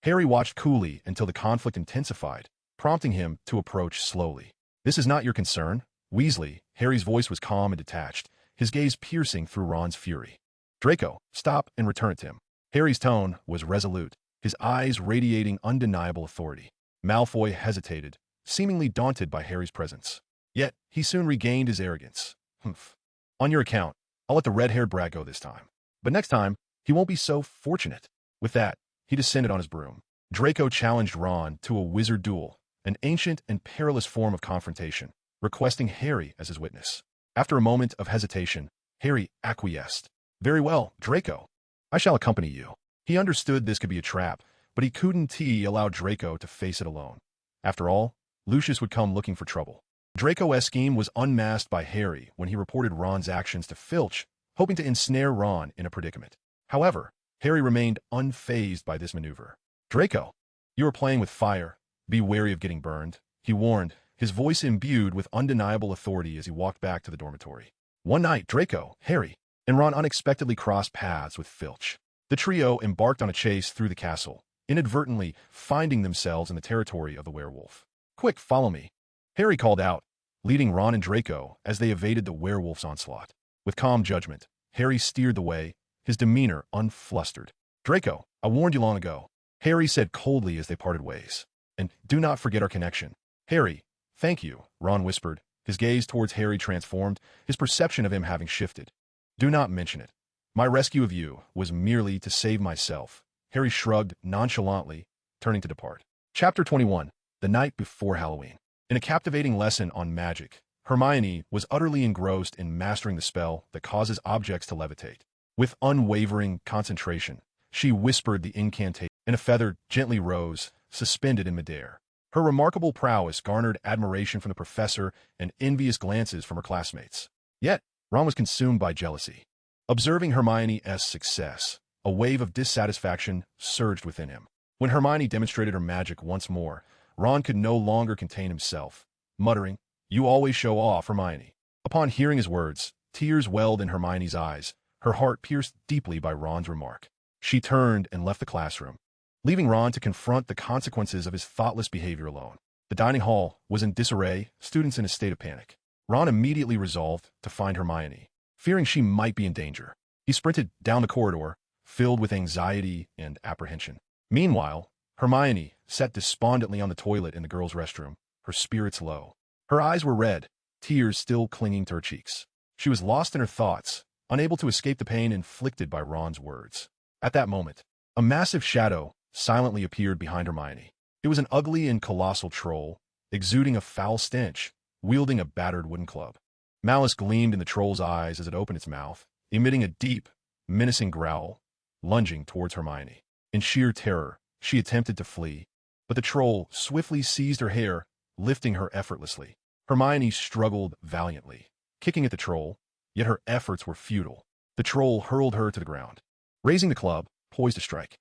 Harry watched coolly until the conflict intensified, prompting him to approach slowly. "This is not your concern, Weasley." Harry's voice was calm and detached, his gaze piercing through Ron's fury. "Draco, stop and return it to him." Harry's tone was resolute, his eyes radiating undeniable authority. Malfoy hesitated, seemingly daunted by Harry's presence. Yet, he soon regained his arrogance. "Humph. On your account, I'll let the red-haired brat go this time. But next time, he won't be so fortunate." With that, he descended on his broom. Draco challenged Ron to a wizard duel, an ancient and perilous form of confrontation, requesting Harry as his witness. After a moment of hesitation, Harry acquiesced. "Very well, Draco. I shall accompany you." He understood this could be a trap, but he couldn't allow Draco to face it alone. After all, Lucius would come looking for trouble. Draco's scheme was unmasked by Harry when he reported Ron's actions to Filch, hoping to ensnare Ron in a predicament. However, Harry remained unfazed by this maneuver. "Draco, you are playing with fire. Be wary of getting burned," he warned, his voice imbued with undeniable authority as he walked back to the dormitory. One night, Draco, Harry, and Ron unexpectedly crossed paths with Filch. The trio embarked on a chase through the castle, inadvertently finding themselves in the territory of the werewolf. "Quick, follow me," Harry called out, leading Ron and Draco as they evaded the werewolf's onslaught. With calm judgment, Harry steered the way, his demeanor unflustered. "Draco, I warned you long ago," Harry said coldly as they parted ways. "And do not forget our connection." "Harry, thank you," Ron whispered, his gaze towards Harry transformed, his perception of him having shifted. "Do not mention it. My rescue of you was merely to save myself." Harry shrugged nonchalantly, turning to depart. Chapter 21. The Night Before Halloween. In a captivating lesson on magic, Hermione was utterly engrossed in mastering the spell that causes objects to levitate. With unwavering concentration, she whispered the incantation, and a feather gently rose, suspended in midair. Her remarkable prowess garnered admiration from the professor and envious glances from her classmates. Yet, Ron was consumed by jealousy. Observing Hermione's success, a wave of dissatisfaction surged within him. When Hermione demonstrated her magic once more, Ron could no longer contain himself, muttering, "You always show off, Hermione." Upon hearing his words, tears welled in Hermione's eyes, her heart pierced deeply by Ron's remark. She turned and left the classroom, leaving Ron to confront the consequences of his thoughtless behavior alone. The dining hall was in disarray, students in a state of panic. Ron immediately resolved to find Hermione, fearing she might be in danger. He sprinted down the corridor, filled with anxiety and apprehension. Meanwhile, Hermione sat despondently on the toilet in the girls' restroom, her spirits low. Her eyes were red, tears still clinging to her cheeks. She was lost in her thoughts, unable to escape the pain inflicted by Ron's words. At that moment, a massive shadow silently appeared behind Hermione. It was an ugly and colossal troll, exuding a foul stench, wielding a battered wooden club. Malice gleamed in the troll's eyes as it opened its mouth, emitting a deep, menacing growl, lunging towards Hermione. In sheer terror, she attempted to flee, but the troll swiftly seized her hair, lifting her effortlessly. Hermione struggled valiantly, kicking at the troll, yet her efforts were futile. The troll hurled her to the ground, raising the club, poised to strike.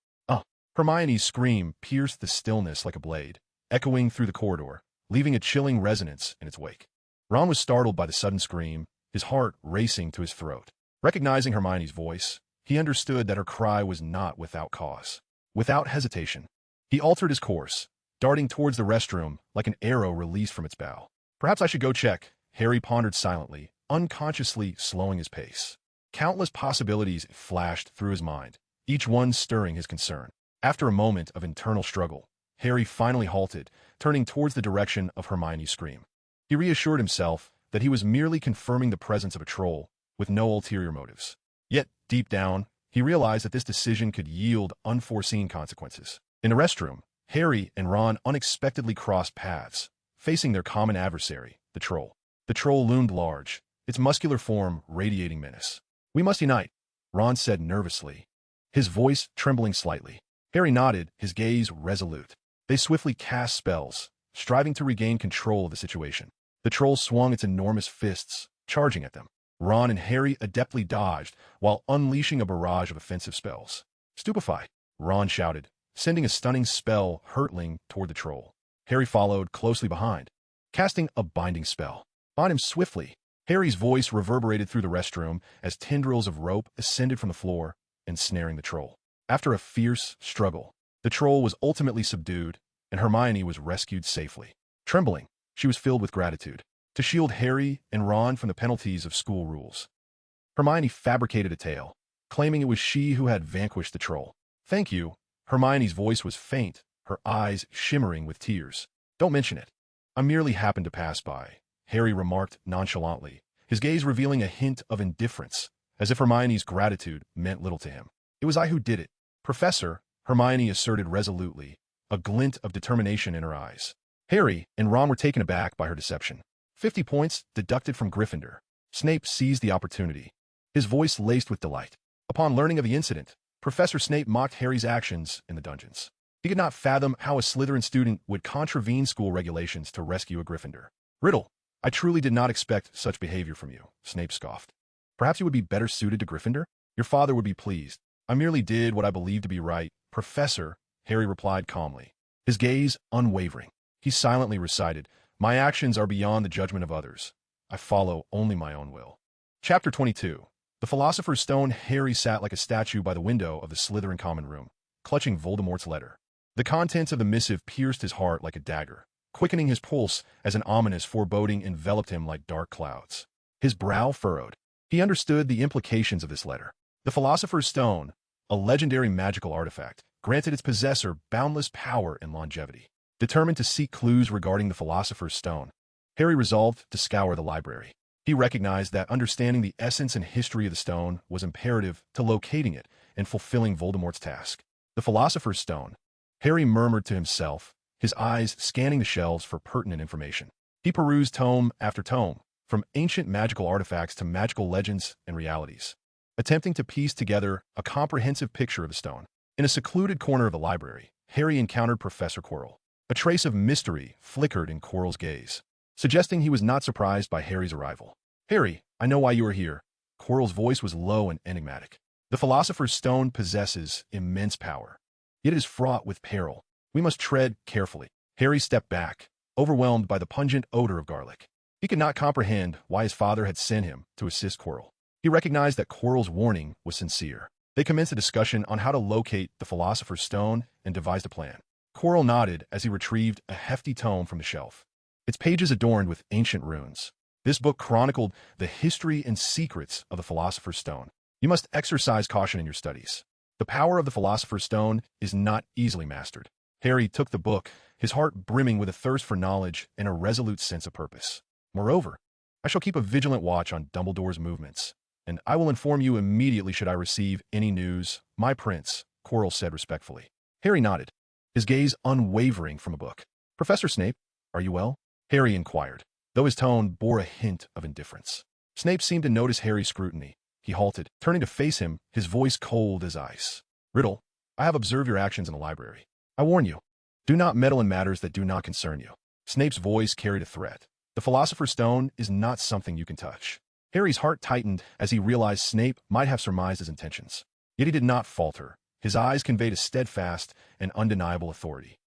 Hermione's scream pierced the stillness like a blade, echoing through the corridor, leaving a chilling resonance in its wake. Ron was startled by the sudden scream, his heart racing to his throat. Recognizing Hermione's voice, he understood that her cry was not without cause. Without hesitation, he altered his course, darting towards the restroom like an arrow released from its bow. "Perhaps I should go check," Harry pondered silently, unconsciously slowing his pace. Countless possibilities flashed through his mind, each one stirring his concern. After a moment of internal struggle, Harry finally halted, turning towards the direction of Hermione's scream. He reassured himself that he was merely confirming the presence of a troll, with no ulterior motives. Yet, deep down, he realized that this decision could yield unforeseen consequences. In the restroom, Harry and Ron unexpectedly crossed paths, facing their common adversary, the troll. The troll loomed large, its muscular form radiating menace. "We must unite," Ron said nervously, his voice trembling slightly. Harry nodded, his gaze resolute. They swiftly cast spells, striving to regain control of the situation. The troll swung its enormous fists, charging at them. Ron and Harry adeptly dodged, while unleashing a barrage of offensive spells. "Stupefy!" Ron shouted, sending a stunning spell hurtling toward the troll. Harry followed closely behind, casting a binding spell. On him swiftly, Harry's voice reverberated through the restroom as tendrils of rope ascended from the floor, ensnaring the troll. After a fierce struggle, the troll was ultimately subdued, and Hermione was rescued safely. Trembling, she was filled with gratitude. To shield Harry and Ron from the penalties of school rules, Hermione fabricated a tale, claiming it was she who had vanquished the troll. "Thank you." Hermione's voice was faint, her eyes shimmering with tears. "Don't mention it. I merely happened to pass by," Harry remarked nonchalantly, his gaze revealing a hint of indifference, as if Hermione's gratitude meant little to him. "It was I who did it, Professor," Hermione asserted resolutely, a glint of determination in her eyes. Harry and Ron were taken aback by her deception. 50 points deducted from Gryffindor. Snape seized the opportunity, his voice laced with delight. Upon learning of the incident, Professor Snape mocked Harry's actions in the dungeons. He could not fathom how a Slytherin student would contravene school regulations to rescue a Gryffindor. "Riddle, I truly did not expect such behavior from you," Snape scoffed. "Perhaps you would be better suited to Gryffindor? Your father would be pleased." "I merely did what I believed to be right, Professor," Harry replied calmly, his gaze unwavering. He silently recited, "My actions are beyond the judgment of others. I follow only my own will." Chapter 22. The Philosopher's Stone. Harry sat like a statue by the window of the Slytherin common room, clutching Voldemort's letter. The contents of the missive pierced his heart like a dagger, quickening his pulse as an ominous foreboding enveloped him like dark clouds. His brow furrowed. He understood the implications of this letter. The Philosopher's Stone, a legendary magical artifact, granted its possessor boundless power and longevity. Determined to seek clues regarding the Philosopher's Stone, Harry resolved to scour the library. He recognized that understanding the essence and history of the stone was imperative to locating it and fulfilling Voldemort's task. The Philosopher's Stone, Harry murmured to himself, his eyes scanning the shelves for pertinent information. He perused tome after tome, from ancient magical artifacts to magical legends and realities, attempting to piece together a comprehensive picture of the stone. In a secluded corner of the library, Harry encountered Professor Quirrell. A trace of mystery flickered in Quirrell's gaze, suggesting he was not surprised by Harry's arrival. "Harry, I know why you are here." Quirrell's voice was low and enigmatic. "The Philosopher's Stone possesses immense power, yet it is fraught with peril. We must tread carefully." Harry stepped back, overwhelmed by the pungent odor of garlic. He could not comprehend why his father had sent him to assist Quirrell. He recognized that Quirrell's warning was sincere. They commenced a discussion on how to locate the Philosopher's Stone and devised a plan. Quirrell nodded as he retrieved a hefty tome from the shelf, its pages adorned with ancient runes. This book chronicled the history and secrets of the Philosopher's Stone. "You must exercise caution in your studies. The power of the Philosopher's Stone is not easily mastered." Harry took the book, his heart brimming with a thirst for knowledge and a resolute sense of purpose. "Moreover, I shall keep a vigilant watch on Dumbledore's movements, and I will inform you immediately should I receive any news, my prince," Quirrell said respectfully. Harry nodded, his gaze unwavering from a book. "Professor Snape, are you well?" Harry inquired, though his tone bore a hint of indifference. Snape seemed to notice Harry's scrutiny. He halted, turning to face him, his voice cold as ice. "Riddle, I have observed your actions in the library. I warn you, do not meddle in matters that do not concern you." Snape's voice carried a threat. "The Philosopher's Stone is not something you can touch." Harry's heart tightened as he realized Snape might have surmised his intentions. Yet he did not falter. His eyes conveyed a steadfast and undeniable authority.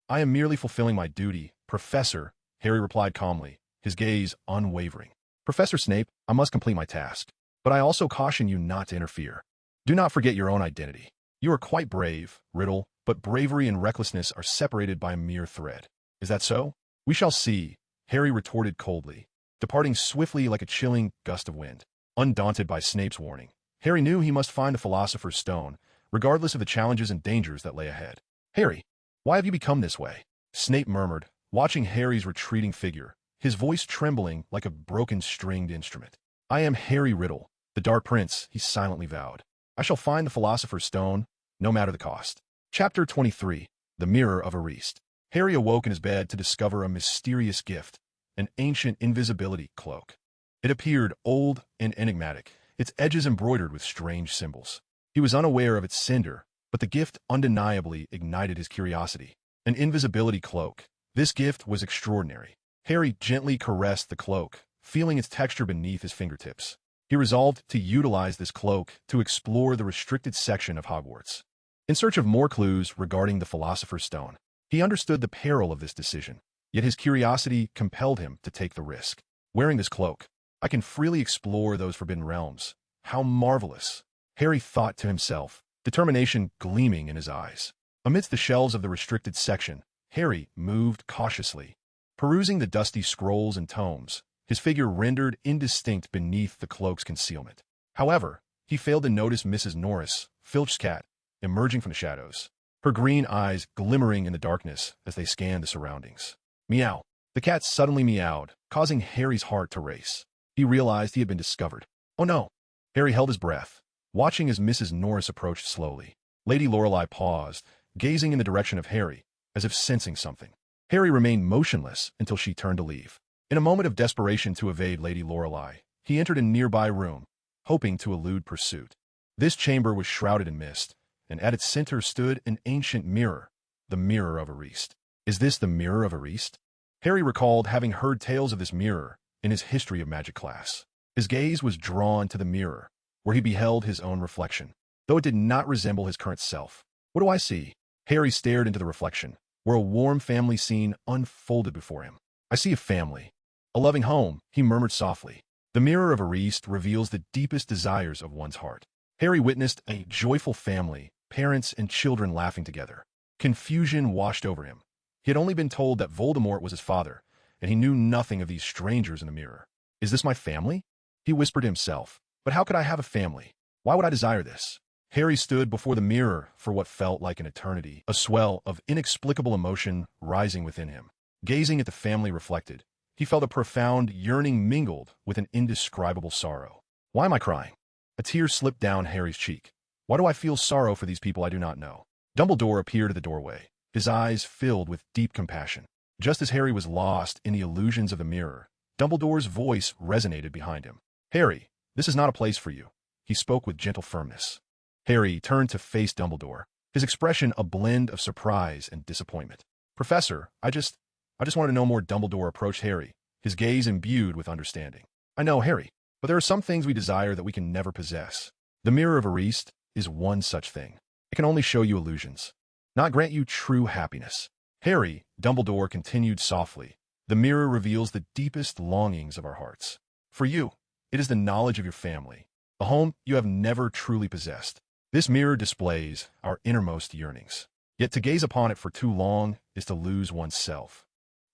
"I am merely fulfilling my duty, Professor," Harry replied calmly, his gaze unwavering. "Professor Snape, I must complete my task, but I also caution you not to interfere. Do not forget your own identity. You are quite brave, Riddle, but bravery and recklessness are separated by a mere thread." "Is that so?" "We shall see," Harry retorted coldly, departing swiftly like a chilling gust of wind. Undaunted by Snape's warning, Harry knew he must find the Philosopher's Stone, regardless of the challenges and dangers that lay ahead. "Harry, why have you become this way?" Snape murmured, watching Harry's retreating figure, his voice trembling like a broken stringed instrument. "I am Harry Riddle, the Dark Prince," he silently vowed. "I shall find the Philosopher's Stone, no matter the cost." Chapter 23. The Mirror of Ariste. Harry awoke in his bed to discover a mysterious gift, an ancient invisibility cloak. It appeared old and enigmatic, its edges embroidered with strange symbols. He was unaware of its sender, but the gift undeniably ignited his curiosity. An invisibility cloak. This gift was extraordinary. Harry gently caressed the cloak, feeling its texture beneath his fingertips. He resolved to utilize this cloak to explore the restricted section of Hogwarts. In search of more clues regarding the Philosopher's Stone, He understood the peril of this decision, yet his curiosity compelled him to take the risk. Wearing this cloak, I can freely explore those forbidden realms. How marvelous! Harry thought to himself, determination gleaming in his eyes. Amidst the shelves of the restricted section, Harry moved cautiously. Perusing the dusty scrolls and tomes, his figure rendered indistinct beneath the cloak's concealment. However, he failed to notice Mrs. Norris, Filch's cat, emerging from the shadows, her green eyes glimmering in the darkness as they scanned the surroundings. Meow. The cat suddenly meowed, causing Harry's heart to race. He realized he had been discovered. Oh no! Harry held his breath, watching as Mrs. Norris approached slowly. Lady Lorelei paused, gazing in the direction of Harry, as if sensing something. Harry remained motionless until she turned to leave. In a moment of desperation to evade Lady Lorelei, he entered a nearby room, hoping to elude pursuit. This chamber was shrouded in mist, and at its center stood an ancient mirror, the Mirror of Ariste. Is this the Mirror of Ariste? Harry recalled having heard tales of this mirror in his History of Magic class. His gaze was drawn to the mirror, where he beheld his own reflection, though it did not resemble his current self. What do I see? Harry stared into the reflection, where a warm family scene unfolded before him. I see a family. A loving home, he murmured softly. The Mirror of Ariste reveals the deepest desires of one's heart. Harry witnessed a joyful family, parents and children laughing together. Confusion washed over him. He had only been told that Voldemort was his father, and he knew nothing of these strangers in the mirror. Is this my family? He whispered to himself. But how could I have a family? Why would I desire this? Harry stood before the mirror for what felt like an eternity, a swell of inexplicable emotion rising within him. Gazing at the family reflected, he felt a profound yearning mingled with an indescribable sorrow. Why am I crying? A tear slipped down Harry's cheek. Why do I feel sorrow for these people I do not know? Dumbledore appeared at the doorway, his eyes filled with deep compassion. Just as Harry was lost in the illusions of the mirror, Dumbledore's voice resonated behind him. Harry, this is not a place for you. He spoke with gentle firmness. Harry turned to face Dumbledore, his expression a blend of surprise and disappointment. Professor, I just wanted to know more. Dumbledore approached Harry, his gaze imbued with understanding. I know, Harry, but there are some things we desire that we can never possess. The Mirror of Ariste is one such thing. It can only show you illusions, not grant you true happiness. Harry, Dumbledore continued softly, the mirror reveals the deepest longings of our hearts. For you, it is the knowledge of your family, a home you have never truly possessed. This mirror displays our innermost yearnings. Yet to gaze upon it for too long is to lose oneself.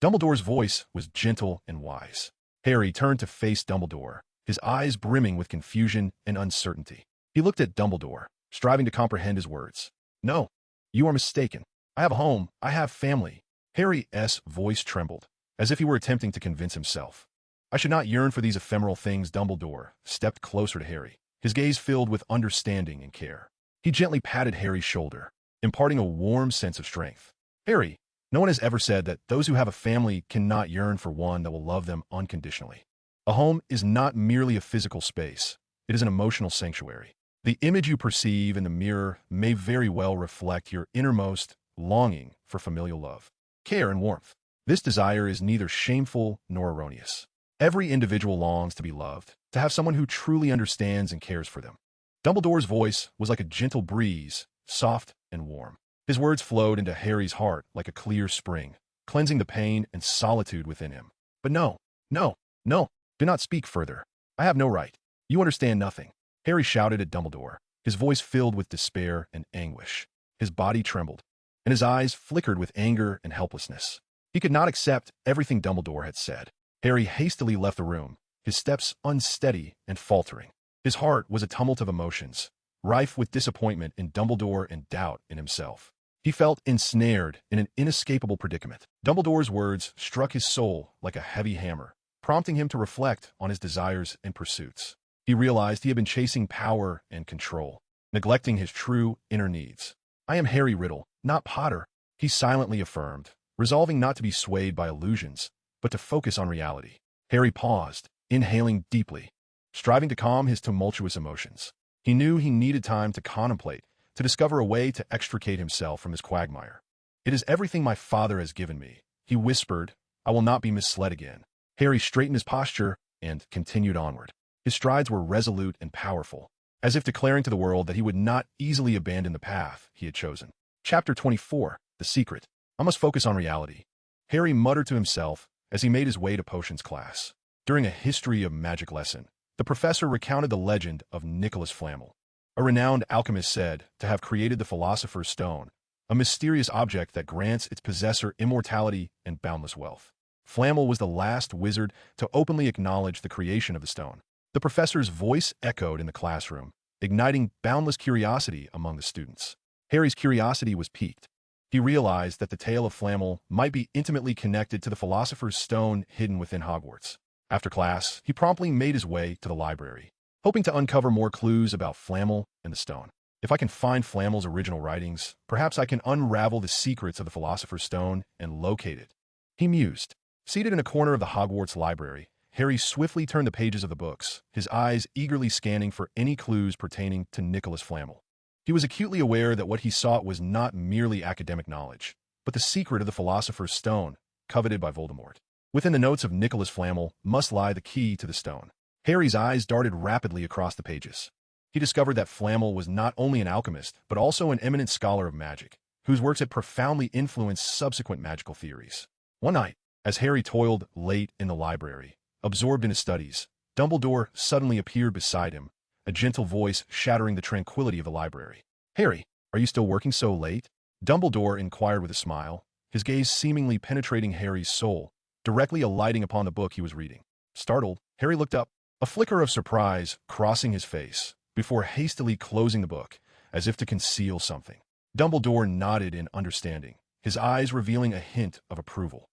Dumbledore's voice was gentle and wise. Harry turned to face Dumbledore, his eyes brimming with confusion and uncertainty. He looked at Dumbledore, striving to comprehend his words. No, you are mistaken. I have a home. I have family. Harry's voice trembled, as if he were attempting to convince himself. I should not yearn for these ephemeral things. Dumbledore stepped closer to Harry, his gaze filled with understanding and care. He gently patted Harry's shoulder, imparting a warm sense of strength. Harry, no one has ever said that those who have a family cannot yearn for one that will love them unconditionally. A home is not merely a physical space. It is an emotional sanctuary. The image you perceive in the mirror may very well reflect your innermost longing for familial love, care, and warmth. This desire is neither shameful nor erroneous. Every individual longs to be loved, to have someone who truly understands and cares for them. Dumbledore's voice was like a gentle breeze, soft and warm. His words flowed into Harry's heart like a clear spring, cleansing the pain and solitude within him. But no, do not speak further. I have no right. You understand nothing. Harry shouted at Dumbledore, his voice filled with despair and anguish. His body trembled, and his eyes flickered with anger and helplessness. He could not accept everything Dumbledore had said. Harry hastily left the room, his steps unsteady and faltering. His heart was a tumult of emotions, rife with disappointment in Dumbledore and doubt in himself. He felt ensnared in an inescapable predicament. Dumbledore's words struck his soul like a heavy hammer, prompting him to reflect on his desires and pursuits. He realized he had been chasing power and control, neglecting his true inner needs. I am Harry Riddle, not Potter, he silently affirmed, resolving not to be swayed by illusions, but to focus on reality. Harry paused, inhaling deeply, striving to calm his tumultuous emotions. He knew he needed time to contemplate, to discover a way to extricate himself from his quagmire. It is everything my father has given me, he whispered. I will not be misled again. Harry straightened his posture and continued onward. His strides were resolute and powerful, as if declaring to the world that he would not easily abandon the path he had chosen. Chapter 24, The Secret. I must focus on reality, Harry muttered to himself as he made his way to potions class. During a history of magic lesson, the professor recounted the legend of Nicholas Flamel, a renowned alchemist said to have created the Philosopher's Stone, a mysterious object that grants its possessor immortality and boundless wealth. Flamel was the last wizard to openly acknowledge the creation of the stone. The professor's voice echoed in the classroom, igniting boundless curiosity among the students. Harry's curiosity was piqued. He realized that the tale of Flamel might be intimately connected to the Philosopher's Stone hidden within Hogwarts. After class, he promptly made his way to the library, hoping to uncover more clues about Flamel and the stone. If I can find Flamel's original writings, perhaps I can unravel the secrets of the Philosopher's Stone and locate it, he mused. Seated in a corner of the Hogwarts library, Harry swiftly turned the pages of the books, his eyes eagerly scanning for any clues pertaining to Nicholas Flamel. He was acutely aware that what he sought was not merely academic knowledge, but the secret of the Philosopher's Stone, coveted by Voldemort. Within the notes of Nicholas Flamel must lie the key to the stone. Harry's eyes darted rapidly across the pages. He discovered that Flamel was not only an alchemist, but also an eminent scholar of magic, whose works had profoundly influenced subsequent magical theories. One night, as Harry toiled late in the library, absorbed in his studies, Dumbledore suddenly appeared beside him, a gentle voice shattering the tranquility of the library. "Harry, are you still working so late?" Dumbledore inquired with a smile, his gaze seemingly penetrating Harry's soul, directly alighting upon the book he was reading. Startled, Harry looked up, a flicker of surprise crossing his face, before hastily closing the book, as if to conceal something. Dumbledore nodded in understanding, his eyes revealing a hint of approval.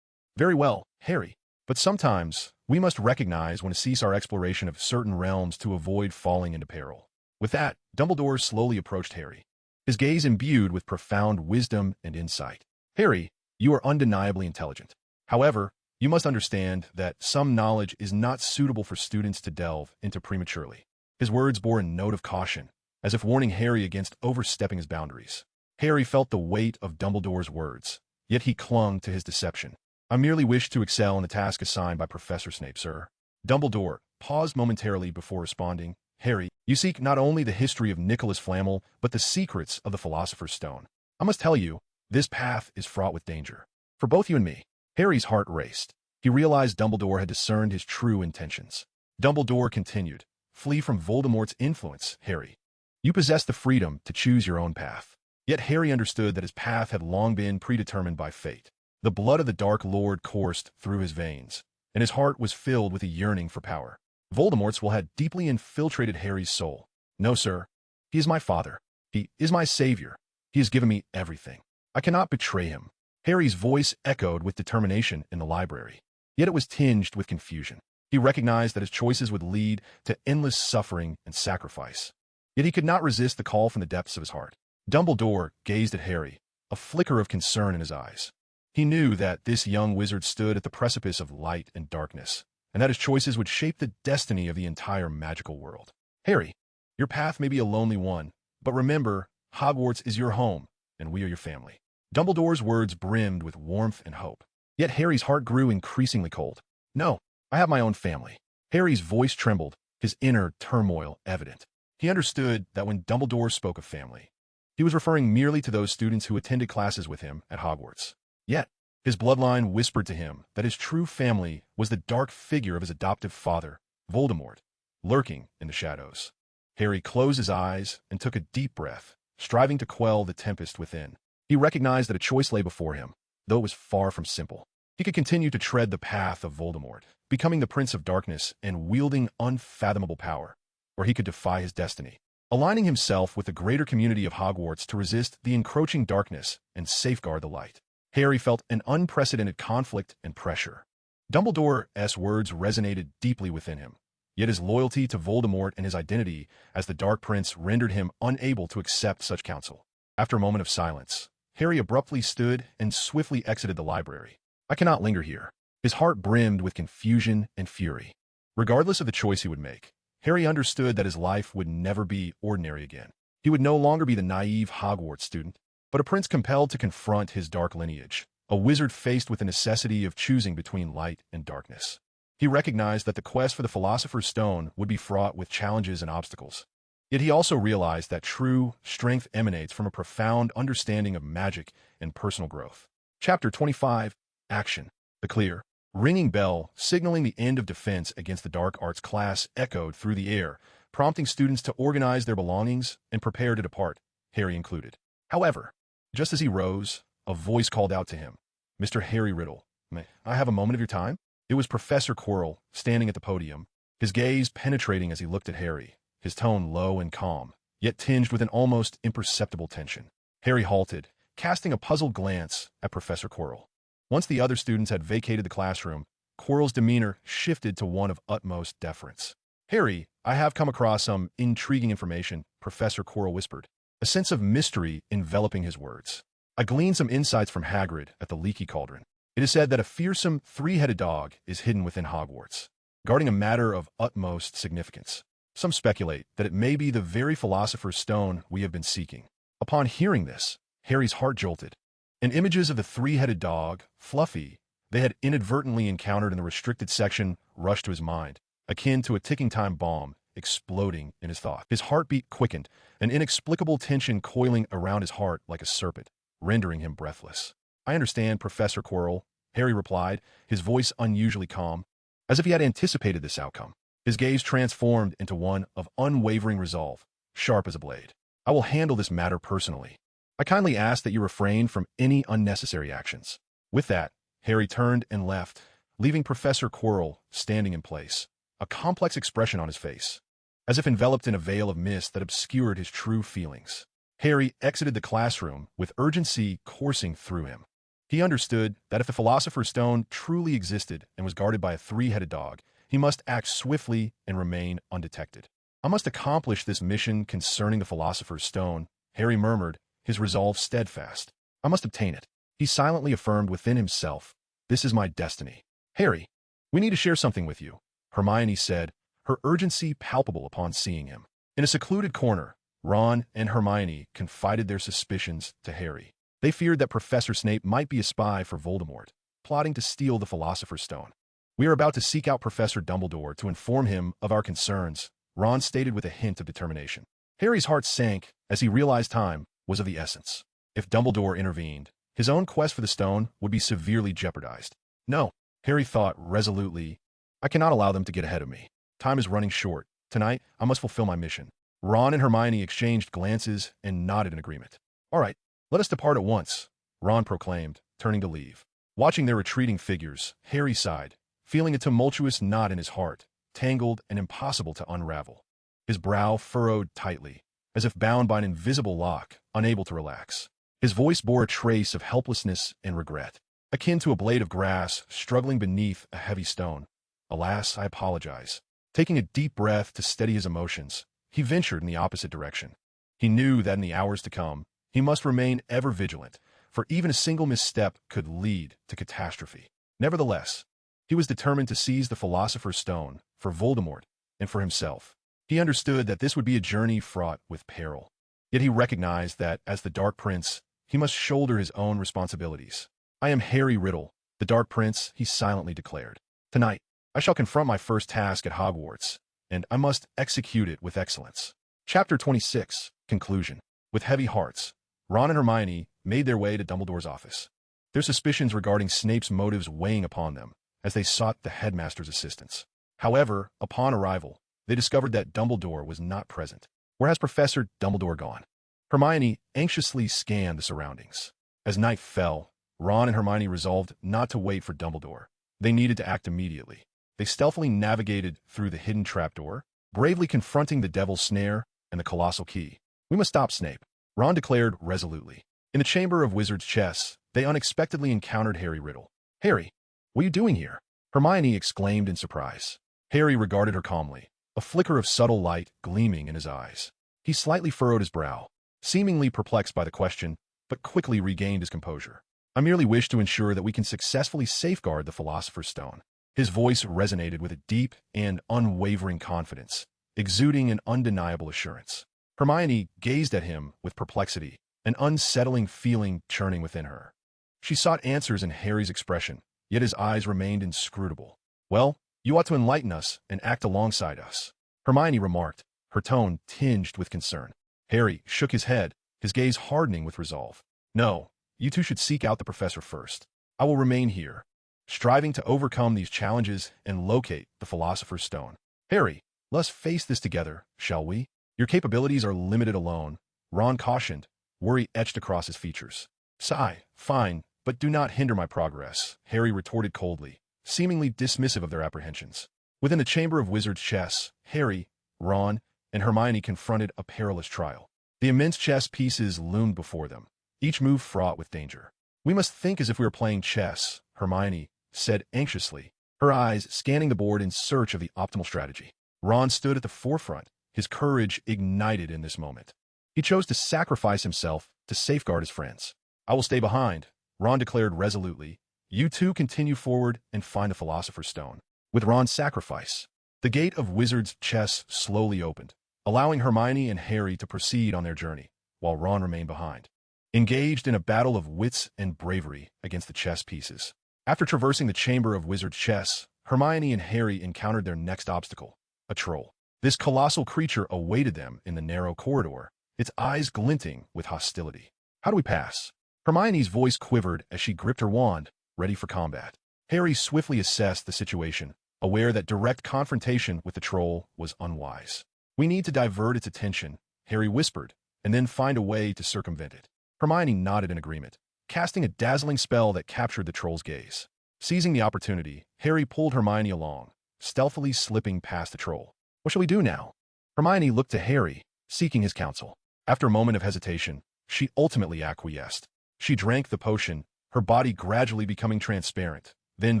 Very well, Harry. But sometimes, we must recognize when to cease our exploration of certain realms to avoid falling into peril. With that, Dumbledore slowly approached Harry, his gaze imbued with profound wisdom and insight. "Harry, you are undeniably intelligent. However, you must understand that some knowledge is not suitable for students to delve into prematurely." His words bore a note of caution, as if warning Harry against overstepping his boundaries. Harry felt the weight of Dumbledore's words, yet he clung to his deception. "I merely wish to excel in the task assigned by Professor Snape, sir." Dumbledore paused momentarily before responding. "Harry, you seek not only the history of Nicholas Flamel, but the secrets of the Philosopher's Stone. I must tell you, this path is fraught with danger. For both you and me." Harry's heart raced. He realized Dumbledore had discerned his true intentions. Dumbledore continued, "Flee from Voldemort's influence, Harry. You possess the freedom to choose your own path." Yet Harry understood that his path had long been predetermined by fate. The blood of the Dark Lord coursed through his veins, and his heart was filled with a yearning for power. Voldemort's will had deeply infiltrated Harry's soul. "No, sir. He is my father. He is my savior. He has given me everything. I cannot betray him." Harry's voice echoed with determination in the library, yet it was tinged with confusion. He recognized that his choices would lead to endless suffering and sacrifice. Yet he could not resist the call from the depths of his heart. Dumbledore gazed at Harry, a flicker of concern in his eyes. He knew that this young wizard stood at the precipice of light and darkness, and that his choices would shape the destiny of the entire magical world. "Harry, your path may be a lonely one, but remember, Hogwarts is your home, and we are your family." Dumbledore's words brimmed with warmth and hope. Yet Harry's heart grew increasingly cold. "No, I have my own family." Harry's voice trembled, his inner turmoil evident. He understood that when Dumbledore spoke of family, he was referring merely to those students who attended classes with him at Hogwarts. Yet, his bloodline whispered to him that his true family was the dark figure of his adoptive father, Voldemort, lurking in the shadows. Harry closed his eyes and took a deep breath, striving to quell the tempest within. He recognized that a choice lay before him, though it was far from simple. He could continue to tread the path of Voldemort, becoming the Prince of Darkness and wielding unfathomable power, or he could defy his destiny, aligning himself with the greater community of Hogwarts to resist the encroaching darkness and safeguard the light. Harry felt an unprecedented conflict and pressure. Dumbledore's words resonated deeply within him, yet his loyalty to Voldemort and his identity as the Dark Prince rendered him unable to accept such counsel. After a moment of silence, Harry abruptly stood and swiftly exited the library. "I cannot linger here." His heart brimmed with confusion and fury. Regardless of the choice he would make, Harry understood that his life would never be ordinary again. He would no longer be the naive Hogwarts student, but a prince compelled to confront his dark lineage, a wizard faced with the necessity of choosing between light and darkness. He recognized that the quest for the Philosopher's Stone would be fraught with challenges and obstacles. Yet he also realized that true strength emanates from a profound understanding of magic and personal growth. Chapter 25, Action. The clear, ringing bell signaling the end of defense against the dark arts class echoed through the air, prompting students to organize their belongings and prepare to depart, Harry included. However, just as he rose, a voice called out to him, "Mr. Harry Riddle, may I have a moment of your time?" It was Professor Quirrell, standing at the podium, his gaze penetrating as he looked at Harry, his tone low and calm, yet tinged with an almost imperceptible tension. Harry halted, casting a puzzled glance at Professor Quirrell. Once the other students had vacated the classroom, Quirrell's demeanor shifted to one of utmost deference. "Harry, I have come across some intriguing information," Professor Quirrell whispered, a sense of mystery enveloping his words. "I gleaned some insights from Hagrid at the Leaky Cauldron. It is said that a fearsome three-headed dog is hidden within Hogwarts, guarding a matter of utmost significance. Some speculate that it may be the very Philosopher's Stone we have been seeking." Upon hearing this, Harry's heart jolted, and images of the three-headed dog, Fluffy, they had inadvertently encountered in the restricted section rushed to his mind, akin to a ticking time bomb exploding in his thought. His heartbeat quickened, an inexplicable tension coiling around his heart like a serpent, rendering him breathless. "I understand, Professor Quirrell," Harry replied, his voice unusually calm, as if he had anticipated this outcome. His gaze transformed into one of unwavering resolve, sharp as a blade. "I will handle this matter personally. I kindly ask that you refrain from any unnecessary actions." With that, Harry turned and left, leaving Professor Quirrell standing in place, a complex expression on his face, as if enveloped in a veil of mist that obscured his true feelings. Harry exited the classroom with urgency coursing through him. He understood that if the Philosopher's Stone truly existed and was guarded by a three-headed dog, he must act swiftly and remain undetected. "I must accomplish this mission concerning the Philosopher's Stone," Harry murmured, his resolve steadfast. "I must obtain it." He silently affirmed within himself, "This is my destiny." "Harry, we need to share something with you," Hermione said, her urgency palpable upon seeing him. In a secluded corner, Ron and Hermione confided their suspicions to Harry. They feared that Professor Snape might be a spy for Voldemort, plotting to steal the Philosopher's Stone. "We are about to seek out Professor Dumbledore to inform him of our concerns," Ron stated with a hint of determination. Harry's heart sank as he realized time was of the essence. If Dumbledore intervened, his own quest for the stone would be severely jeopardized. "No," Harry thought resolutely, "I cannot allow them to get ahead of me. Time is running short. Tonight, I must fulfill my mission." Ron and Hermione exchanged glances and nodded in agreement. "All right, let us depart at once," Ron proclaimed, turning to leave. Watching their retreating figures, Harry sighed, feeling a tumultuous knot in his heart, tangled and impossible to unravel. His brow furrowed tightly, as if bound by an invisible lock, unable to relax. His voice bore a trace of helplessness and regret, akin to a blade of grass struggling beneath a heavy stone. "Alas, I apologize." Taking a deep breath to steady his emotions, he ventured in the opposite direction. He knew that in the hours to come, he must remain ever vigilant, for even a single misstep could lead to catastrophe. Nevertheless, he was determined to seize the Philosopher's Stone for Voldemort and for himself. He understood that this would be a journey fraught with peril. Yet he recognized that, as the Dark Prince, he must shoulder his own responsibilities. "I am Harry Riddle, the Dark Prince," he silently declared. "Tonight, I shall confront my first task at Hogwarts, and I must execute it with excellence." Chapter 26, Conclusion. With heavy hearts, Ron and Hermione made their way to Dumbledore's office, their suspicions regarding Snape's motives weighing upon them as they sought the headmaster's assistance. However, upon arrival, they discovered that Dumbledore was not present. Where has Professor Dumbledore gone? Hermione anxiously scanned the surroundings. As night fell, Ron and Hermione resolved not to wait for Dumbledore. They needed to act immediately. They stealthily navigated through the hidden trapdoor, bravely confronting the Devil's Snare and the Colossal Key. "We must stop Snape," Ron declared resolutely. In the chamber of Wizard's Chess, they unexpectedly encountered Harry Riddle. "Harry, what are you doing here?" Hermione exclaimed in surprise. Harry regarded her calmly, a flicker of subtle light gleaming in his eyes. He slightly furrowed his brow, seemingly perplexed by the question, but quickly regained his composure. "I merely wish to ensure that we can successfully safeguard the Philosopher's Stone." His voice resonated with a deep and unwavering confidence, exuding an undeniable assurance. Hermione gazed at him with perplexity, an unsettling feeling churning within her. She sought answers in Harry's expression, yet his eyes remained inscrutable. "Well, you ought to enlighten us and act alongside us," Hermione remarked, her tone tinged with concern. Harry shook his head, his gaze hardening with resolve. No, you two should seek out the professor first. I will remain here, striving to overcome these challenges and locate the Philosopher's Stone. Harry, let's face this together, shall we? Your capabilities are limited alone, Ron cautioned, worry etched across his features. Sigh, fine, but do not hinder my progress, Harry retorted coldly, seemingly dismissive of their apprehensions. Within the Chamber of Wizards' chess, Harry, Ron, and Hermione confronted a perilous trial. The immense chess pieces loomed before them, each move fraught with danger. We must think as if we were playing chess, Hermione said anxiously, her eyes scanning the board in search of the optimal strategy. Ron stood at the forefront, his courage ignited in this moment. He chose to sacrifice himself to safeguard his friends. I will stay behind, Ron declared resolutely. You two continue forward and find the Philosopher's Stone. With Ron's sacrifice, the gate of Wizards' chess slowly opened, allowing Hermione and Harry to proceed on their journey, while Ron remained behind, engaged in a battle of wits and bravery against the chess pieces. After traversing the Chamber of Wizards' chess, Hermione and Harry encountered their next obstacle, a troll. This colossal creature awaited them in the narrow corridor, its eyes glinting with hostility. How do we pass? Hermione's voice quivered as she gripped her wand, ready for combat. Harry swiftly assessed the situation, aware that direct confrontation with the troll was unwise. We need to divert its attention, Harry whispered, and then find a way to circumvent it. Hermione nodded in agreement, casting a dazzling spell that captured the troll's gaze. Seizing the opportunity, Harry pulled Hermione along, stealthily slipping past the troll. What shall we do now? Hermione looked to Harry, seeking his counsel. After a moment of hesitation, she ultimately acquiesced. She drank the potion, her body gradually becoming transparent, then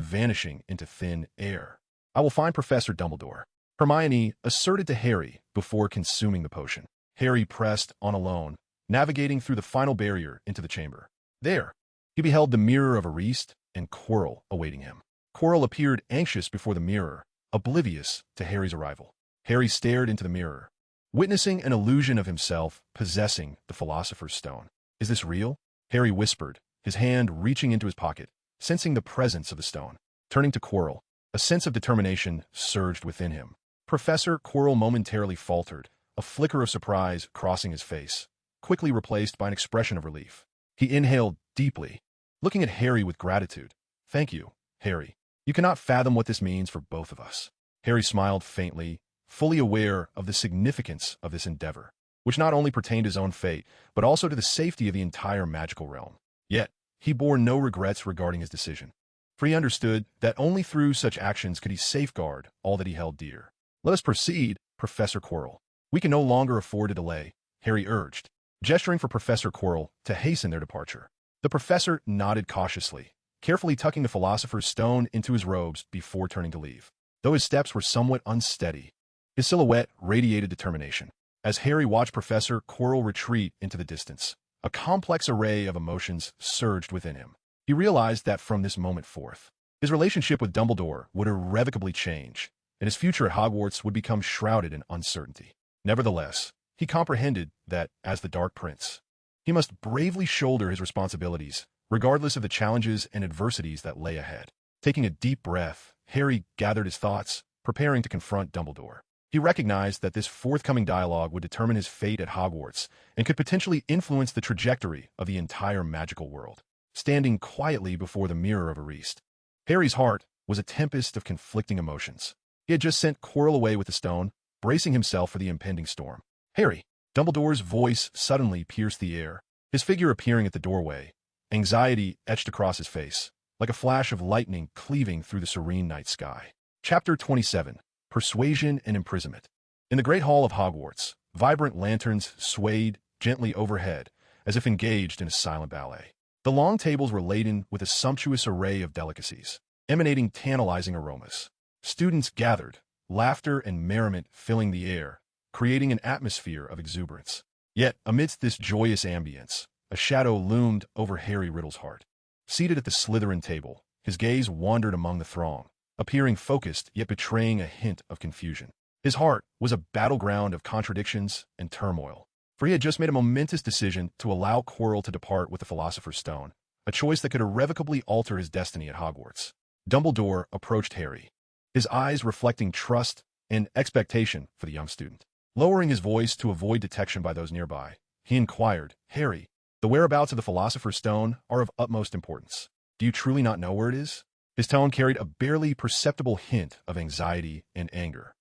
vanishing into thin air. I will find Professor Dumbledore, Hermione asserted to Harry before consuming the potion. Harry pressed on alone, navigating through the final barrier into the chamber. There, he beheld the mirror of Ariste and Quirrell awaiting him. Quirrell appeared anxious before the mirror, oblivious to Harry's arrival. Harry stared into the mirror, witnessing an illusion of himself possessing the Philosopher's Stone. Is this real? Harry whispered, his hand reaching into his pocket, sensing the presence of the stone. Turning to Quirrell, a sense of determination surged within him. Professor Quirrell momentarily faltered, a flicker of surprise crossing his face, quickly replaced by an expression of relief. He inhaled deeply, looking at Harry with gratitude. Thank you, Harry. You cannot fathom what this means for both of us. Harry smiled faintly, fully aware of the significance of this endeavor, which not only pertained to his own fate, but also to the safety of the entire magical realm. Yet, he bore no regrets regarding his decision, for he understood that only through such actions could he safeguard all that he held dear. Let us proceed, Professor Quirrell. We can no longer afford to delay, Harry urged, gesturing for Professor Quirrell to hasten their departure. The professor nodded cautiously, carefully tucking the Philosopher's Stone into his robes before turning to leave. Though his steps were somewhat unsteady, his silhouette radiated determination. As Harry watched Professor Quirrell retreat into the distance, a complex array of emotions surged within him. He realized that from this moment forth, his relationship with Dumbledore would irrevocably change, and his future at Hogwarts would become shrouded in uncertainty. Nevertheless, he comprehended that, as the Dark Prince, he must bravely shoulder his responsibilities, regardless of the challenges and adversities that lay ahead. Taking a deep breath, Harry gathered his thoughts, preparing to confront Dumbledore. He recognized that this forthcoming dialogue would determine his fate at Hogwarts and could potentially influence the trajectory of the entire magical world. Standing quietly before the mirror of Ariste, Harry's heart was a tempest of conflicting emotions. He had just sent Quirrell away with the stone, bracing himself for the impending storm. Harry! Dumbledore's voice suddenly pierced the air, his figure appearing at the doorway, anxiety etched across his face, like a flash of lightning cleaving through the serene night sky. Chapter 27. Persuasion and Imprisonment. In the Great Hall of Hogwarts, vibrant lanterns swayed gently overhead, as if engaged in a silent ballet. The long tables were laden with a sumptuous array of delicacies, emanating tantalizing aromas. Students gathered, laughter and merriment filling the air, creating an atmosphere of exuberance. Yet, amidst this joyous ambience, a shadow loomed over Harry Riddle's heart. Seated at the Slytherin table, his gaze wandered among the throng, appearing focused yet betraying a hint of confusion. His heart was a battleground of contradictions and turmoil, for he had just made a momentous decision to allow Quirrell to depart with the Philosopher's Stone, a choice that could irrevocably alter his destiny at Hogwarts. Dumbledore approached Harry, his eyes reflecting trust and expectation for the young student. Lowering his voice to avoid detection by those nearby, he inquired, "Harry, the whereabouts of the Philosopher's Stone are of utmost importance. Do you truly not know where it is?" His tone carried a barely perceptible hint of anxiety and anger.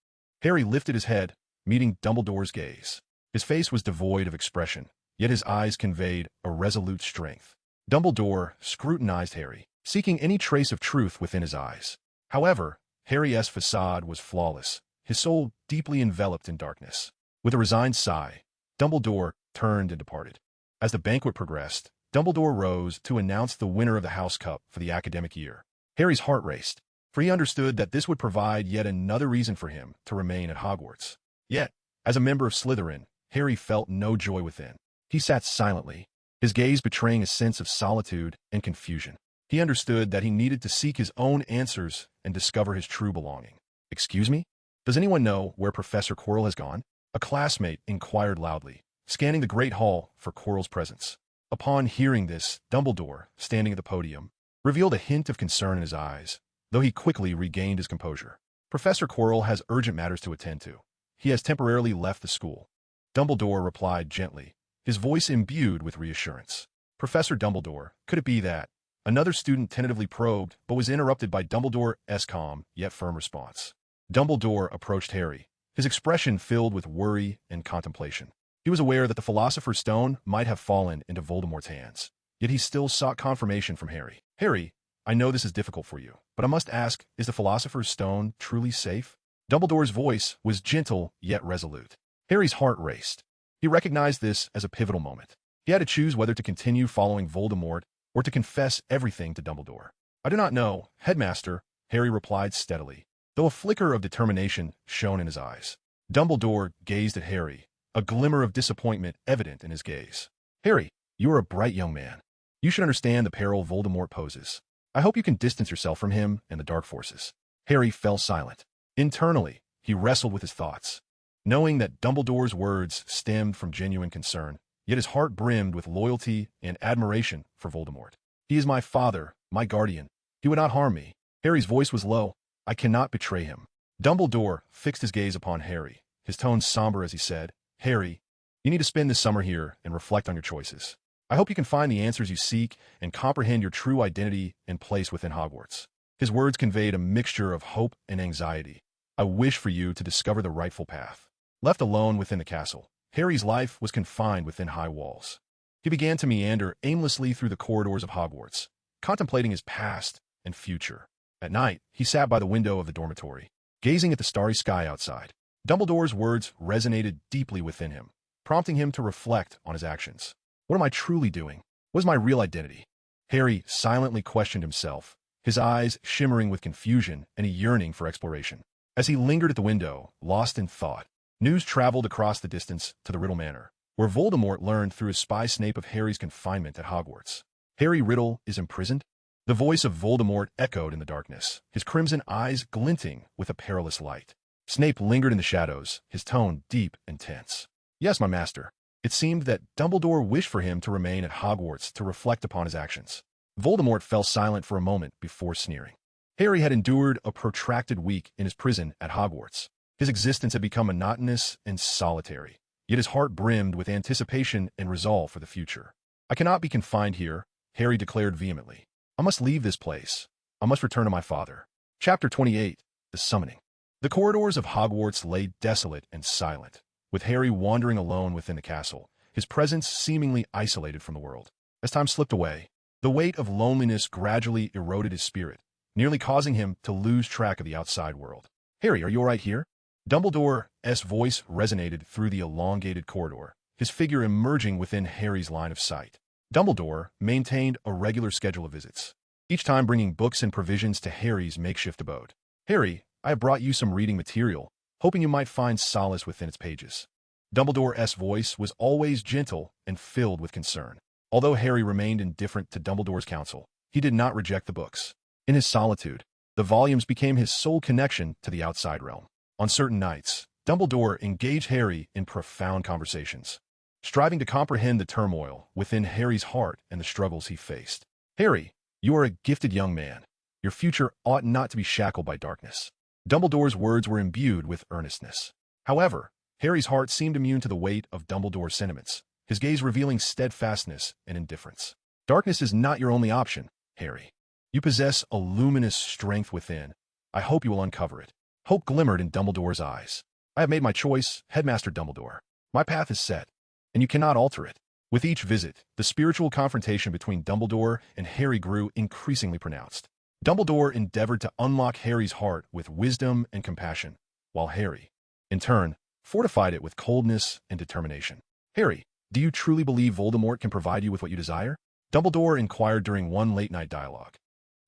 Harry lifted his head, meeting Dumbledore's gaze. His face was devoid of expression, yet his eyes conveyed a resolute strength. Dumbledore scrutinized Harry, seeking any trace of truth within his eyes. However, Harry's facade was flawless, his soul deeply enveloped in darkness. With a resigned sigh, Dumbledore turned and departed. As the banquet progressed, Dumbledore rose to announce the winner of the House Cup for the academic year. Harry's heart raced, for he understood that this would provide yet another reason for him to remain at Hogwarts. Yet, as a member of Slytherin, Harry felt no joy within. He sat silently, his gaze betraying a sense of solitude and confusion. He understood that he needed to seek his own answers and discover his true belonging. "Excuse me? Does anyone know where Professor Quirrell has gone?" A classmate inquired loudly, scanning the great hall for Quirrell's presence. Upon hearing this, Dumbledore, standing at the podium, revealed a hint of concern in his eyes, though he quickly regained his composure. "Professor Quirrell has urgent matters to attend to. He has temporarily left the school." Dumbledore replied gently, his voice imbued with reassurance. "Professor Dumbledore, could it be that—" Another student tentatively probed, but was interrupted by Dumbledore's calm, yet firm response. Dumbledore approached Harry, his expression filled with worry and contemplation. He was aware that the Philosopher's Stone might have fallen into Voldemort's hands, yet he still sought confirmation from Harry. "Harry, I know this is difficult for you, but I must ask, is the Philosopher's Stone truly safe?" Dumbledore's voice was gentle yet resolute. Harry's heart raced. He recognized this as a pivotal moment. He had to choose whether to continue following Voldemort or to confess everything to Dumbledore. "I do not know, Headmaster," Harry replied steadily, though a flicker of determination shone in his eyes. Dumbledore gazed at Harry, a glimmer of disappointment evident in his gaze. "Harry, you are a bright young man. You should understand the peril Voldemort poses. I hope you can distance yourself from him and the dark forces." Harry fell silent. Internally, he wrestled with his thoughts, knowing that Dumbledore's words stemmed from genuine concern, yet his heart brimmed with loyalty and admiration for Voldemort. "He is my father, my guardian. He would not harm me." Harry's voice was low. "I cannot betray him." Dumbledore fixed his gaze upon Harry, his tone somber as he said, "Harry, you need to spend this summer here and reflect on your choices. I hope you can find the answers you seek and comprehend your true identity and place within Hogwarts." His words conveyed a mixture of hope and anxiety. "I wish for you to discover the rightful path." Left alone within the castle, Harry's life was confined within high walls. He began to meander aimlessly through the corridors of Hogwarts, contemplating his past and future. At night, he sat by the window of the dormitory, gazing at the starry sky outside. Dumbledore's words resonated deeply within him, prompting him to reflect on his actions. What am I truly doing? What is my real identity? Harry silently questioned himself, his eyes shimmering with confusion and a yearning for exploration. As he lingered at the window, lost in thought, news traveled across the distance to the Riddle Manor, where Voldemort learned through his spy Snape of Harry's confinement at Hogwarts. "Harry Riddle is imprisoned?" The voice of Voldemort echoed in the darkness, his crimson eyes glinting with a perilous light. Snape lingered in the shadows, his tone deep and tense. "Yes, my master." It seemed that Dumbledore wished for him to remain at Hogwarts to reflect upon his actions. Voldemort fell silent for a moment before sneering. Harry had endured a protracted week in his prison at Hogwarts. His existence had become monotonous and solitary, yet his heart brimmed with anticipation and resolve for the future. "I cannot be confined here," Harry declared vehemently. "I must leave this place. I must return to my father." Chapter 28, The Summoning. The corridors of Hogwarts lay desolate and silent, with Harry wandering alone within the castle, his presence seemingly isolated from the world. As time slipped away, the weight of loneliness gradually eroded his spirit, nearly causing him to lose track of the outside world. "Harry, are you all right here?" Dumbledore's voice resonated through the elongated corridor, his figure emerging within Harry's line of sight. Dumbledore maintained a regular schedule of visits, each time bringing books and provisions to Harry's makeshift abode. "Harry, I have brought you some reading material, hoping you might find solace within its pages." Dumbledore's voice was always gentle and filled with concern. Although Harry remained indifferent to Dumbledore's counsel, he did not reject the books. In his solitude, the volumes became his sole connection to the outside realm. On certain nights, Dumbledore engaged Harry in profound conversations, striving to comprehend the turmoil within Harry's heart and the struggles he faced. "Harry, you are a gifted young man. Your future ought not to be shackled by darkness." Dumbledore's words were imbued with earnestness. However, Harry's heart seemed immune to the weight of Dumbledore's sentiments, his gaze revealing steadfastness and indifference. Darkness is not your only option, Harry. You possess a luminous strength within. I hope you will uncover it. Hope glimmered in Dumbledore's eyes. I have made my choice, Headmaster Dumbledore. My path is set, and you cannot alter it. With each visit, the spiritual confrontation between Dumbledore and Harry grew increasingly pronounced. Dumbledore endeavored to unlock Harry's heart with wisdom and compassion, while Harry, in turn, fortified it with coldness and determination. Harry, do you truly believe Voldemort can provide you with what you desire? Dumbledore inquired during one late-night dialogue.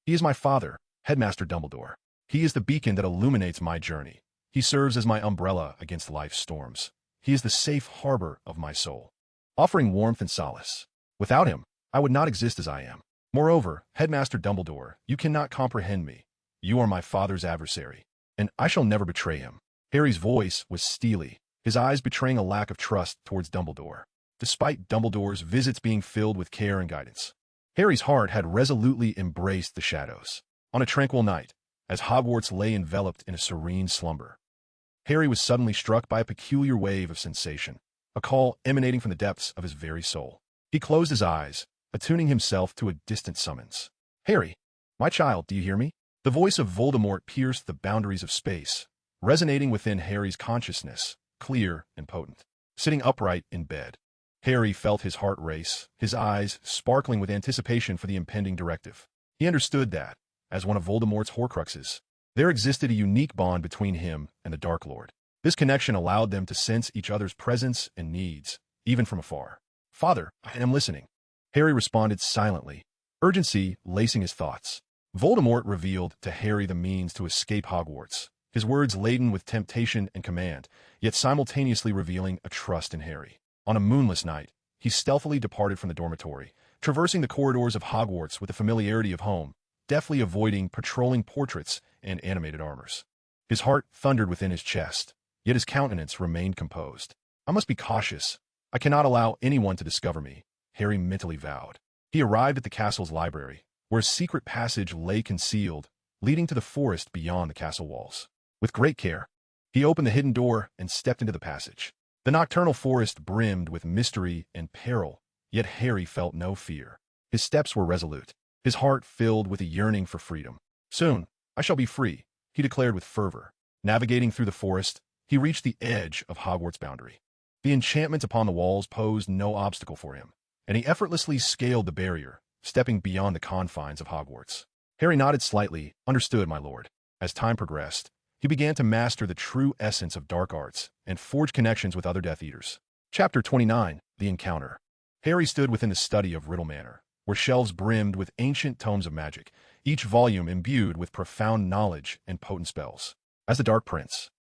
He is my father, Headmaster Dumbledore. He is the beacon that illuminates my journey. He serves as my umbrella against life's storms. He is the safe harbor of my soul, offering warmth and solace. Without him, I would not exist as I am. Moreover, Headmaster Dumbledore, you cannot comprehend me. You are my father's adversary, and I shall never betray him. Harry's voice was steely, his eyes betraying a lack of trust towards Dumbledore, despite Dumbledore's visits being filled with care and guidance. Harry's heart had resolutely embraced the shadows. On a tranquil night, as Hogwarts lay enveloped in a serene slumber, Harry was suddenly struck by a peculiar wave of sensation, a call emanating from the depths of his very soul. He closed his eyes, attuning himself to a distant summons. Harry, my child, do you hear me? The voice of Voldemort pierced the boundaries of space, resonating within Harry's consciousness, clear and potent. Sitting upright in bed, Harry felt his heart race, his eyes sparkling with anticipation for the impending directive. He understood that, as one of Voldemort's Horcruxes, there existed a unique bond between him and the Dark Lord. This connection allowed them to sense each other's presence and needs, even from afar. Father, I am listening. Harry responded silently, urgency lacing his thoughts. Voldemort revealed to Harry the means to escape Hogwarts, his words laden with temptation and command, yet simultaneously revealing a trust in Harry. On a moonless night, he stealthily departed from the dormitory, traversing the corridors of Hogwarts with the familiarity of home, deftly avoiding patrolling portraits and animated armors. His heart thundered within his chest, yet his countenance remained composed. I must be cautious. I cannot allow anyone to discover me, Harry mentally vowed. He arrived at the castle's library, where a secret passage lay concealed, leading to the forest beyond the castle walls. With great care, he opened the hidden door and stepped into the passage. The nocturnal forest brimmed with mystery and peril, yet Harry felt no fear. His steps were resolute, his heart filled with a yearning for freedom. Soon, I shall be free, he declared with fervor. Navigating through the forest, he reached the edge of Hogwarts' boundary. The enchantment upon the walls posed no obstacle for him, and he effortlessly scaled the barrier, stepping beyond the confines of Hogwarts. Harry nodded slightly, understood, my lord. As time progressed, he began to master the true essence of dark arts and forge connections with other Death Eaters. Chapter 29, The Encounter. Harry stood within the study of Riddle Manor, where shelves brimmed with ancient tomes of magic, each volume imbued with profound knowledge and potent spells. As the Dark Prince,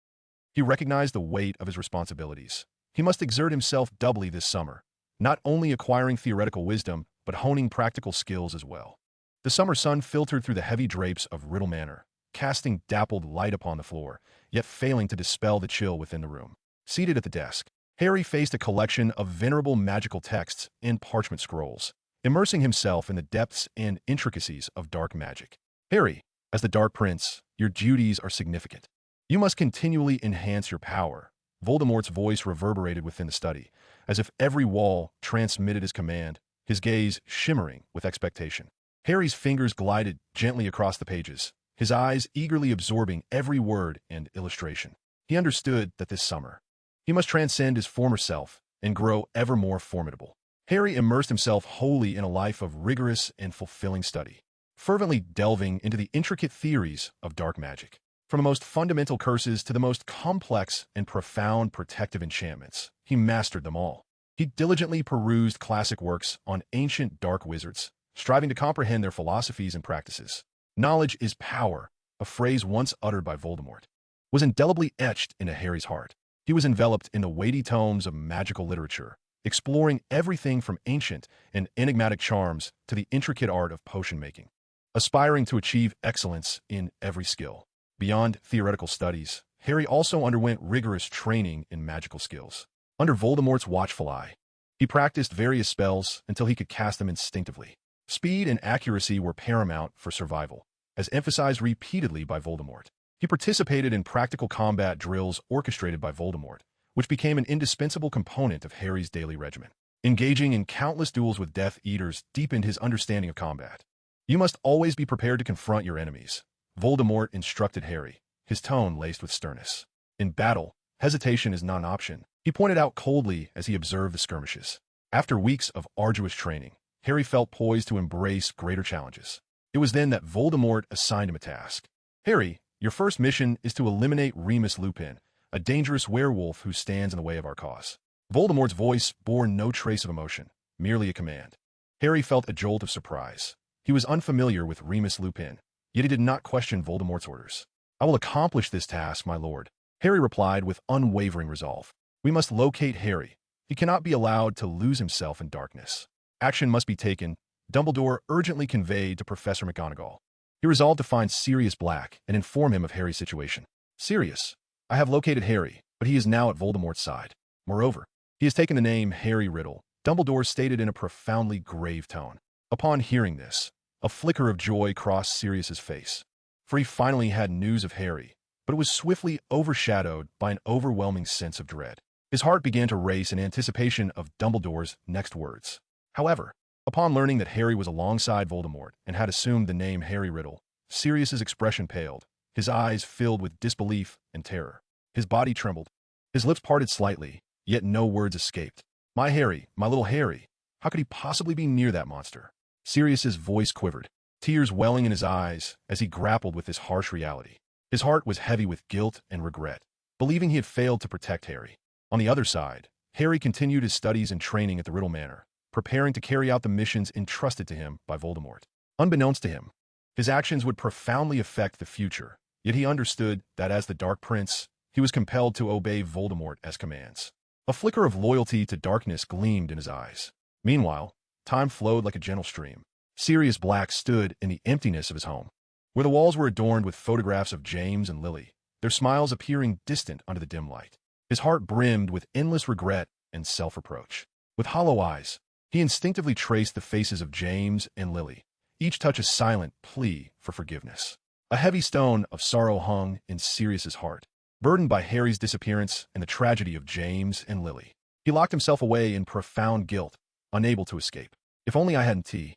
he recognized the weight of his responsibilities. He must exert himself doubly this summer, not only acquiring theoretical wisdom, but honing practical skills as well. The summer sun filtered through the heavy drapes of Riddle Manor, casting dappled light upon the floor, yet failing to dispel the chill within the room. Seated at the desk, Harry faced a collection of venerable magical texts and parchment scrolls, immersing himself in the depths and intricacies of dark magic. Harry, as the Dark Prince, your duties are significant. You must continually enhance your power. Voldemort's voice reverberated within the study, as if every wall transmitted his command, his gaze shimmering with expectation. Harry's fingers glided gently across the pages, his eyes eagerly absorbing every word and illustration. He understood that this summer, he must transcend his former self and grow ever more formidable. Harry immersed himself wholly in a life of rigorous and fulfilling study, fervently delving into the intricate theories of dark magic. From the most fundamental curses to the most complex and profound protective enchantments, he mastered them all. He diligently perused classic works on ancient dark wizards, striving to comprehend their philosophies and practices. Knowledge is power, a phrase once uttered by Voldemort, was indelibly etched into Harry's heart. He was enveloped in the weighty tomes of magical literature, exploring everything from ancient and enigmatic charms to the intricate art of potion-making, aspiring to achieve excellence in every skill. Beyond theoretical studies, Harry also underwent rigorous training in magical skills. Under Voldemort's watchful eye, he practiced various spells until he could cast them instinctively. Speed and accuracy were paramount for survival, as emphasized repeatedly by Voldemort. He participated in practical combat drills orchestrated by Voldemort, which became an indispensable component of Harry's daily regimen. Engaging in countless duels with Death Eaters deepened his understanding of combat. You must always be prepared to confront your enemies, Voldemort instructed Harry, his tone laced with sternness. In battle, hesitation is not an option, he pointed out coldly as he observed the skirmishes. After weeks of arduous training, Harry felt poised to embrace greater challenges. It was then that Voldemort assigned him a task. Harry, your first mission is to eliminate Remus Lupin, a dangerous werewolf who stands in the way of our cause. Voldemort's voice bore no trace of emotion, merely a command. Harry felt a jolt of surprise. He was unfamiliar with Remus Lupin, yet he did not question Voldemort's orders. I will accomplish this task, my lord, Harry replied with unwavering resolve. We must locate Harry. He cannot be allowed to lose himself in darkness. Action must be taken, Dumbledore urgently conveyed to Professor McGonagall. He resolved to find Sirius Black and inform him of Harry's situation. Sirius, I have located Harry, but he is now at Voldemort's side. Moreover, he has taken the name Harry Riddle, Dumbledore stated in a profoundly grave tone. Upon hearing this, a flicker of joy crossed Sirius's face, for he finally had news of Harry, but it was swiftly overshadowed by an overwhelming sense of dread. His heart began to race in anticipation of Dumbledore's next words. However, upon learning that Harry was alongside Voldemort and had assumed the name Harry Riddle, Sirius's expression paled, his eyes filled with disbelief and terror. His body trembled. His lips parted slightly, yet no words escaped. My Harry, my little Harry, how could he possibly be near that monster? Sirius's voice quivered, tears welling in his eyes as he grappled with this harsh reality. His heart was heavy with guilt and regret, believing he had failed to protect Harry. On the other side, Harry continued his studies and training at the Riddle Manor, preparing to carry out the missions entrusted to him by Voldemort. Unbeknownst to him, his actions would profoundly affect the future, yet he understood that as the Dark Prince, he was compelled to obey Voldemort as commands. A flicker of loyalty to darkness gleamed in his eyes. Meanwhile, time flowed like a gentle stream. Sirius Black stood in the emptiness of his home, where the walls were adorned with photographs of James and Lily, their smiles appearing distant under the dim light. His heart brimmed with endless regret and self-reproach. With hollow eyes, he instinctively traced the faces of James and Lily, each touch a silent plea for forgiveness. A heavy stone of sorrow hung in Sirius's heart, burdened by Harry's disappearance and the tragedy of James and Lily. He locked himself away in profound guilt, unable to escape. If only I hadn't tea,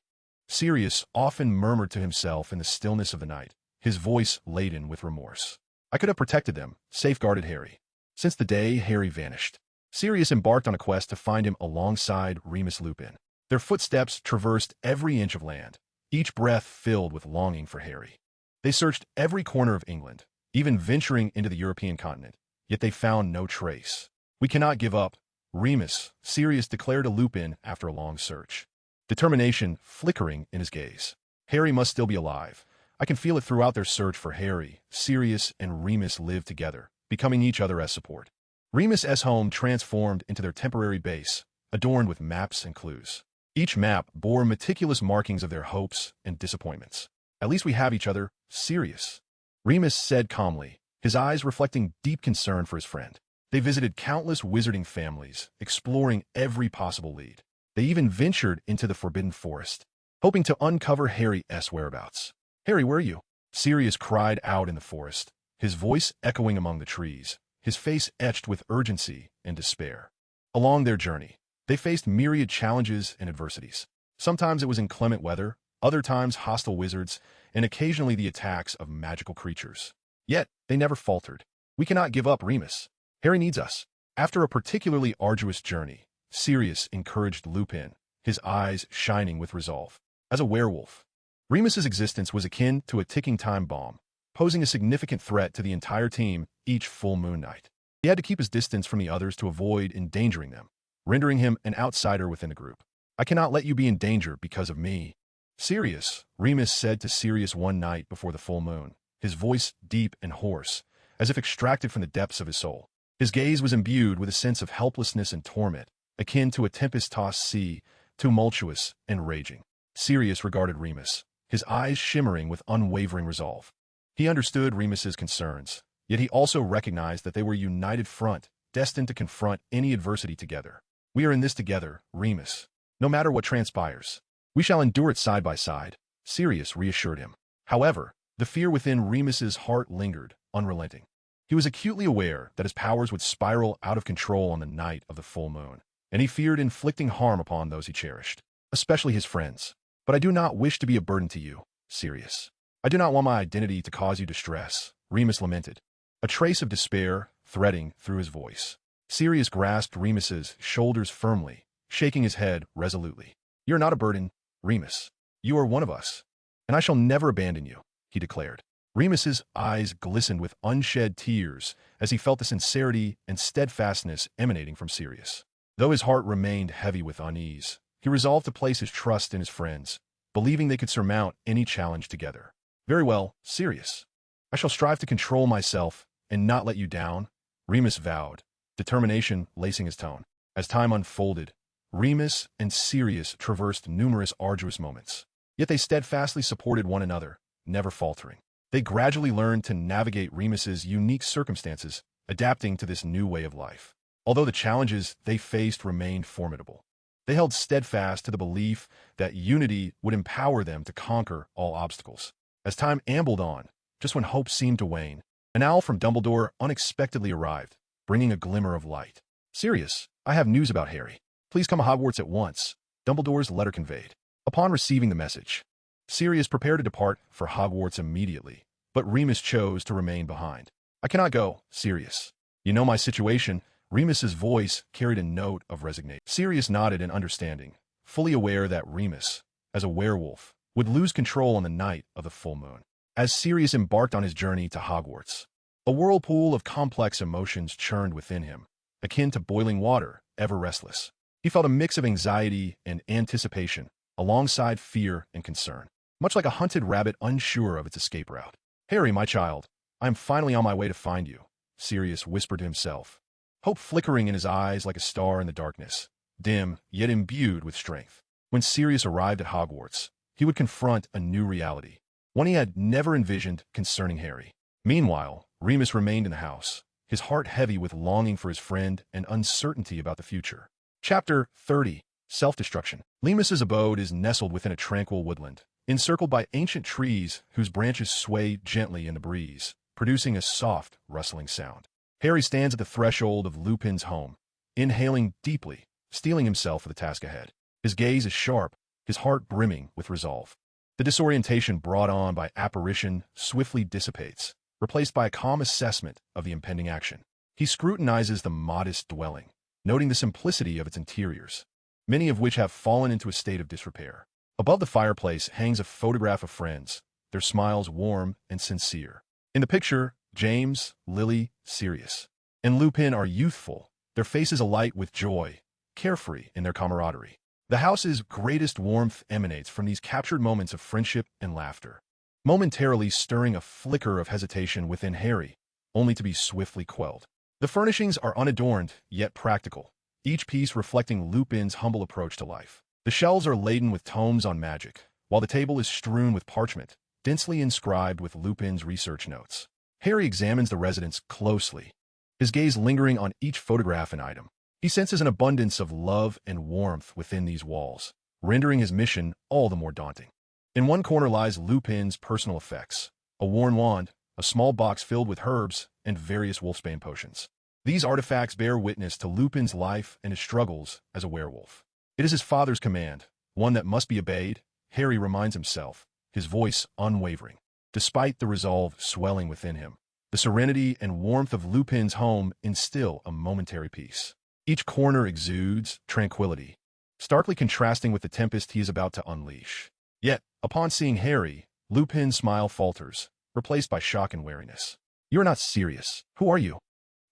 Sirius often murmured to himself in the stillness of the night, his voice laden with remorse. I could have protected them, safeguarded Harry. Since the day Harry vanished, Sirius embarked on a quest to find him alongside Remus Lupin. Their footsteps traversed every inch of land, each breath filled with longing for Harry. They searched every corner of England, even venturing into the European continent, yet they found no trace. We cannot give up, Remus, Sirius declared to Lupin after a long search, determination flickering in his gaze. Harry must still be alive. I can feel it throughout their search for Harry. Sirius and Remus lived together, becoming each other as support. Remus's home transformed into their temporary base, adorned with maps and clues. Each map bore meticulous markings of their hopes and disappointments. At least we have each other, Sirius, Remus said calmly, his eyes reflecting deep concern for his friend. They visited countless wizarding families, exploring every possible lead. They even ventured into the Forbidden Forest, hoping to uncover Harry's whereabouts. Harry, where are you? Sirius cried out in the forest, his voice echoing among the trees, his face etched with urgency and despair. Along their journey, they faced myriad challenges and adversities. Sometimes it was inclement weather, other times hostile wizards, and occasionally the attacks of magical creatures. Yet, they never faltered. We cannot give up, Remus. Harry needs us. After a particularly arduous journey, Sirius encouraged Lupin, his eyes shining with resolve. As a werewolf, Remus's existence was akin to a ticking time bomb, posing a significant threat to the entire team each full moon night. He had to keep his distance from the others to avoid endangering them, rendering him an outsider within the group. I cannot let you be in danger because of me. Sirius, Remus said to Sirius one night before the full moon, his voice deep and hoarse, as if extracted from the depths of his soul. His gaze was imbued with a sense of helplessness and torment, akin to a tempest-tossed sea, tumultuous and raging. Sirius regarded Remus, his eyes shimmering with unwavering resolve. He understood Remus's concerns, yet he also recognized that they were a united front, destined to confront any adversity together. We are in this together, Remus. No matter what transpires, we shall endure it side by side, Sirius reassured him. However, the fear within Remus's heart lingered, unrelenting. He was acutely aware that his powers would spiral out of control on the night of the full moon, and he feared inflicting harm upon those he cherished, especially his friends. But I do not wish to be a burden to you, Sirius. I do not want my identity to cause you distress, Remus lamented, a trace of despair threading through his voice. Sirius grasped Remus's shoulders firmly, shaking his head resolutely. You are not a burden, Remus. You are one of us, and I shall never abandon you, he declared. Remus's eyes glistened with unshed tears as he felt the sincerity and steadfastness emanating from Sirius. Though his heart remained heavy with unease, he resolved to place his trust in his friends, believing they could surmount any challenge together. Very well, Sirius. I shall strive to control myself and not let you down, Remus vowed, determination lacing his tone. As time unfolded, Remus and Sirius traversed numerous arduous moments. Yet they steadfastly supported one another, never faltering. They gradually learned to navigate Remus's unique circumstances, adapting to this new way of life. Although the challenges they faced remained formidable, they held steadfast to the belief that unity would empower them to conquer all obstacles. As time ambled on, just when hope seemed to wane, an owl from Dumbledore unexpectedly arrived, bringing a glimmer of light. Sirius, I have news about Harry. Please come to Hogwarts at once, Dumbledore's letter conveyed. Upon receiving the message, Sirius prepared to depart for Hogwarts immediately, but Remus chose to remain behind. I cannot go, Sirius. You know my situation. Remus's voice carried a note of resignation. Sirius nodded in understanding, fully aware that Remus, as a werewolf, would lose control on the night of the full moon. As Sirius embarked on his journey to Hogwarts, a whirlpool of complex emotions churned within him, akin to boiling water, ever restless. He felt a mix of anxiety and anticipation, alongside fear and concern, much like a hunted rabbit unsure of its escape route. Harry, my child, I am finally on my way to find you, Sirius whispered to himself, hope flickering in his eyes like a star in the darkness, dim yet imbued with strength. When Sirius arrived at Hogwarts, he would confront a new reality, one he had never envisioned concerning Harry. Meanwhile, Remus remained in the house, his heart heavy with longing for his friend and uncertainty about the future. Chapter 30. Self-Destruction. Remus's abode is nestled within a tranquil woodland, encircled by ancient trees whose branches sway gently in the breeze, producing a soft, rustling sound. Harry stands at the threshold of Lupin's home, inhaling deeply, steeling himself for the task ahead. His gaze is sharp, his heart brimming with resolve. The disorientation brought on by apparition swiftly dissipates, replaced by a calm assessment of the impending action. He scrutinizes the modest dwelling, noting the simplicity of its interiors, many of which have fallen into a state of disrepair. Above the fireplace hangs a photograph of friends, their smiles warm and sincere. In the picture, James, Lily, Sirius, and Lupin are youthful, their faces alight with joy, carefree in their camaraderie. The house's greatest warmth emanates from these captured moments of friendship and laughter, momentarily stirring a flicker of hesitation within Harry, only to be swiftly quelled. The furnishings are unadorned, yet practical, each piece reflecting Lupin's humble approach to life. The shelves are laden with tomes on magic, while the table is strewn with parchment, densely inscribed with Lupin's research notes. Harry examines the residence closely, his gaze lingering on each photograph and item. He senses an abundance of love and warmth within these walls, rendering his mission all the more daunting. In one corner lies Lupin's personal effects, a worn wand, a small box filled with herbs, and various wolfsbane potions. These artifacts bear witness to Lupin's life and his struggles as a werewolf. It is his father's command, one that must be obeyed, Harry reminds himself, his voice unwavering. Despite the resolve swelling within him, the serenity and warmth of Lupin's home instill a momentary peace. Each corner exudes tranquility, starkly contrasting with the tempest he is about to unleash. Yet, upon seeing Harry, Lupin's smile falters, replaced by shock and wariness. You are not serious. Who are you?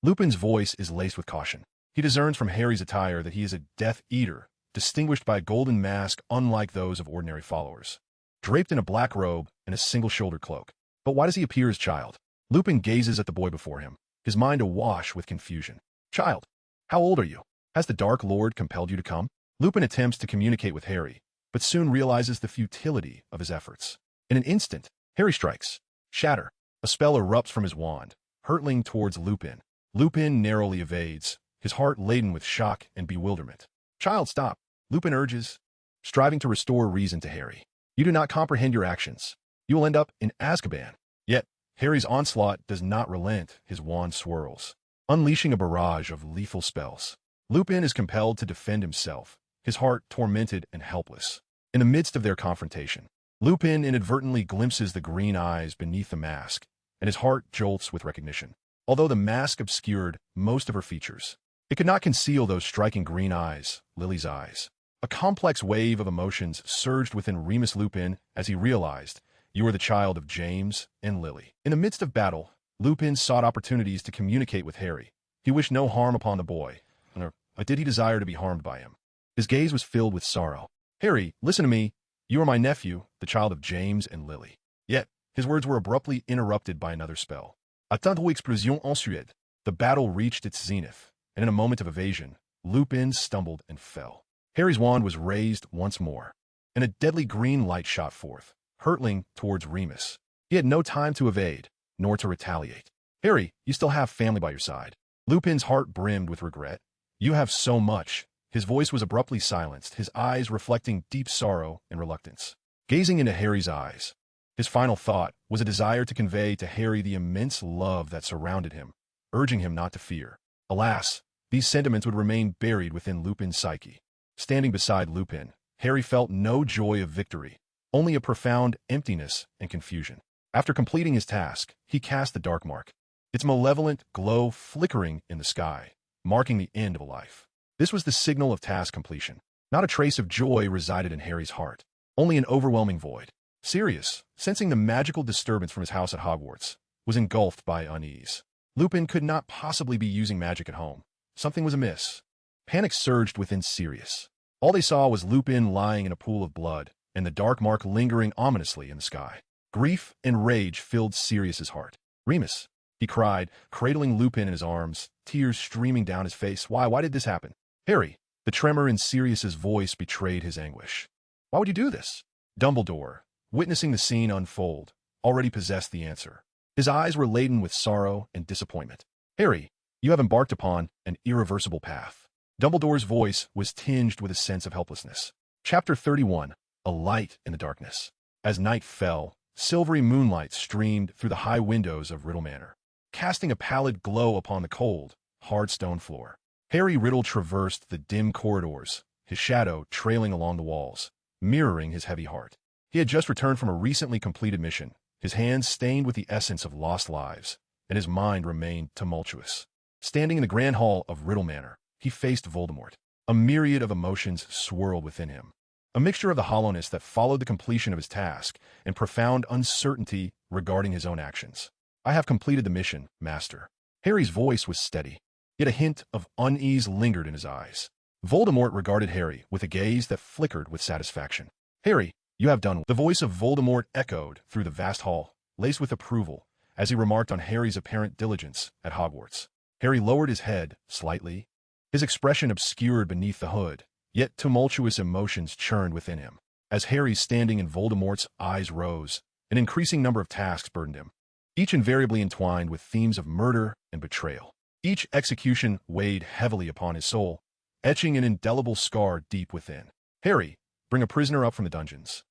Lupin's voice is laced with caution. He discerns from Harry's attire that he is a Death Eater, distinguished by a golden mask unlike those of ordinary followers, draped in a black robe and a single-shouldered cloak. But why does he appear as child? Lupin gazes at the boy before him, his mind awash with confusion. Child, how old are you? Has the Dark Lord compelled you to come? Lupin attempts to communicate with Harry, but soon realizes the futility of his efforts. In an instant, Harry strikes. Shatter. A spell erupts from his wand, hurtling towards Lupin. Lupin narrowly evades, his heart laden with shock and bewilderment. Child, stop, Lupin urges, striving to restore reason to Harry. You do not comprehend your actions. You will end up in Azkaban. Yet, Harry's onslaught does not relent, his wand swirls, unleashing a barrage of lethal spells. Lupin is compelled to defend himself, his heart tormented and helpless. In the midst of their confrontation, Lupin inadvertently glimpses the green eyes beneath the mask, and his heart jolts with recognition. Although the mask obscured most of her features, it could not conceal those striking green eyes, Lily's eyes. A complex wave of emotions surged within Remus Lupin as he realized, you are the child of James and Lily. In the midst of battle, Lupin sought opportunities to communicate with Harry. He wished no harm upon the boy, nor did he desire to be harmed by him. His gaze was filled with sorrow. Harry, listen to me. You are my nephew, the child of James and Lily. Yet, his words were abruptly interrupted by another spell. Attends explosion ensuite. The battle reached its zenith, and in a moment of evasion, Lupin stumbled and fell. Harry's wand was raised once more, and a deadly green light shot forth, hurtling towards Remus. He had no time to evade, nor to retaliate. Harry, you still have family by your side. Lupin's heart brimmed with regret. You have so much. His voice was abruptly silenced, his eyes reflecting deep sorrow and reluctance. Gazing into Harry's eyes, his final thought was a desire to convey to Harry the immense love that surrounded him, urging him not to fear. Alas, these sentiments would remain buried within Lupin's psyche. Standing beside Lupin, Harry felt no joy of victory, only a profound emptiness and confusion. After completing his task, he cast the dark mark, its malevolent glow flickering in the sky, marking the end of a life. This was the signal of task completion. Not a trace of joy resided in Harry's heart, only an overwhelming void. Sirius, sensing the magical disturbance from his house at Hogwarts, was engulfed by unease. Lupin could not possibly be using magic at home. Something was amiss. Panic surged within Sirius. All they saw was Lupin lying in a pool of blood, and the dark mark lingering ominously in the sky. Grief and rage filled Sirius's heart. Remus, he cried, cradling Lupin in his arms, tears streaming down his face. Why did this happen? Harry, the tremor in Sirius's voice betrayed his anguish. Why would you do this? Dumbledore, witnessing the scene unfold, already possessed the answer. His eyes were laden with sorrow and disappointment. Harry, you have embarked upon an irreversible path. Dumbledore's voice was tinged with a sense of helplessness. Chapter 31, A Light in the Darkness. As night fell, silvery moonlight streamed through the high windows of Riddle Manor, casting a pallid glow upon the cold, hard stone floor. Harry Riddle traversed the dim corridors, his shadow trailing along the walls, mirroring his heavy heart. He had just returned from a recently completed mission, his hands stained with the essence of lost lives, and his mind remained tumultuous. Standing in the grand hall of Riddle Manor, he faced Voldemort. A myriad of emotions swirled within him. A mixture of the hollowness that followed the completion of his task and profound uncertainty regarding his own actions. I have completed the mission, Master. Harry's voice was steady, yet a hint of unease lingered in his eyes. Voldemort regarded Harry with a gaze that flickered with satisfaction. Harry, you have done. The voice of Voldemort echoed through the vast hall, laced with approval, as he remarked on Harry's apparent diligence at Hogwarts. Harry lowered his head slightly, his expression obscured beneath the hood, yet tumultuous emotions churned within him. As Harry's standing in Voldemort's eyes rose, an increasing number of tasks burdened him, each invariably entwined with themes of murder and betrayal. Each execution weighed heavily upon his soul, etching an indelible scar deep within. Harry, bring a prisoner up from the dungeons.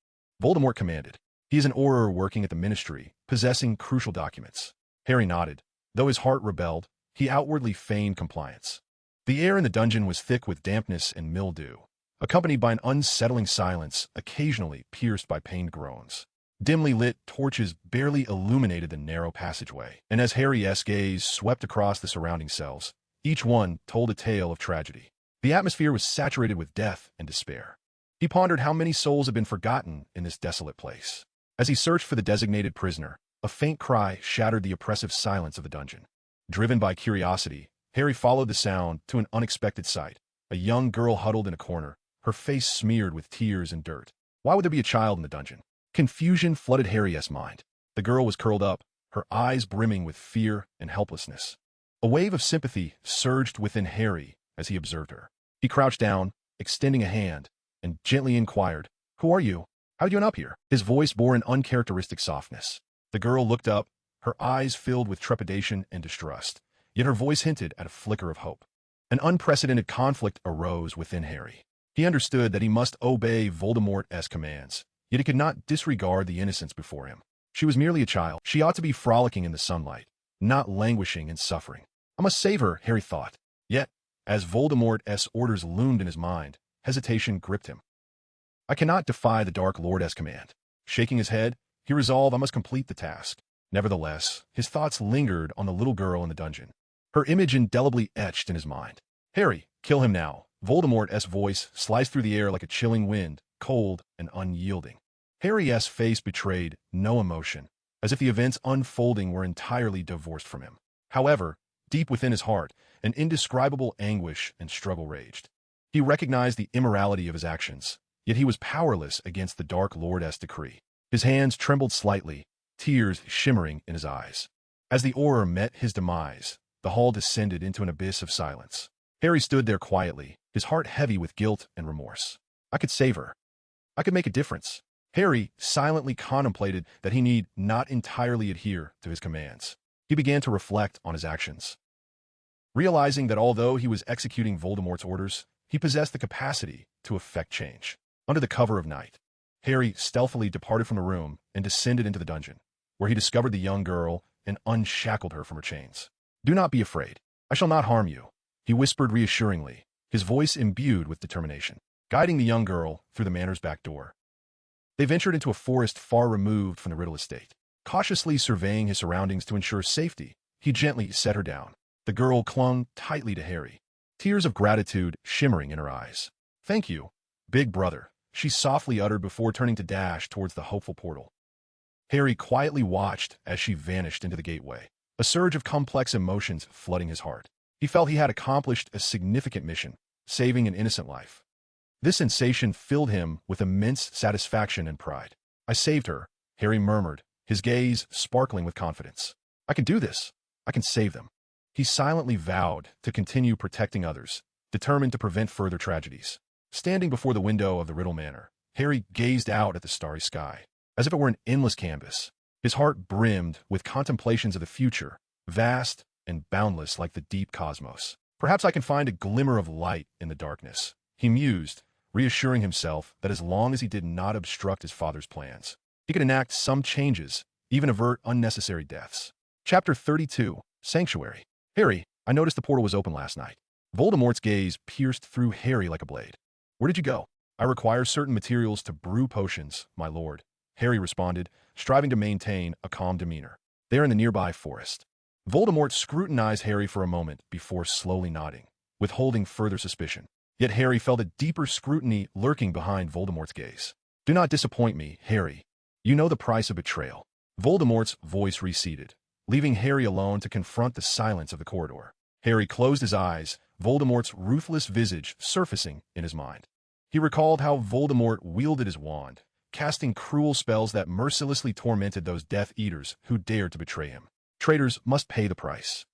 Voldemort commanded. He is an Auror working at the Ministry, possessing crucial documents. Harry nodded. Though his heart rebelled, he outwardly feigned compliance. The air in the dungeon was thick with dampness and mildew, accompanied by an unsettling silence, occasionally pierced by pained groans. Dimly lit torches barely illuminated the narrow passageway, and as Harry's gaze swept across the surrounding cells, each one told a tale of tragedy. The atmosphere was saturated with death and despair. He pondered how many souls had been forgotten in this desolate place. As he searched for the designated prisoner, a faint cry shattered the oppressive silence of the dungeon. Driven by curiosity, Harry followed the sound to an unexpected sight. A young girl huddled in a corner, her face smeared with tears and dirt. Why would there be a child in the dungeon? Confusion flooded Harry's mind. The girl was curled up, her eyes brimming with fear and helplessness. A wave of sympathy surged within Harry as he observed her. He crouched down, extending a hand, and gently inquired, "Who are you? How did you end up here?" His voice bore an uncharacteristic softness. The girl looked up, her eyes filled with trepidation and distrust, yet her voice hinted at a flicker of hope. An unprecedented conflict arose within Harry. He understood that he must obey Voldemort's commands, yet he could not disregard the innocents before him. She was merely a child. She ought to be frolicking in the sunlight, not languishing in suffering. I must save her, Harry thought. Yet, as Voldemort's orders loomed in his mind, hesitation gripped him. I cannot defy the Dark Lord's command. Shaking his head, he resolved I must complete the task. Nevertheless, his thoughts lingered on the little girl in the dungeon, her image indelibly etched in his mind. Harry, kill him now. Voldemort's voice sliced through the air like a chilling wind, cold and unyielding. Harry's face betrayed no emotion, as if the events unfolding were entirely divorced from him. However, deep within his heart, an indescribable anguish and struggle raged. He recognized the immorality of his actions, yet he was powerless against the Dark Lord's decree. His hands trembled slightly, tears shimmering in his eyes. As the Auror met his demise, the hall descended into an abyss of silence. Harry stood there quietly, his heart heavy with guilt and remorse. I could save her. I could make a difference. Harry silently contemplated that he need not entirely adhere to his commands. He began to reflect on his actions. Realizing that although he was executing Voldemort's orders, he possessed the capacity to effect change. Under the cover of night, Harry stealthily departed from the room and descended into the dungeon, where he discovered the young girl and unshackled her from her chains. Do not be afraid. I shall not harm you, he whispered reassuringly, his voice imbued with determination, guiding the young girl through the manor's back door. They ventured into a forest far removed from the Riddle estate. Cautiously surveying his surroundings to ensure safety, he gently set her down. The girl clung tightly to Harry, tears of gratitude shimmering in her eyes. Thank you, big brother, she softly uttered before turning to dash towards the hopeful portal. Harry quietly watched as she vanished into the gateway, a surge of complex emotions flooding his heart. He felt he had accomplished a significant mission, saving an innocent life. This sensation filled him with immense satisfaction and pride. I saved her, Harry murmured, his gaze sparkling with confidence. I can do this. I can save them. He silently vowed to continue protecting others, determined to prevent further tragedies. Standing before the window of the Riddle Manor, Harry gazed out at the starry sky, as if it were an endless canvas. His heart brimmed with contemplations of the future, vast and boundless like the deep cosmos. Perhaps I can find a glimmer of light in the darkness, he mused, reassuring himself that as long as he did not obstruct his father's plans, he could enact some changes, even avert unnecessary deaths. Chapter 32, Sanctuary. Harry, I noticed the portal was open last night. Voldemort's gaze pierced through Harry like a blade. Where did you go? I require certain materials to brew potions, my lord, Harry responded, striving to maintain a calm demeanor. They are in the nearby forest. Voldemort scrutinized Harry for a moment before slowly nodding, withholding further suspicion. Yet Harry felt a deeper scrutiny lurking behind Voldemort's gaze. Do not disappoint me, Harry. You know the price of betrayal. Voldemort's voice receded, leaving Harry alone to confront the silence of the corridor. Harry closed his eyes, Voldemort's ruthless visage surfacing in his mind. He recalled how Voldemort wielded his wand, casting cruel spells that mercilessly tormented those Death Eaters who dared to betray him. Traitors must pay the price.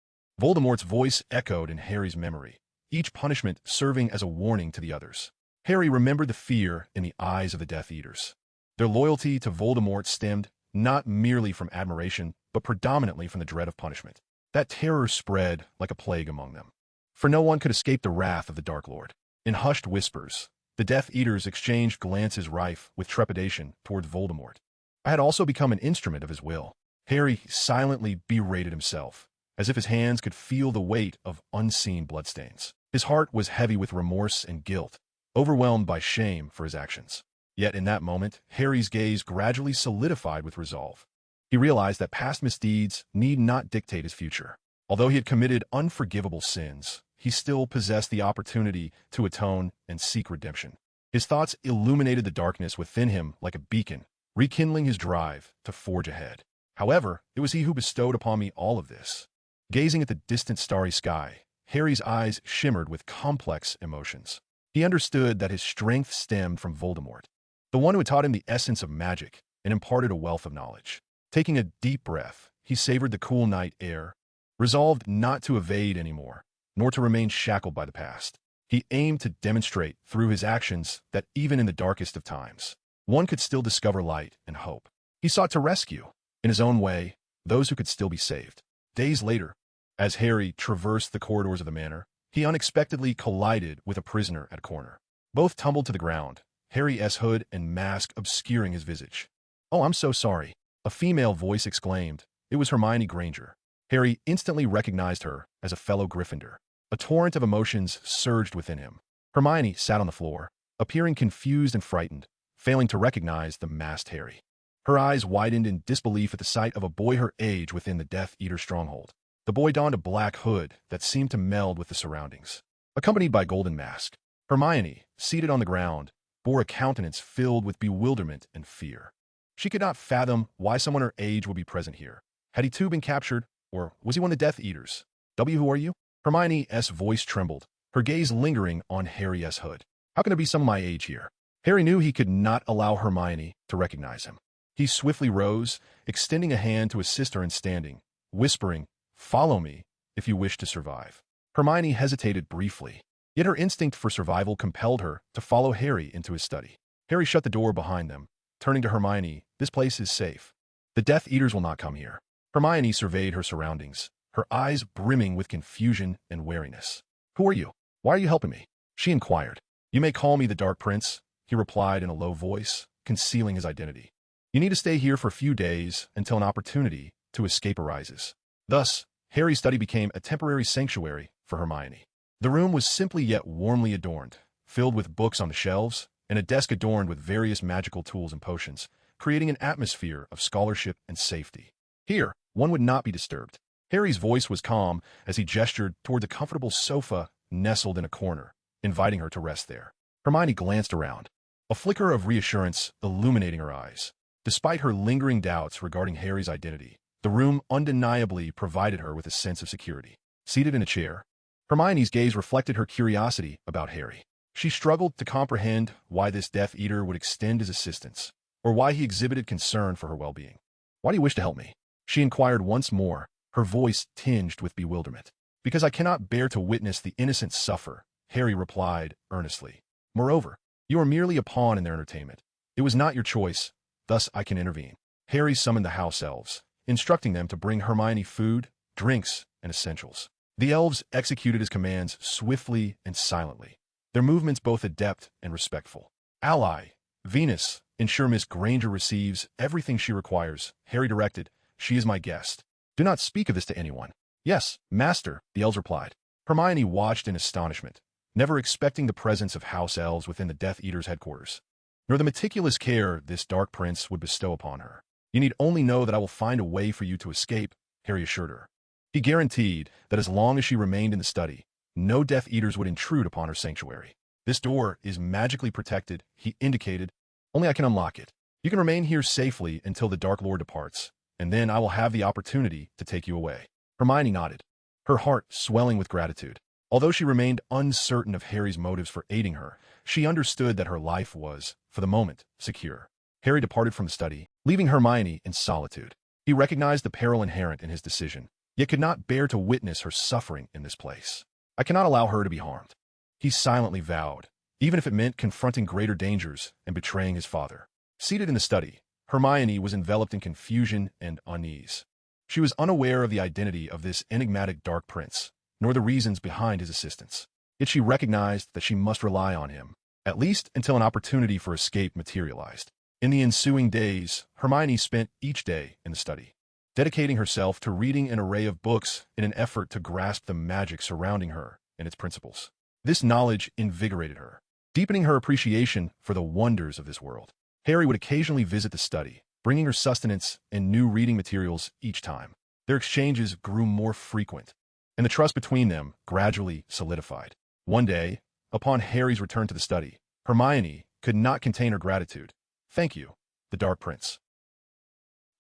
Voldemort's voice echoed in Harry's memory, each punishment serving as a warning to the others. Harry remembered the fear in the eyes of the Death Eaters. Their loyalty to Voldemort stemmed not merely from admiration, but predominantly from the dread of punishment. That terror spread like a plague among them, for no one could escape the wrath of the Dark Lord. In hushed whispers, the Death Eaters exchanged glances rife with trepidation towards Voldemort. I had also become an instrument of his will. Harry silently berated himself, as if his hands could feel the weight of unseen bloodstains. His heart was heavy with remorse and guilt, overwhelmed by shame for his actions. Yet in that moment, Harry's gaze gradually solidified with resolve. He realized that past misdeeds need not dictate his future. Although he had committed unforgivable sins, he still possessed the opportunity to atone and seek redemption. His thoughts illuminated the darkness within him like a beacon, rekindling his drive to forge ahead. However, it was he who bestowed upon me all of this. Gazing at the distant starry sky, Harry's eyes shimmered with complex emotions. He understood that his strength stemmed from Voldemort, the one who had taught him the essence of magic and imparted a wealth of knowledge. Taking a deep breath, he savored the cool night air, resolved not to evade anymore, nor to remain shackled by the past. He aimed to demonstrate through his actions that even in the darkest of times, one could still discover light and hope. He sought to rescue, in his own way, those who could still be saved. Days later, as Harry traversed the corridors of the manor, he unexpectedly collided with a prisoner at a corner. Both tumbled to the ground, Harry's hood and mask obscuring his visage. Oh, I'm so sorry. A female voice exclaimed. It was Hermione Granger. Harry instantly recognized her as a fellow Gryffindor. A torrent of emotions surged within him. Hermione sat on the floor, appearing confused and frightened, failing to recognize the masked Harry. Her eyes widened in disbelief at the sight of a boy her age within the Death Eater stronghold. The boy donned a black hood that seemed to meld with the surroundings. Accompanied by Golden Mask, Hermione, seated on the ground, bore a countenance filled with bewilderment and fear. She could not fathom why someone her age would be present here. Had he too been captured, or was he one of the Death Eaters? Who are you? Hermione's voice trembled, her gaze lingering on Harry's hood. How can there be someone my age here? Harry knew he could not allow Hermione to recognize him. He swiftly rose, extending a hand to assist her in standing, whispering, "Follow me, if you wish to survive." Hermione hesitated briefly, yet her instinct for survival compelled her to follow Harry into his study. Harry shut the door behind them, turning to Hermione, "This place is safe. The Death Eaters will not come here." Hermione surveyed her surroundings, her eyes brimming with confusion and wariness. "Who are you? Why are you helping me?" she inquired. "You may call me the Dark Prince," he replied in a low voice, concealing his identity. "You need to stay here for a few days until an opportunity to escape arises." Thus, Harry's study became a temporary sanctuary for Hermione. The room was simply yet warmly adorned, filled with books on the shelves, and a desk adorned with various magical tools and potions, creating an atmosphere of scholarship and safety. Here, one would not be disturbed. Harry's voice was calm as he gestured toward the comfortable sofa nestled in a corner, inviting her to rest there. Hermione glanced around, a flicker of reassurance illuminating her eyes. Despite her lingering doubts regarding Harry's identity, the room undeniably provided her with a sense of security. Seated in a chair, Hermione's gaze reflected her curiosity about Harry. She struggled to comprehend why this Death Eater would extend his assistance, or why he exhibited concern for her well-being. "Why do you wish to help me?" she inquired once more, her voice tinged with bewilderment. "Because I cannot bear to witness the innocent suffer," Harry replied earnestly. "Moreover, you are merely a pawn in their entertainment. It was not your choice, thus I can intervene." Harry summoned the house elves, instructing them to bring Hermione food, drinks, and essentials. The elves executed his commands swiftly and silently, their movements both adept and respectful. "Ally, Venus, ensure Miss Granger receives everything she requires," Harry directed. "She is my guest. Do not speak of this to anyone." "Yes, master," the elves replied. Hermione watched in astonishment, never expecting the presence of house elves within the Death Eater's headquarters, nor the meticulous care this Dark Prince would bestow upon her. "You need only know that I will find a way for you to escape," Harry assured her. He guaranteed that as long as she remained in the study, no Death Eaters would intrude upon her sanctuary. "This door is magically protected," he indicated. "Only I can unlock it. You can remain here safely until the Dark Lord departs, and then I will have the opportunity to take you away." Hermione nodded, her heart swelling with gratitude. Although she remained uncertain of Harry's motives for aiding her, she understood that her life was, for the moment, secure. Harry departed from the study, leaving Hermione in solitude. He recognized the peril inherent in his decision, yet could not bear to witness her suffering in this place. "I cannot allow her to be harmed," he silently vowed, even if it meant confronting greater dangers and betraying his father. Seated in the study, Hermione was enveloped in confusion and unease. She was unaware of the identity of this enigmatic Dark Prince, nor the reasons behind his assistance. Yet she recognized that she must rely on him, at least until an opportunity for escape materialized. In the ensuing days, Hermione spent each day in the study, dedicating herself to reading an array of books in an effort to grasp the magic surrounding her and its principles. This knowledge invigorated her, deepening her appreciation for the wonders of this world. Harry would occasionally visit the study, bringing her sustenance and new reading materials each time. Their exchanges grew more frequent, and the trust between them gradually solidified. One day, upon Harry's return to the study, Hermione could not contain her gratitude. "Thank you, the Dark Prince.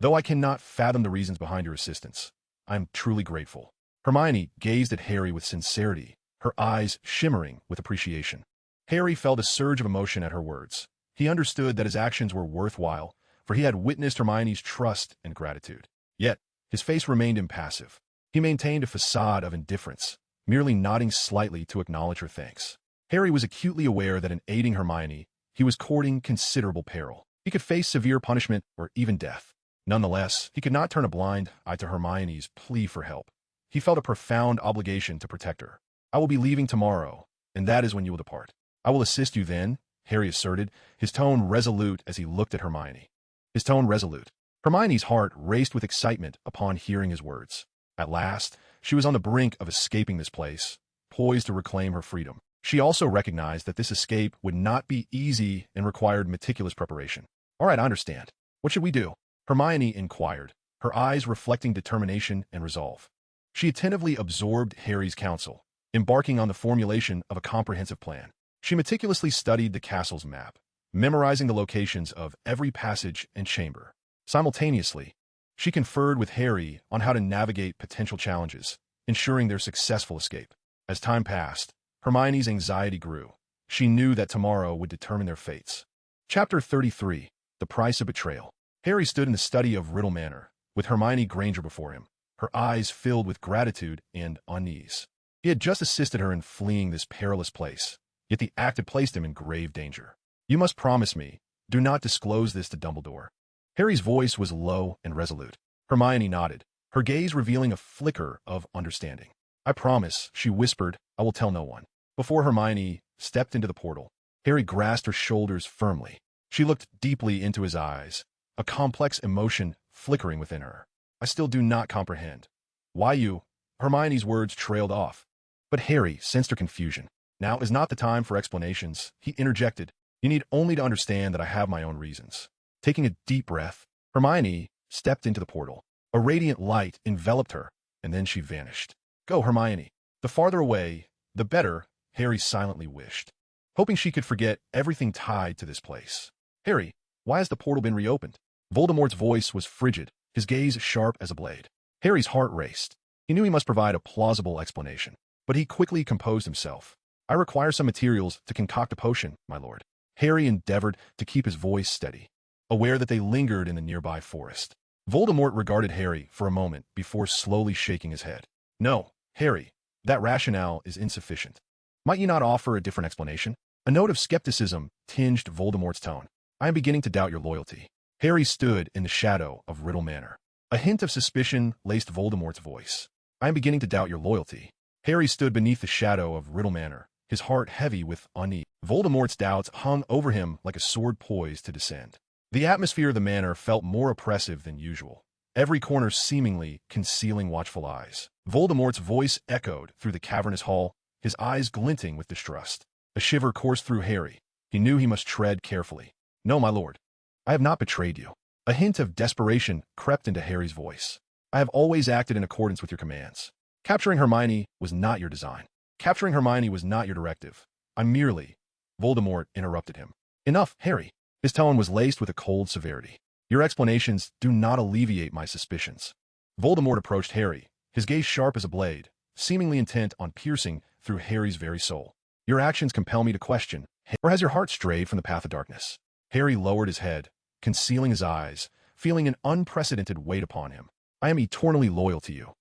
Though I cannot fathom the reasons behind your assistance, I am truly grateful." Hermione gazed at Harry with sincerity, her eyes shimmering with appreciation. Harry felt a surge of emotion at her words. He understood that his actions were worthwhile, for he had witnessed Hermione's trust and gratitude. Yet, his face remained impassive. He maintained a facade of indifference, merely nodding slightly to acknowledge her thanks. Harry was acutely aware that in aiding Hermione, he was courting considerable peril. He could face severe punishment or even death. Nonetheless, he could not turn a blind eye to Hermione's plea for help. He felt a profound obligation to protect her. "I will be leaving tomorrow, and that is when you will depart. I will assist you then," Harry asserted, his tone resolute as he looked at Hermione. His tone resolute. Hermione's heart raced with excitement upon hearing his words. At last, she was on the brink of escaping this place, poised to reclaim her freedom. She also recognized that this escape would not be easy and required meticulous preparation. All right, I understand. What should we do? Hermione inquired, her eyes reflecting determination and resolve. She attentively absorbed Harry's counsel, embarking on the formulation of a comprehensive plan. She meticulously studied the castle's map, memorizing the locations of every passage and chamber. Simultaneously, she conferred with Harry on how to navigate potential challenges, ensuring their successful escape. As time passed, Hermione's anxiety grew. She knew that tomorrow would determine their fates. Chapter 33. The Price of Betrayal. Harry stood in the study of Riddle Manor, with Hermione Granger before him, her eyes filled with gratitude and unease. He had just assisted her in fleeing this perilous place, yet the act had placed him in grave danger. "You must promise me, do not disclose this to Dumbledore." Harry's voice was low and resolute. Hermione nodded, her gaze revealing a flicker of understanding. "I promise," she whispered, "I will tell no one." Before Hermione stepped into the portal, Harry grasped her shoulders firmly. She looked deeply into his eyes, a complex emotion flickering within her. "I still do not comprehend. Why you—" Hermione's words trailed off. But Harry sensed her confusion. "Now is not the time for explanations," he interjected. "You need only to understand that I have my own reasons." Taking a deep breath, Hermione stepped into the portal. A radiant light enveloped her, and then she vanished. "Go, Hermione. The farther away, the better," Harry silently wished, hoping she could forget everything tied to this place. "Harry, why has the portal been reopened?" Voldemort's voice was frigid, his gaze sharp as a blade. Harry's heart raced. He knew he must provide a plausible explanation, but he quickly composed himself. "I require some materials to concoct a potion, my lord." Harry endeavored to keep his voice steady, aware that they lingered in the nearby forest. Voldemort regarded Harry for a moment before slowly shaking his head. "No, Harry, that rationale is insufficient. Might you not offer a different explanation?" A note of skepticism tinged Voldemort's tone. "I am beginning to doubt your loyalty." Harry stood in the shadow of Riddle Manor. A hint of suspicion laced Voldemort's voice. "I am beginning to doubt your loyalty." Harry stood beneath the shadow of Riddle Manor, his heart heavy with unease. Voldemort's doubts hung over him like a sword poised to descend. The atmosphere of the manor felt more oppressive than usual, every corner seemingly concealing watchful eyes. Voldemort's voice echoed through the cavernous hall, his eyes glinting with distrust. A shiver coursed through Harry. He knew he must tread carefully. "No, my lord. I have not betrayed you." A hint of desperation crept into Harry's voice. "I have always acted in accordance with your commands. Capturing Hermione was not your design. Capturing Hermione was not your directive. I merely—" Voldemort interrupted him. "Enough, Harry." His tone was laced with a cold severity. "Your explanations do not alleviate my suspicions." Voldemort approached Harry, his gaze sharp as a blade, seemingly intent on piercing through Harry's very soul. "Your actions compel me to question, or has your heart strayed from the path of darkness?" Harry lowered his head, concealing his eyes, feeling an unprecedented weight upon him. "I am eternally loyal to you."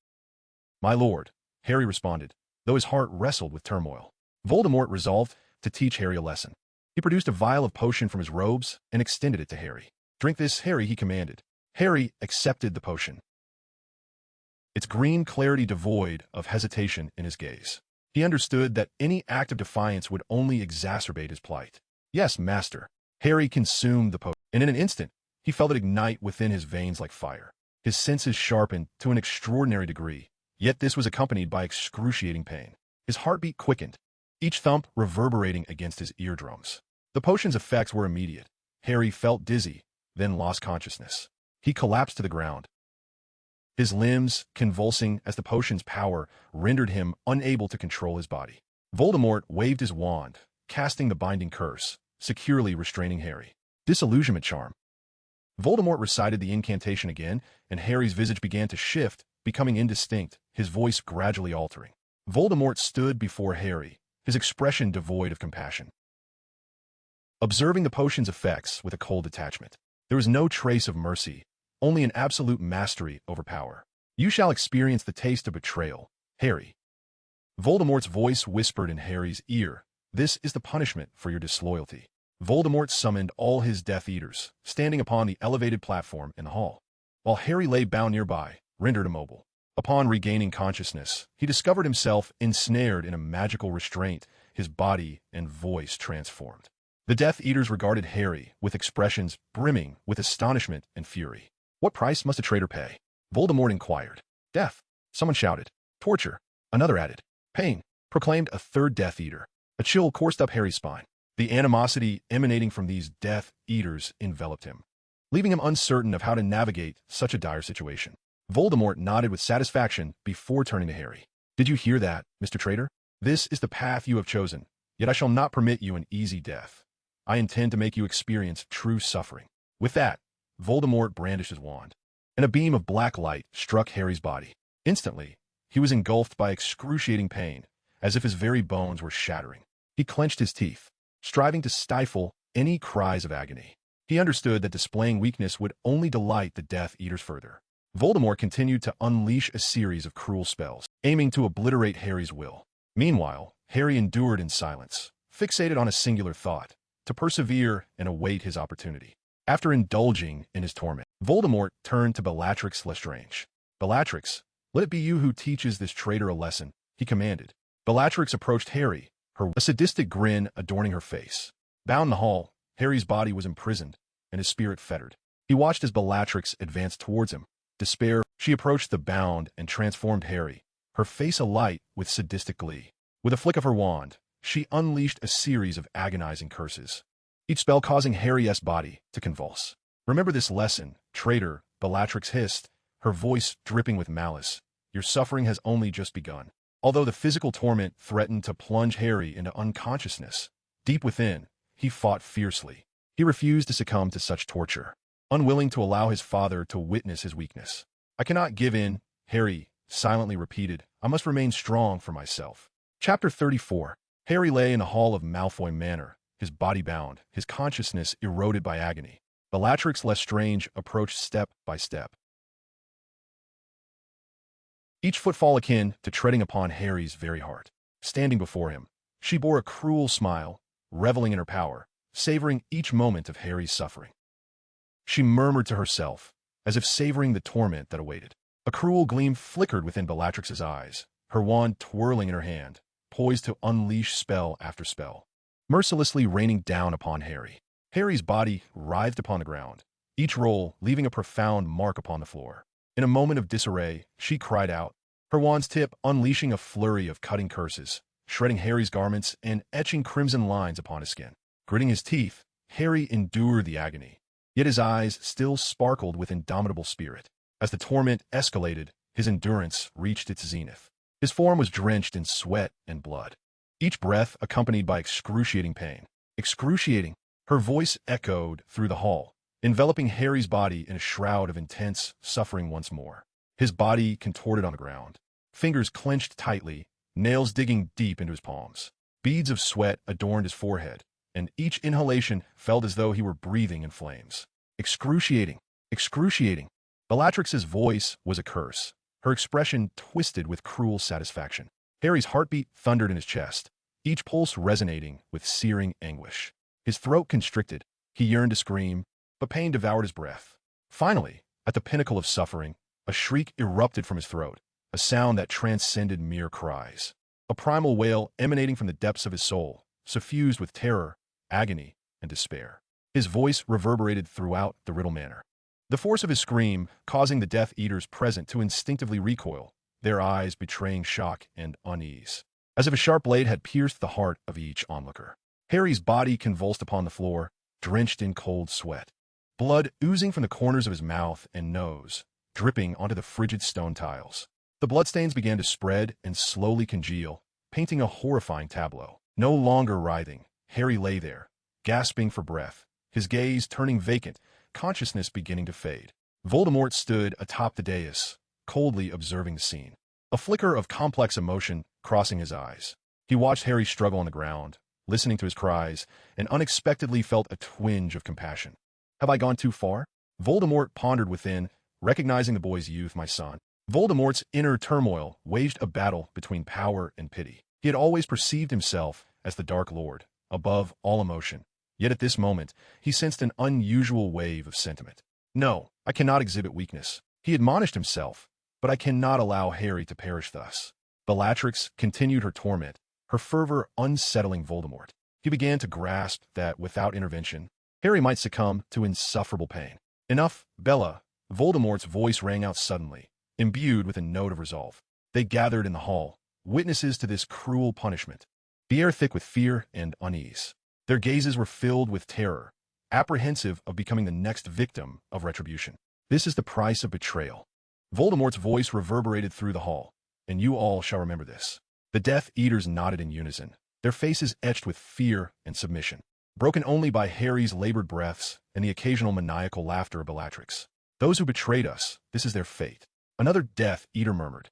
"My lord," Harry responded, though his heart wrestled with turmoil. Voldemort resolved to teach Harry a lesson. He produced a vial of potion from his robes and extended it to Harry. "Drink this, Harry," he commanded. Harry accepted the potion, its green clarity devoid of hesitation in his gaze. He understood that any act of defiance would only exacerbate his plight. "Yes, master." Harry consumed the potion, and in an instant, he felt it ignite within his veins like fire. His senses sharpened to an extraordinary degree, yet this was accompanied by excruciating pain. His heartbeat quickened, each thump reverberating against his eardrums. The potion's effects were immediate. Harry felt dizzy, then lost consciousness. He collapsed to the ground, his limbs convulsing as the potion's power rendered him unable to control his body. Voldemort waved his wand, casting the binding curse, securely restraining Harry. Disillusionment charm. Voldemort recited the incantation again, and Harry's visage began to shift, becoming indistinct, his voice gradually altering. Voldemort stood before Harry, his expression devoid of compassion, observing the potion's effects with a cold detachment. There was no trace of mercy, only an absolute mastery over power. "You shall experience the taste of betrayal, Harry." Voldemort's voice whispered in Harry's ear, "This is the punishment for your disloyalty." Voldemort summoned all his Death Eaters, standing upon the elevated platform in the hall, while Harry lay bound nearby, rendered immobile. Upon regaining consciousness, he discovered himself ensnared in a magical restraint, his body and voice transformed. The Death Eaters regarded Harry with expressions brimming with astonishment and fury. What price must a traitor pay? Voldemort inquired. Death. Someone shouted. Torture. Another added. Pain, proclaimed a third Death Eater. A chill coursed up Harry's spine. The animosity emanating from these Death Eaters enveloped him, leaving him uncertain of how to navigate such a dire situation. Voldemort nodded with satisfaction before turning to Harry. Did you hear that, Mr. Traitor? This is the path you have chosen, yet I shall not permit you an easy death. I intend to make you experience true suffering. With that, Voldemort brandished his wand, and a beam of black light struck Harry's body. Instantly, he was engulfed by excruciating pain, as if his very bones were shattering. He clenched his teeth, striving to stifle any cries of agony. He understood that displaying weakness would only delight the Death Eaters further. Voldemort continued to unleash a series of cruel spells, aiming to obliterate Harry's will. Meanwhile, Harry endured in silence, fixated on a singular thought, to persevere and await his opportunity. After indulging in his torment, Voldemort turned to Bellatrix Lestrange. Bellatrix, let it be you who teaches this traitor a lesson, he commanded. Bellatrix approached Harry, a sadistic grin adorning her face. Bound in the hall, Harry's body was imprisoned, and his spirit fettered. He watched as Bellatrix advanced towards him. Despair, she approached the bound and transformed Harry, her face alight with sadistic glee. With a flick of her wand, she unleashed a series of agonizing curses, each spell causing Harry's body to convulse. Remember this lesson, traitor, Bellatrix hissed, her voice dripping with malice. Your suffering has only just begun. Although the physical torment threatened to plunge Harry into unconsciousness, deep within, he fought fiercely. He refused to succumb to such torture, unwilling to allow his father to witness his weakness. I cannot give in, Harry silently repeated. I must remain strong for myself. Chapter 34. Harry lay in the hall of Malfoy Manor, his body bound, his consciousness eroded by agony. Bellatrix Lestrange approached step by step, each footfall akin to treading upon Harry's very heart. Standing before him, she bore a cruel smile, reveling in her power, savoring each moment of Harry's suffering. She murmured to herself, as if savoring the torment that awaited. A cruel gleam flickered within Bellatrix's eyes, her wand twirling in her hand, poised to unleash spell after spell, mercilessly raining down upon Harry. Harry's body writhed upon the ground, each roll leaving a profound mark upon the floor. In a moment of disarray, she cried out, her wand's tip unleashing a flurry of cutting curses, shredding Harry's garments and etching crimson lines upon his skin. Gritting his teeth, Harry endured the agony, yet his eyes still sparkled with indomitable spirit. As the torment escalated, his endurance reached its zenith. His form was drenched in sweat and blood, each breath accompanied by excruciating pain. Excruciating! Her voice echoed through the hall, enveloping Harry's body in a shroud of intense suffering once more. His body contorted on the ground, fingers clenched tightly, nails digging deep into his palms. Beads of sweat adorned his forehead, and each inhalation felt as though he were breathing in flames. Excruciating! Excruciating! Bellatrix's voice was a curse, her expression twisted with cruel satisfaction. Harry's heartbeat thundered in his chest, each pulse resonating with searing anguish. His throat constricted. He yearned to scream, but pain devoured his breath. Finally, at the pinnacle of suffering, a shriek erupted from his throat, a sound that transcended mere cries. A primal wail emanating from the depths of his soul, suffused with terror, agony, and despair. His voice reverberated throughout the Riddle Manor, the force of his scream causing the Death Eaters present to instinctively recoil, their eyes betraying shock and unease, as if a sharp blade had pierced the heart of each onlooker. Harry's body convulsed upon the floor, drenched in cold sweat, blood oozing from the corners of his mouth and nose, dripping onto the frigid stone tiles. The bloodstains began to spread and slowly congeal, painting a horrifying tableau. No longer writhing, Harry lay there, gasping for breath, his gaze turning vacant, consciousness beginning to fade. Voldemort stood atop the dais, coldly observing the scene, a flicker of complex emotion crossing his eyes. He watched Harry struggle on the ground, listening to his cries, and unexpectedly felt a twinge of compassion. Have I gone too far? Voldemort pondered within, recognizing the boy's youth. My son. Voldemort's inner turmoil waged a battle between power and pity. He had always perceived himself as the Dark Lord, above all emotion. Yet at this moment, he sensed an unusual wave of sentiment. No, I cannot exhibit weakness, he admonished himself, but I cannot allow Harry to perish thus. Bellatrix continued her torment, her fervor unsettling Voldemort. He began to grasp that without intervention, Harry might succumb to insufferable pain. Enough, Bella, Voldemort's voice rang out suddenly, imbued with a note of resolve. They gathered in the hall, witnesses to this cruel punishment, the air thick with fear and unease. Their gazes were filled with terror, apprehensive of becoming the next victim of retribution. This is the price of betrayal. Voldemort's voice reverberated through the hall, and you all shall remember this. The Death Eaters nodded in unison, their faces etched with fear and submission, broken only by Harry's labored breaths and the occasional maniacal laughter of Bellatrix. Those who betrayed us, this is their fate. Another Death Eater murmured.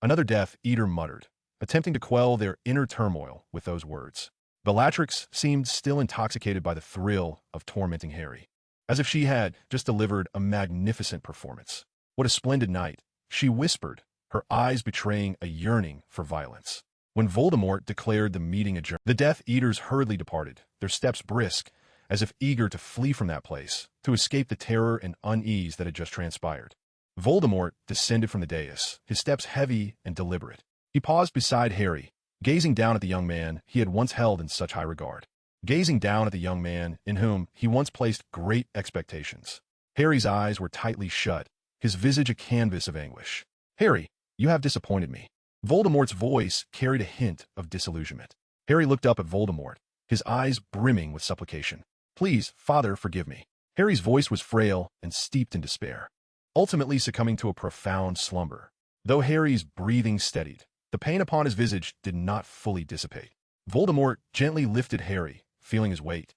Another Death Eater muttered, attempting to quell their inner turmoil with those words. Bellatrix seemed still intoxicated by the thrill of tormenting Harry, as if she had just delivered a magnificent performance. What a splendid night, she whispered, her eyes betraying a yearning for violence. When Voldemort declared the meeting adjourned, the Death Eaters hurriedly departed, their steps brisk, as if eager to flee from that place, to escape the terror and unease that had just transpired. Voldemort descended from the dais, his steps heavy and deliberate. He paused beside Harry, gazing down at the young man he had once held in such high regard. Gazing down at the young man in whom he once placed great expectations. Harry's eyes were tightly shut, his visage a canvas of anguish. Harry, you have disappointed me. Voldemort's voice carried a hint of disillusionment. Harry looked up at Voldemort, his eyes brimming with supplication. Please, Father, forgive me. Harry's voice was frail and steeped in despair, ultimately succumbing to a profound slumber. Though Harry's breathing steadied, the pain upon his visage did not fully dissipate. Voldemort gently lifted Harry, feeling his weight.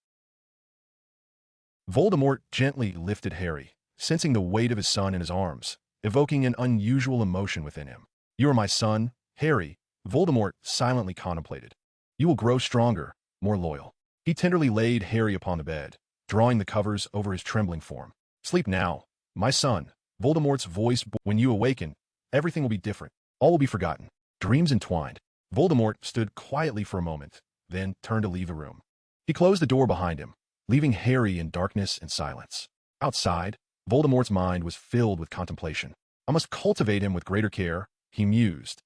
Voldemort gently lifted Harry, sensing the weight of his son in his arms, evoking an unusual emotion within him. You are my son, Harry, Voldemort silently contemplated. You will grow stronger, more loyal. He tenderly laid Harry upon the bed, drawing the covers over his trembling form. Sleep now, my son, Voldemort's voice. When you awaken, everything will be different. All will be forgotten. Dreams entwined. Voldemort stood quietly for a moment, then turned to leave the room. He closed the door behind him, leaving Harry in darkness and silence. Outside, Voldemort's mind was filled with contemplation. I must cultivate him with greater care, he mused.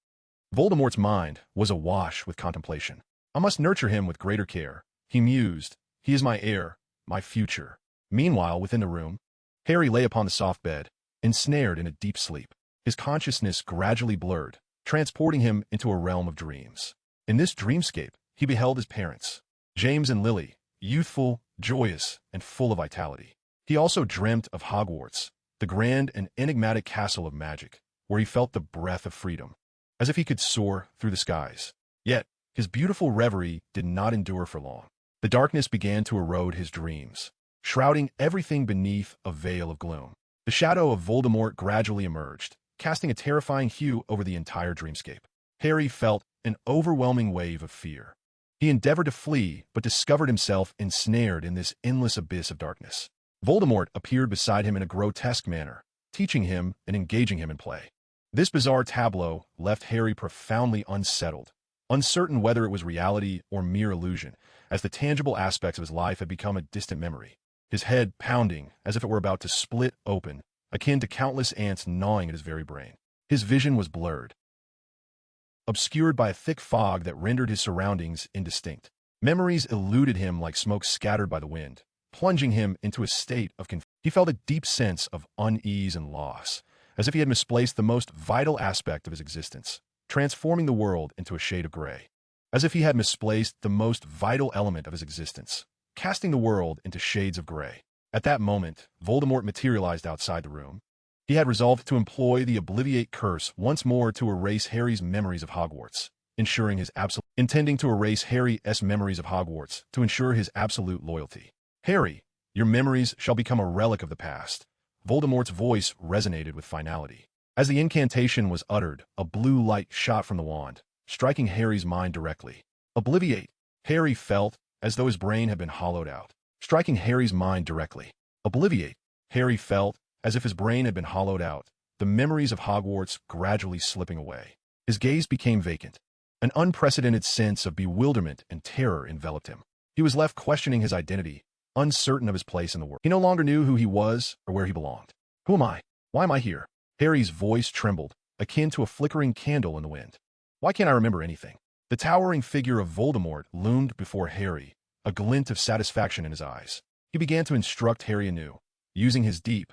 Voldemort's mind was awash with contemplation. I must nurture him with greater care, he mused. He is my heir, my future. Meanwhile, within the room, Harry lay upon the soft bed, ensnared in a deep sleep. His consciousness gradually blurred, transporting him into a realm of dreams. In this dreamscape, he beheld his parents, James and Lily, youthful, joyous, and full of vitality. He also dreamt of Hogwarts, the grand and enigmatic castle of magic, where he felt the breath of freedom, as if he could soar through the skies. Yet, his beautiful reverie did not endure for long. The darkness began to erode his dreams, shrouding everything beneath a veil of gloom. The shadow of Voldemort gradually emerged, casting a terrifying hue over the entire dreamscape. Harry felt an overwhelming wave of fear. He endeavored to flee, but discovered himself ensnared in this endless abyss of darkness. Voldemort appeared beside him in a grotesque manner, teaching him and engaging him in play. This bizarre tableau left Harry profoundly unsettled, uncertain whether it was reality or mere illusion, as the tangible aspects of his life had become a distant memory. His head pounding as if it were about to split open, akin to countless ants gnawing at his very brain. His vision was blurred, obscured by a thick fog that rendered his surroundings indistinct. Memories eluded him like smoke scattered by the wind, plunging him into a state of confusion. He felt a deep sense of unease and loss, as if he had misplaced the most vital aspect of his existence, transforming the world into a shade of gray. As if he had misplaced the most vital element of his existence, casting the world into shades of gray. At that moment, Voldemort materialized outside the room. He had resolved to employ the Obliviate Curse once more to erase Harry's memories of Hogwarts, intending to erase Harry's memories of Hogwarts to ensure his absolute loyalty. Harry, your memories shall become a relic of the past. Voldemort's voice resonated with finality. As the incantation was uttered, a blue light shot from the wand, striking Harry's mind directly. Obliviate. Harry felt as though his brain had been hollowed out, striking Harry's mind directly. Obliviate. Harry felt as if his brain had been hollowed out, the memories of Hogwarts gradually slipping away. His gaze became vacant. An unprecedented sense of bewilderment and terror enveloped him. He was left questioning his identity, uncertain of his place in the world. He no longer knew who he was or where he belonged. Who am I? Why am I here? Harry's voice trembled, akin to a flickering candle in the wind. Why can't I remember anything? The towering figure of Voldemort loomed before Harry, a glint of satisfaction in his eyes. He began to instruct Harry anew. using his deep,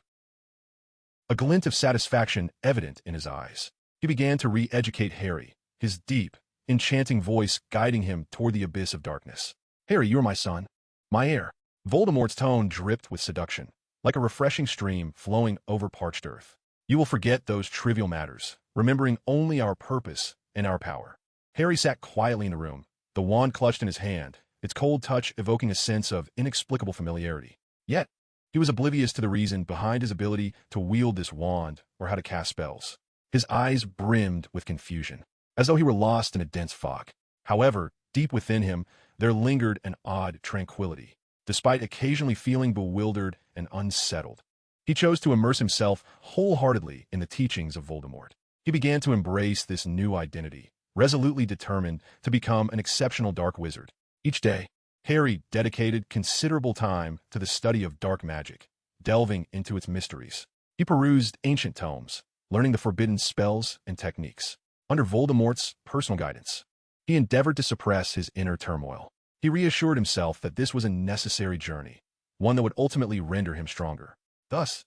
a glint of satisfaction evident in his eyes. He began to re-educate Harry, his deep, enchanting voice guiding him toward the abyss of darkness. Harry, you are my son, my heir. Voldemort's tone dripped with seduction, like a refreshing stream flowing over parched earth. You will forget those trivial matters, remembering only our purpose and our power. Harry sat quietly in the room, the wand clutched in his hand, its cold touch evoking a sense of inexplicable familiarity. Yet, he was oblivious to the reason behind his ability to wield this wand or how to cast spells. His eyes brimmed with confusion, as though he were lost in a dense fog. However, deep within him, there lingered an odd tranquility, despite occasionally feeling bewildered and unsettled. He chose to immerse himself wholeheartedly in the teachings of Voldemort. He began to embrace this new identity, resolutely determined to become an exceptional dark wizard. Each day, Harry dedicated considerable time to the study of dark magic, delving into its mysteries. He perused ancient tomes, learning the forbidden spells and techniques. Under Voldemort's personal guidance, he endeavored to suppress his inner turmoil. He reassured himself that this was a necessary journey, one that would ultimately render him stronger. Thus,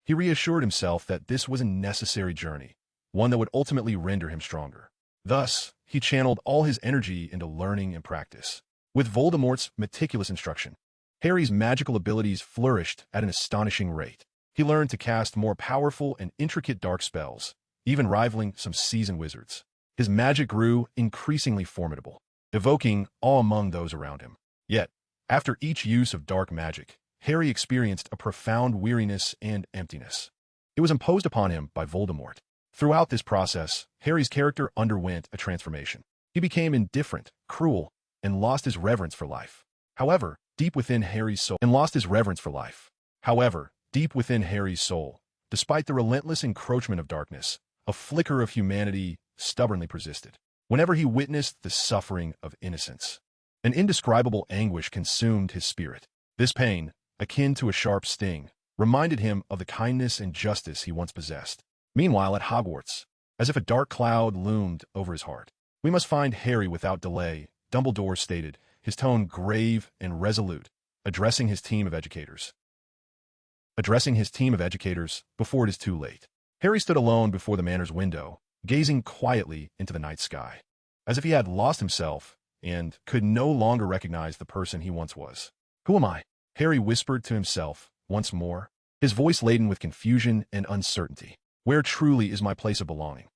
he reassured himself that this was a necessary journey, one that would ultimately render him stronger. Thus, he channeled all his energy into learning and practice. With Voldemort's meticulous instruction, Harry's magical abilities flourished at an astonishing rate. He learned to cast more powerful and intricate dark spells, even rivaling some seasoned wizards. His magic grew increasingly formidable, evoking awe among those around him. Yet, after each use of dark magic, Harry experienced a profound weariness and emptiness. It was imposed upon him by Voldemort. Throughout this process, Harry's character underwent a transformation. He became indifferent, cruel, and lost his reverence for life. However, deep within Harry's soul, despite the relentless encroachment of darkness, a flicker of humanity stubbornly persisted. Whenever he witnessed the suffering of innocence, an indescribable anguish consumed his spirit. This pain, akin to a sharp sting, reminded him of the kindness and justice he once possessed. Meanwhile, at Hogwarts, as if a dark cloud loomed over his heart, "We must find Harry without delay," Dumbledore stated, his tone grave and resolute, addressing his team of educators before it is too late. Harry stood alone before the manor's window, gazing quietly into the night sky, as if he had lost himself and could no longer recognize the person he once was. "Who am I?" Harry whispered to himself once more, his voice laden with confusion and uncertainty. "Where truly is my place of belonging?"